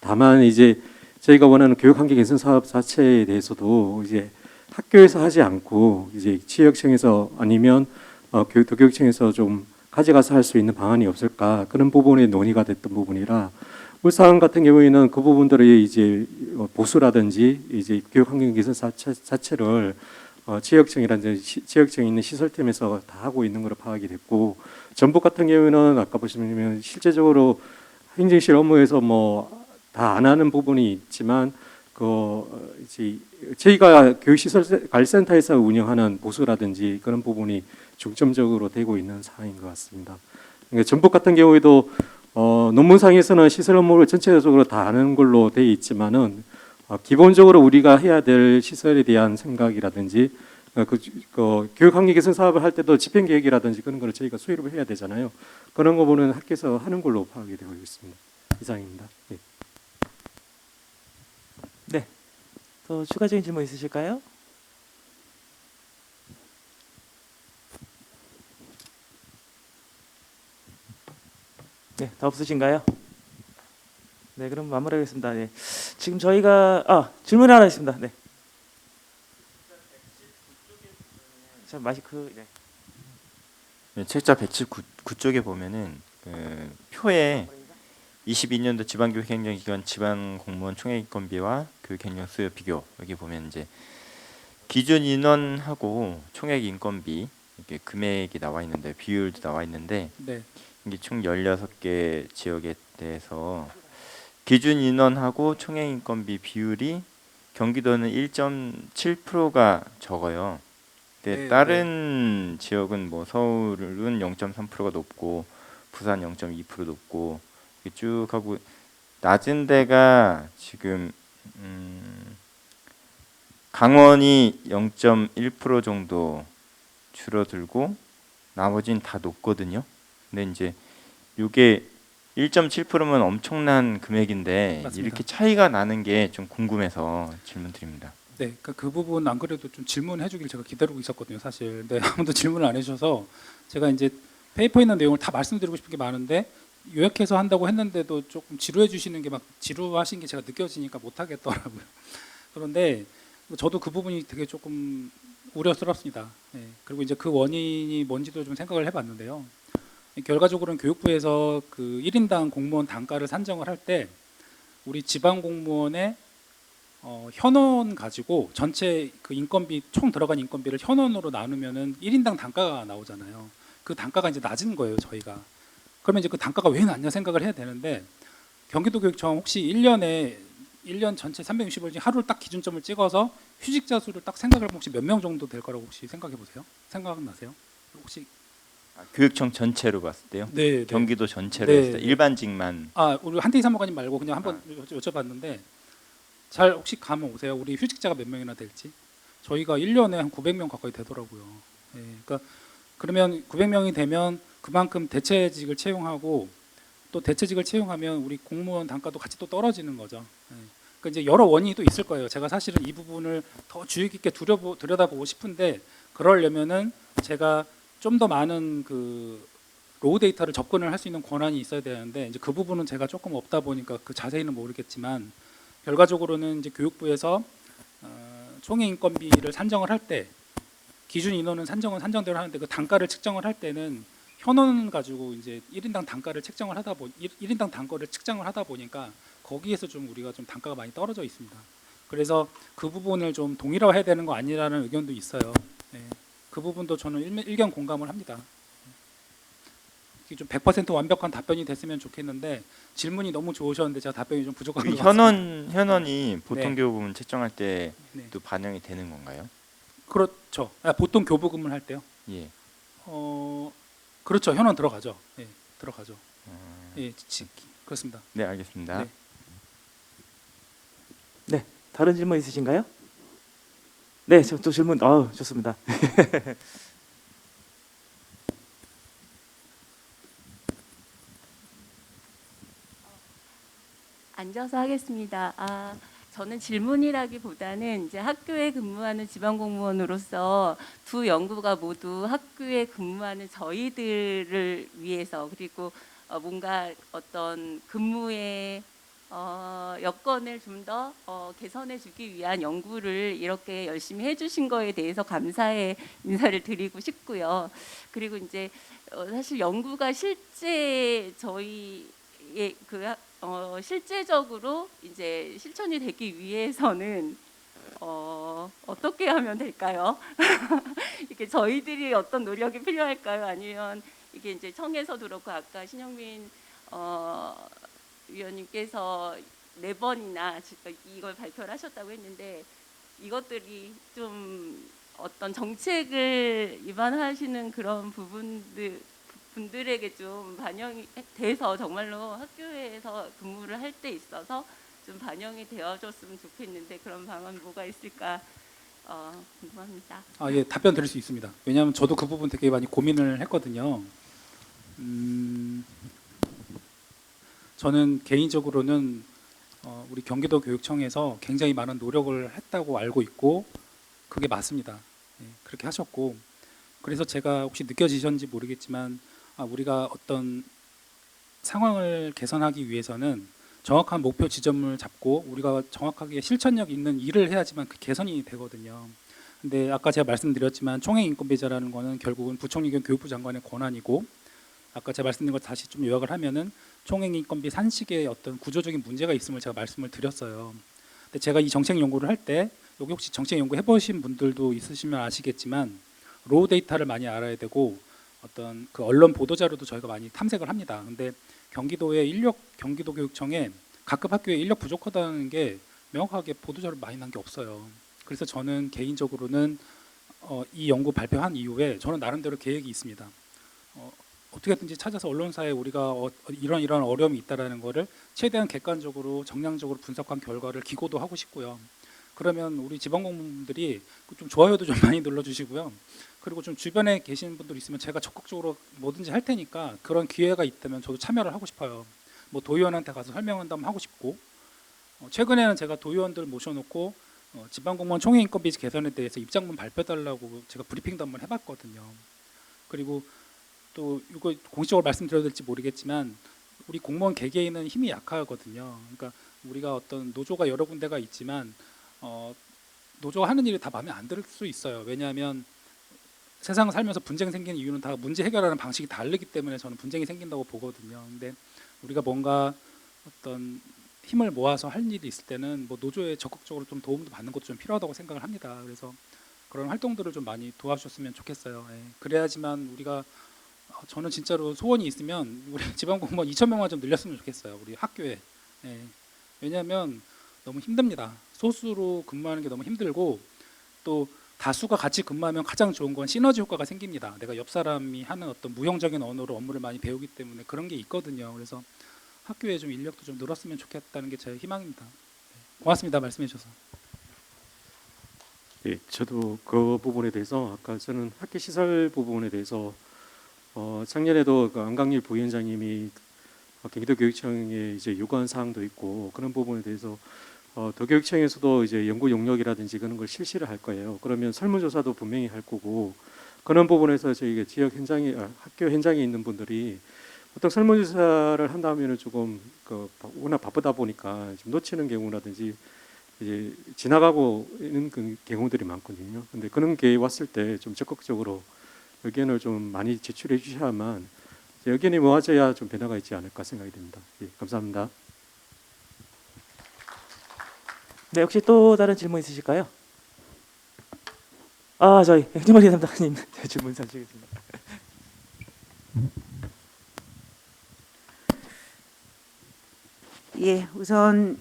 다만 이제 저희가 원하는 교육 환경 개선 사업 자체에 대해서도 이제 학교에서 하지 않고 이제 지역청에서 아니면 도교육청에서 좀 가져가서 할 수 있는 방안이 없을까 그런 부분에 논의가 됐던 부분이라 울산 같은 경우에는 그 부분들이 이제 보수라든지 이제 교육 환경 개선 자체를 지역청이라든지 지역청에 있는 시설팀에서 다 하고 있는 걸로 파악이 됐고 전북 같은 경우에는 아까 보시면 실제적으로 행정실 업무에서 뭐 다 안 하는 부분이 있지만 이제 저희가 교육시설관리센터에서 운영하는 보수라든지 그런 부분이 중점적으로 되고 있는 상황인 것 같습니다. 그러니까 전북 같은 경우에도 논문상에서는 시설 업무를 전체적으로 다 하는 걸로 되어 있지만은 기본적으로 우리가 해야 될 시설에 대한 생각이라든지 그 교육환경 개선 사업을 할 때도 집행계획이라든지 그런 거를 저희가 수립을 해야 되잖아요. 그런 부분은 학교에서 하는 걸로 파악이 되고 있습니다. 이상입니다. 네. 네. 더 추가적인 질문 있으실까요? 네, 더 없으신가요? 네, 그럼 마무리하겠습니다. 네. 지금 저희가 질문이 하나 있습니다. 네. 자, 마이크. 네. 네, 책자 119쪽에 보면은 그 표에 22년도 지방교육행정기관 지방공무원 총액인건비와 교육행정 수요 비교, 여기 보면 이제 기준 인원하고 총액 인건비 이렇게 금액이 나와 있는데, 비율도 나와 있는데, 네. 이게 총 16개 지역에 대해서 기준 인원하고 총액 인건비 비율이 경기도는 1.7%가 적어요. 근데 네, 다른 지역은 뭐 서울은 0.3%가 높고 부산 0.2% 높고 이렇게 쭉 하고, 낮은 데가 지금 강원이 0.1% 정도 줄어들고 나머지는 다 높거든요. 근데 이제 이게 1.7%면 엄청난 금액인데 맞습니다. 이렇게 차이가 나는 게 좀 궁금해서 질문 드립니다. 네, 그 부분 안 그래도 좀 질문해 주길 제가 기다리고 있었거든요, 사실. 근데 아무도 질문을 안 해주셔서 제가 이제 페이퍼에 있는 내용을 다 말씀드리고 싶은 게 많은데 요약해서 한다고 했는데도 조금 지루해 주시는 게 막 지루하신 게 제가 느껴지니까 못 하겠더라고요. 그런데 저도 그 부분이 되게 조금 우려스럽습니다. 네, 그리고 이제 그 원인이 뭔지도 좀 생각을 해봤는데요. 결과적으로는 교육부에서 그 1인당 공무원 단가를 산정을 할 때 우리 지방 공무원의 현원 가지고 전체 그 인건비 총 들어간 인건비를 현원으로 나누면은 1인당 단가가 나오잖아요. 그 단가가 이제 낮은 거예요, 저희가. 그러면 이제 그 단가가 왜 낮냐 생각을 해야 되는데, 경기도교육청 혹시 1년 전체 360일 중에 하루를 딱 기준점을 찍어서 휴직자 수를 딱 생각을 해보면 혹시 몇 명 정도 될 거라고 혹시 생각해 보세요? 생각나세요? 혹시 교육청 전체로 봤을 때요? 네, 경기도 전체로 네, 했을 때 네. 일반직만. 우리 한태희 사무관님 말고 그냥 한번 여쭤봤는데 잘 혹시 감 오세요? 우리 휴직자가 몇 명이나 될지? 저희가 1년에 한 900명 가까이 되더라고요. 네, 그러니까 그러면 900명이 되면 그만큼 대체직을 채용하고 또 대체직을 채용하면 우리 공무원 단가도 같이 또 떨어지는 거죠. 네. 그러니까 이제 여러 원인이 또 있을 거예요. 제가 사실은 이 부분을 더 주의 깊게 들여다보고 싶은데, 그러려면은 제가 좀 더 많은 그 로우 데이터를 접근을 할 수 있는 권한이 있어야 되는데, 이제 그 부분은 제가 조금 없다 보니까 그 자세히는 모르겠지만, 결과적으로는 이제 교육부에서 총액 인건비를 산정을 할 때 기준 인원은 산정대로 하는데 그 단가를 측정을 할 때는 현원 가지고 이제 1인당 단가를 측정을 하다 보니까 거기에서 좀 우리가 좀 단가가 많이 떨어져 있습니다. 그래서 그 부분을 좀 동일화해야 되는 거 아니라는 의견도 있어요. 네. 그 부분도 저는 일견 공감을 합니다. 이게 좀 100% 완벽한 답변이 됐으면 좋겠는데 질문이 너무 좋으셨는데 제가 답변이 좀 부족한 것 같습니다. 현원이 보통 네. 교부금 책정할 때도 네. 반영이 되는 건가요? 그렇죠. 보통 교부금을 할 때요. 예. 그렇죠. 현원 들어가죠. 예, 들어가죠. 예, 그렇습니다. 네, 알겠습니다. 네. 네, 다른 질문 있으신가요? 네, 또 질문. 좋습니다. 앉아서 하겠습니다. 저는 질문이라기보다는 이제 학교에 근무하는 지방공무원으로서 두 연구가 모두 학교에 근무하는 저희들을 위해서, 그리고 뭔가 어떤 근무의 여건을 좀 더 개선해 주기 위한 연구를 이렇게 열심히 해주신 거에 대해서 감사의 인사를 드리고 싶고요. 그리고 이제 사실 연구가 실제 저희의 실제적으로 이제 실천이 되기 위해서는 어떻게 하면 될까요? 이게 저희들이 어떤 노력이 필요할까요? 아니면 이게 이제 청에서도 그렇고 아까 신영민 위원님께서 4번이나 이걸 발표를 하셨다고 했는데, 이것들이 좀 어떤 정책을 위반하시는 그런 분들에게 좀 반영이 돼서 정말로 학교에서 근무를 할 때 있어서 좀 반영이 되어줬으면 좋겠는데, 그런 방안 뭐가 있을까 궁금합니다. 예, 답변 드릴 수 있습니다. 왜냐하면 저도 그 부분 되게 많이 고민을 했거든요. 저는 개인적으로는 우리 경기도 교육청에서 굉장히 많은 노력을 했다고 알고 있고 그게 맞습니다. 네, 그렇게 하셨고, 그래서 제가 혹시 느껴지셨는지 모르겠지만 우리가 어떤 상황을 개선하기 위해서는 정확한 목표 지점을 잡고 우리가 정확하게 실천력 있는 일을 해야지만 그 개선이 되거든요. 근데 아까 제가 말씀드렸지만 총액 인건비제라는 거는 결국은 부총리 겸 교육부 장관의 권한이고, 아까 제가 말씀드린 걸 다시 좀 요약을 하면은 총액 인건비 산식에 어떤 구조적인 문제가 있음을 제가 말씀을 드렸어요. 근데 제가 이 정책 연구를 할 때, 여기 혹시 정책 연구 해보신 분들도 있으시면 아시겠지만 로우 데이터를 많이 알아야 되고 어떤 그 언론 보도 자료도 저희가 많이 탐색을 합니다. 근데 경기도교육청에 각급 학교에 인력 부족하다는 게 명확하게 보도 자료 많이 난 게 없어요. 그래서 저는 개인적으로는 이 연구 발표한 이후에 저는 나름대로 계획이 있습니다. 어떻게든지 찾아서 언론사에 우리가 이런 어려움이 있다라는 거를 최대한 객관적으로 정량적으로 분석한 결과를 기고도 하고 싶고요. 그러면 우리 지방공무원들이 좀 좋아요도 좀 많이 눌러주시고요. 그리고 좀 주변에 계신 분들 있으면 제가 적극적으로 뭐든지 할 테니까 그런 기회가 있다면 저도 참여를 하고 싶어요. 뭐 도의원한테 가서 설명한다면 하고 싶고, 최근에는 제가 도의원들 모셔놓고 지방공무원 총액 인건비 개선에 대해서 입장문 발표해달라고 제가 브리핑도 한번 해봤거든요. 그리고 또 이거 공식적으로 말씀드려야 될지 모르겠지만 우리 공무원 개개인은 힘이 약하거든요. 그러니까 우리가 어떤 노조가 여러 군데가 있지만 노조가 하는 일이 다 마음에 안 들 수 있어요. 왜냐하면 세상 살면서 분쟁 생기는 이유는 다 문제 해결하는 방식이 다르기 때문에 저는 분쟁이 생긴다고 보거든요. 근데 우리가 뭔가 어떤 힘을 모아서 할 일이 있을 때는 뭐 노조에 적극적으로 좀 도움도 받는 것도 좀 필요하다고 생각을 합니다. 그래서 그런 활동들을 좀 많이 도와주셨으면 좋겠어요. 예. 그래야지만 우리가 저는 진짜로 소원이 있으면 우리 지방공무원 2,000명만 좀 늘렸으면 좋겠어요. 우리 학교에. 예. 왜냐하면 너무 힘듭니다. 소수로 근무하는 게 너무 힘들고 또 다수가 같이 근무하면 가장 좋은 건 시너지 효과가 생깁니다. 내가 옆 사람이 하는 어떤 무형적인 언어로 업무를 많이 배우기 때문에 그런 게 있거든요. 그래서 학교에 좀 인력도 좀 늘었으면 좋겠다는 게 제 희망입니다. 고맙습니다. 말씀해 주셔서. 예, 저도 그 부분에 대해서 아까 저는 학교 시설 부분에 대해서 작년에도 그 안강일 부위원장님이 경기도교육청에 이제 요구한 사항도 있고 그런 부분에 대해서 도교육청에서도 이제 연구 용역이라든지 그런 걸 실시를 할 거예요. 그러면 설문조사도 분명히 할 거고 그런 부분에서 저희가 지역 현장에 학교 현장에 있는 분들이 보통 설문조사를 한다면은 조금 워낙 바쁘다 보니까 좀 놓치는 경우라든지 이제 지나가고 있는 그 경우들이 많거든요. 근데 그런 게 왔을 때 좀 적극적으로 의견을 좀 많이 제출해 주셔야만 의견이 모아져야 좀 변화가 있지 않을까 생각이 됩니다. 예, 감사합니다. 네, 혹시 또 다른 질문 있으실까요? 저희 행정관리 담당님 질문 사주시겠습니다. 예, 우선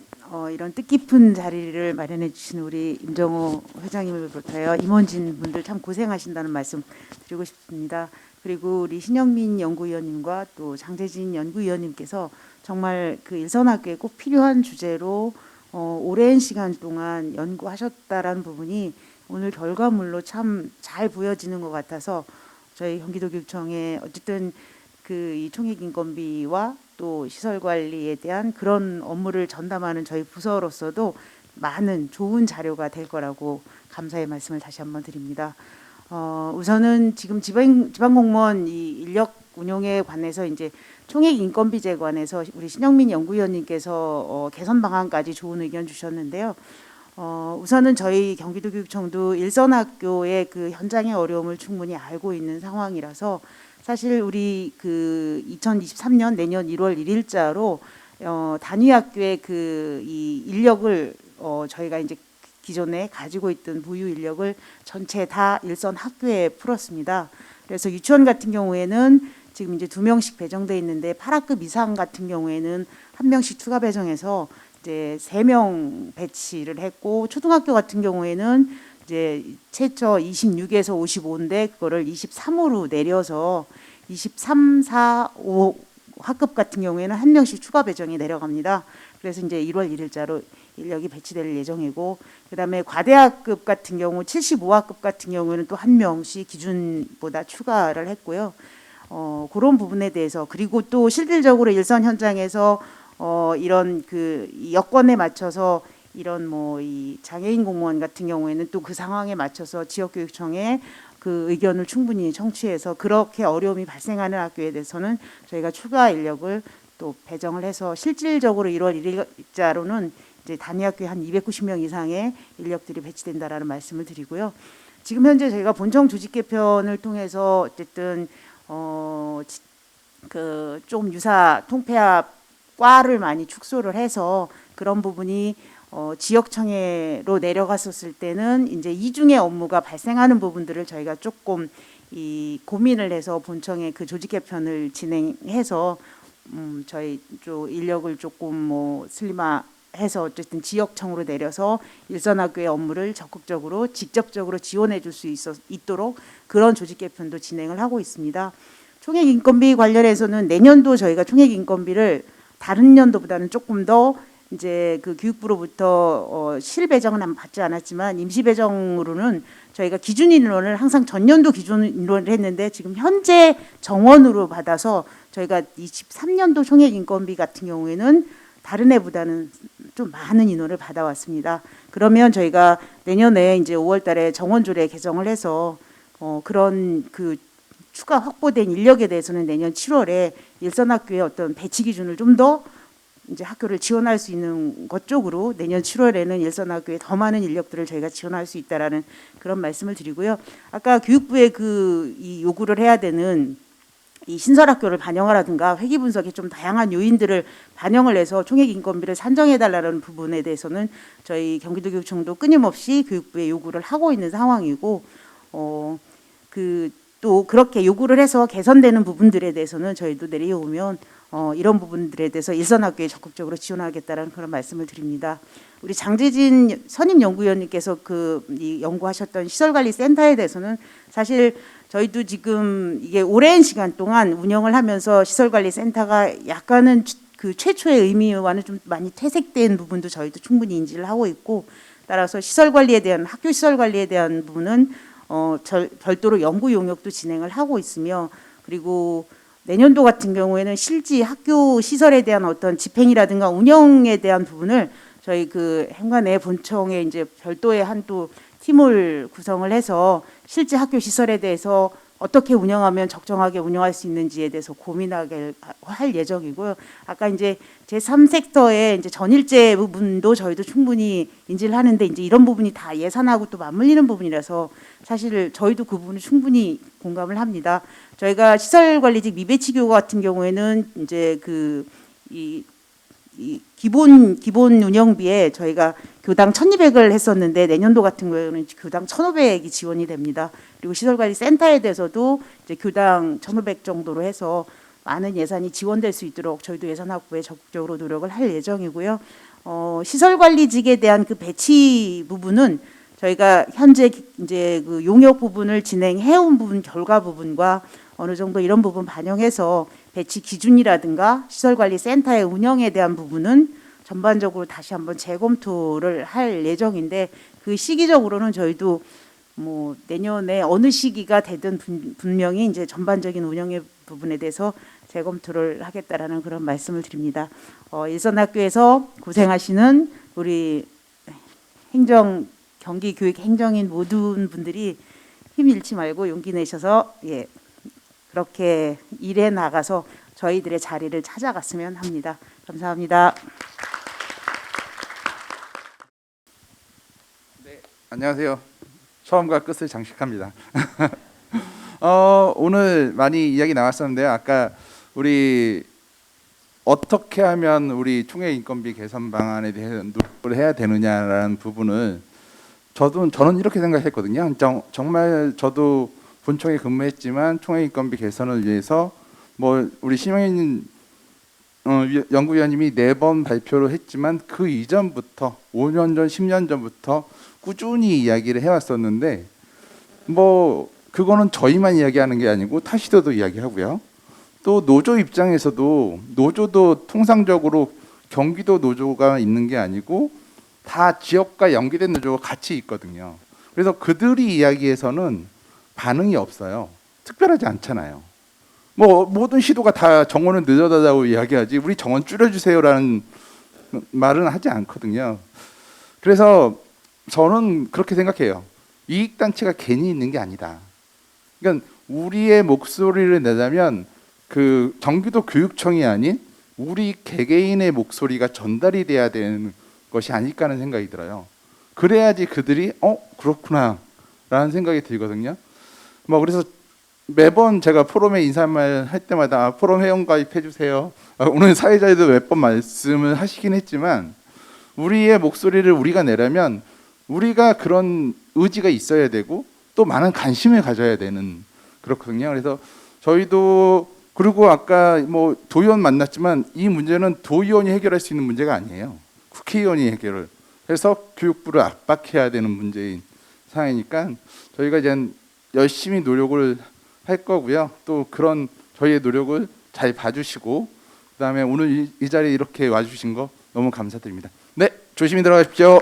이런 뜻깊은 자리를 마련해 주신 우리 임정호 회장님을 비롯하여 임원진 분들 참 고생하신다는 말씀 드리고 싶습니다. 그리고 우리 신영민 연구위원님과 또 장재진 연구위원님께서 정말 그 일선학교에 꼭 필요한 주제로 오랜 시간 동안 연구하셨다라는 부분이 오늘 결과물로 참 잘 보여지는 것 같아서 저희 경기도교육청에 어쨌든 그 이 총액 인건비와 또 시설 관리에 대한 그런 업무를 전담하는 저희 부서로서도 많은 좋은 자료가 될 거라고 감사의 말씀을 다시 한번 드립니다. 우선은 지금 지방공무원 이 인력 운용에 관해서 이제 총액 인건비제 관해서 우리 신영민 연구위원님께서 개선 방안까지 좋은 의견 주셨는데요. 우선은 저희 경기도교육청도 일선학교의 그 현장의 어려움을 충분히 알고 있는 상황이라서 사실 우리 그 2023년 내년 1월 1일자로 단위 학교의 그 이 인력을 저희가 이제 기존에 가지고 있던 부유 인력을 전체 다 일선 학교에 풀었습니다. 그래서 유치원 같은 경우에는 지금 이제 2명씩 배정돼 있는데 8학급 이상 같은 경우에는 1명씩 추가 배정해서 이제 3명 배치를 했고 초등학교 같은 경우에는 이제 최저 26에서 55인데 그거를 23으로 내려서 23, 4, 5 학급 같은 경우에는 1명씩 추가 배정이 내려갑니다. 그래서 이제 1월 1일자로 인력이 배치될 예정이고 그다음에 과대학급 같은 경우 75학급 같은 경우에는 또 1명씩 기준보다 추가를 했고요. 그런 부분에 대해서 그리고 또 실질적으로 일선 현장에서 이런 그 여건에 맞춰서 이런 뭐 이 장애인 공무원 같은 경우에는 또 그 상황에 맞춰서 지역교육청에 그 의견을 충분히 청취해서 그렇게 어려움이 발생하는 학교에 대해서는 저희가 추가 인력을 또 배정을 해서 실질적으로 1월 1일자로는 이제 단위학교에 한 290명 이상의 인력들이 배치된다라는 말씀을 드리고요. 지금 현재 저희가 본청 조직 개편을 통해서 어쨌든 그 좀 유사 통폐합 과를 많이 축소를 해서 그런 부분이 지역청회로 내려갔었을 때는 이제 이중의 업무가 발생하는 부분들을 저희가 조금 이 고민을 해서 본청의 그 조직 개편을 진행해서 저희 쪽 인력을 조금 뭐 슬림화해서 어쨌든 지역청으로 내려서 일선학교의 업무를 적극적으로 직접적으로 지원해 줄 수 있도록 그런 조직 개편도 진행을 하고 있습니다. 총액 인건비 관련해서는 내년도 저희가 총액 인건비를 다른 연도보다는 조금 더 이제 그 교육부로부터 실배정은 받지 않았지만 임시 배정으로는 저희가 기준 인원을 항상 전년도 기준 인원을 했는데 지금 현재 정원으로 받아서 저희가 23년도 총액 인건비 같은 경우에는 다른 해보다는 좀 많은 인원을 받아왔습니다. 그러면 저희가 내년에 이제 5월달에 정원조례 개정을 해서 그런 그 추가 확보된 인력에 대해서는 내년 7월에 일선학교의 어떤 배치 기준을 좀 더 이제 학교를 지원할 수 있는 것 쪽으로 내년 7월에는 일선학교에 더 많은 인력들을 저희가 지원할 수 있다라는 그런 말씀을 드리고요. 아까 교육부에 이 요구를 해야 되는 이 신설학교를 반영하라든가 회계 분석에 좀 다양한 요인들을 반영을 해서 총액 인건비를 산정해달라는 부분에 대해서는 저희 경기도교육청도 끊임없이 교육부에 요구를 하고 있는 상황이고 또 그렇게 요구를 해서 개선되는 부분들에 대해서는 저희도 내려오면 이런 부분들에 대해서 일선학교에 적극적으로 지원하겠다는 그런 말씀을 드립니다. 우리 장재진 선임 연구위원님께서 이 연구하셨던 시설관리센터에 대해서는 사실 저희도 지금 이게 오랜 시간 동안 운영을 하면서 시설관리센터가 약간은 그 최초의 의미와는 좀 많이 퇴색된 부분도 저희도 충분히 인지를 하고 있고 따라서 시설관리에 대한 학교 시설관리에 대한 부분은 별도로 연구 용역도 진행을 하고 있으며 그리고 내년도 같은 경우에는 실지 학교 시설에 대한 어떤 집행이라든가 운영에 대한 부분을 저희 그 행관의 본청에 이제 별도의 한 또 팀을 구성을 해서 실제 학교 시설에 대해서 어떻게 운영하면 적정하게 운영할 수 있는지에 대해서 고민하게 할 예정이고요. 아까 이제 제3섹터의 이제 전일제 부분도 저희도 충분히 인지를 하는데 이제 이런 부분이 다 예산하고 또 맞물리는 부분이라서 사실 저희도 그 부분을 충분히 공감을 합니다. 저희가 시설관리직 미배치 교과 같은 경우에는 이제 이 기본 운영비에 저희가 교당 1,200을 했었는데 내년도 같은 경우에는 교당 1,500이 지원이 됩니다. 그리고 시설관리센터에 대해서도 이제 교당 1,500 정도로 해서 많은 예산이 지원될 수 있도록 저희도 예산 확보에 적극적으로 노력을 할 예정이고요. 시설관리직에 대한 그 배치 부분은 저희가 현재 이제 그 용역 부분을 진행해온 부분 결과 부분과 어느 정도 이런 부분 반영해서 배치 기준이라든가 시설관리센터의 운영에 대한 부분은 전반적으로 다시 한번 재검토를 할 예정인데 그 시기적으로는 저희도 뭐 내년에 어느 시기가 되든 분명히 이제 전반적인 운영의 부분에 대해서 재검토를 하겠다라는 그런 말씀을 드립니다. 일선학교에서 고생하시는 우리 경기교육 행정인 모든 분들이 힘 잃지 말고 용기 내셔서 그렇게 일해 나가서 저희들의 자리를 찾아갔으면 합니다. 감사합니다. 네, 안녕하세요. 처음과 끝을 장식합니다. 오늘 많이 이야기 나왔었는데요. 아까 우리 어떻게 하면 우리 총액 인건비 개선 방안에 대해서 노력을 해야 되느냐라는 부분을 저는 이렇게 생각했거든요. 정말 저도 본청에 근무했지만 총액 인건비 개선을 위해서 뭐 우리 심영인 연구위원님이 4번 발표를 했지만 그 이전부터 5년 전, 10년 전부터 꾸준히 이야기를 해왔었는데 뭐 그거는 저희만 이야기하는 게 아니고 타시도도 이야기하고요. 또 노조 입장에서도 노조도 통상적으로 경기도 노조가 있는 게 아니고 다 지역과 연계된 노조가 같이 있거든요. 그래서 그들이 이야기에서는 반응이 없어요. 특별하지 않잖아요. 뭐 모든 시도가 다 정원을 늘려달라고 이야기하지 우리 정원 줄여주세요라는 말은 하지 않거든요. 그래서 저는 그렇게 생각해요. 이익단체가 괜히 있는 게 아니다. 그러니까 우리의 목소리를 내자면 그 경기도 교육청이 아닌 우리 개개인의 목소리가 전달이 돼야 되는 것이 아닐까 하는 생각이 들어요. 그래야지 그들이 그렇구나 라는 생각이 들거든요. 그래서 매번 제가 포럼에 인사말 할 때마다 포럼 회원 가입해 주세요. 오늘 사회자에도 몇 번 말씀을 하시긴 했지만 우리의 목소리를 우리가 내려면 우리가 그런 의지가 있어야 되고 또 많은 관심을 가져야 되는 그렇거든요. 그래서 저희도 그리고 아까 도의원 만났지만 이 문제는 도의원이 해결할 수 있는 문제가 아니에요. 국회의원이 해결을 해서 교육부를 압박해야 되는 문제인 상황이니까 저희가 이제 열심히 노력을 할 거고요. 또 그런 저희의 노력을 잘 봐주시고 그다음에 오늘 이 자리에 이렇게 와주신 거 너무 감사드립니다. 네, 조심히 들어가십시오.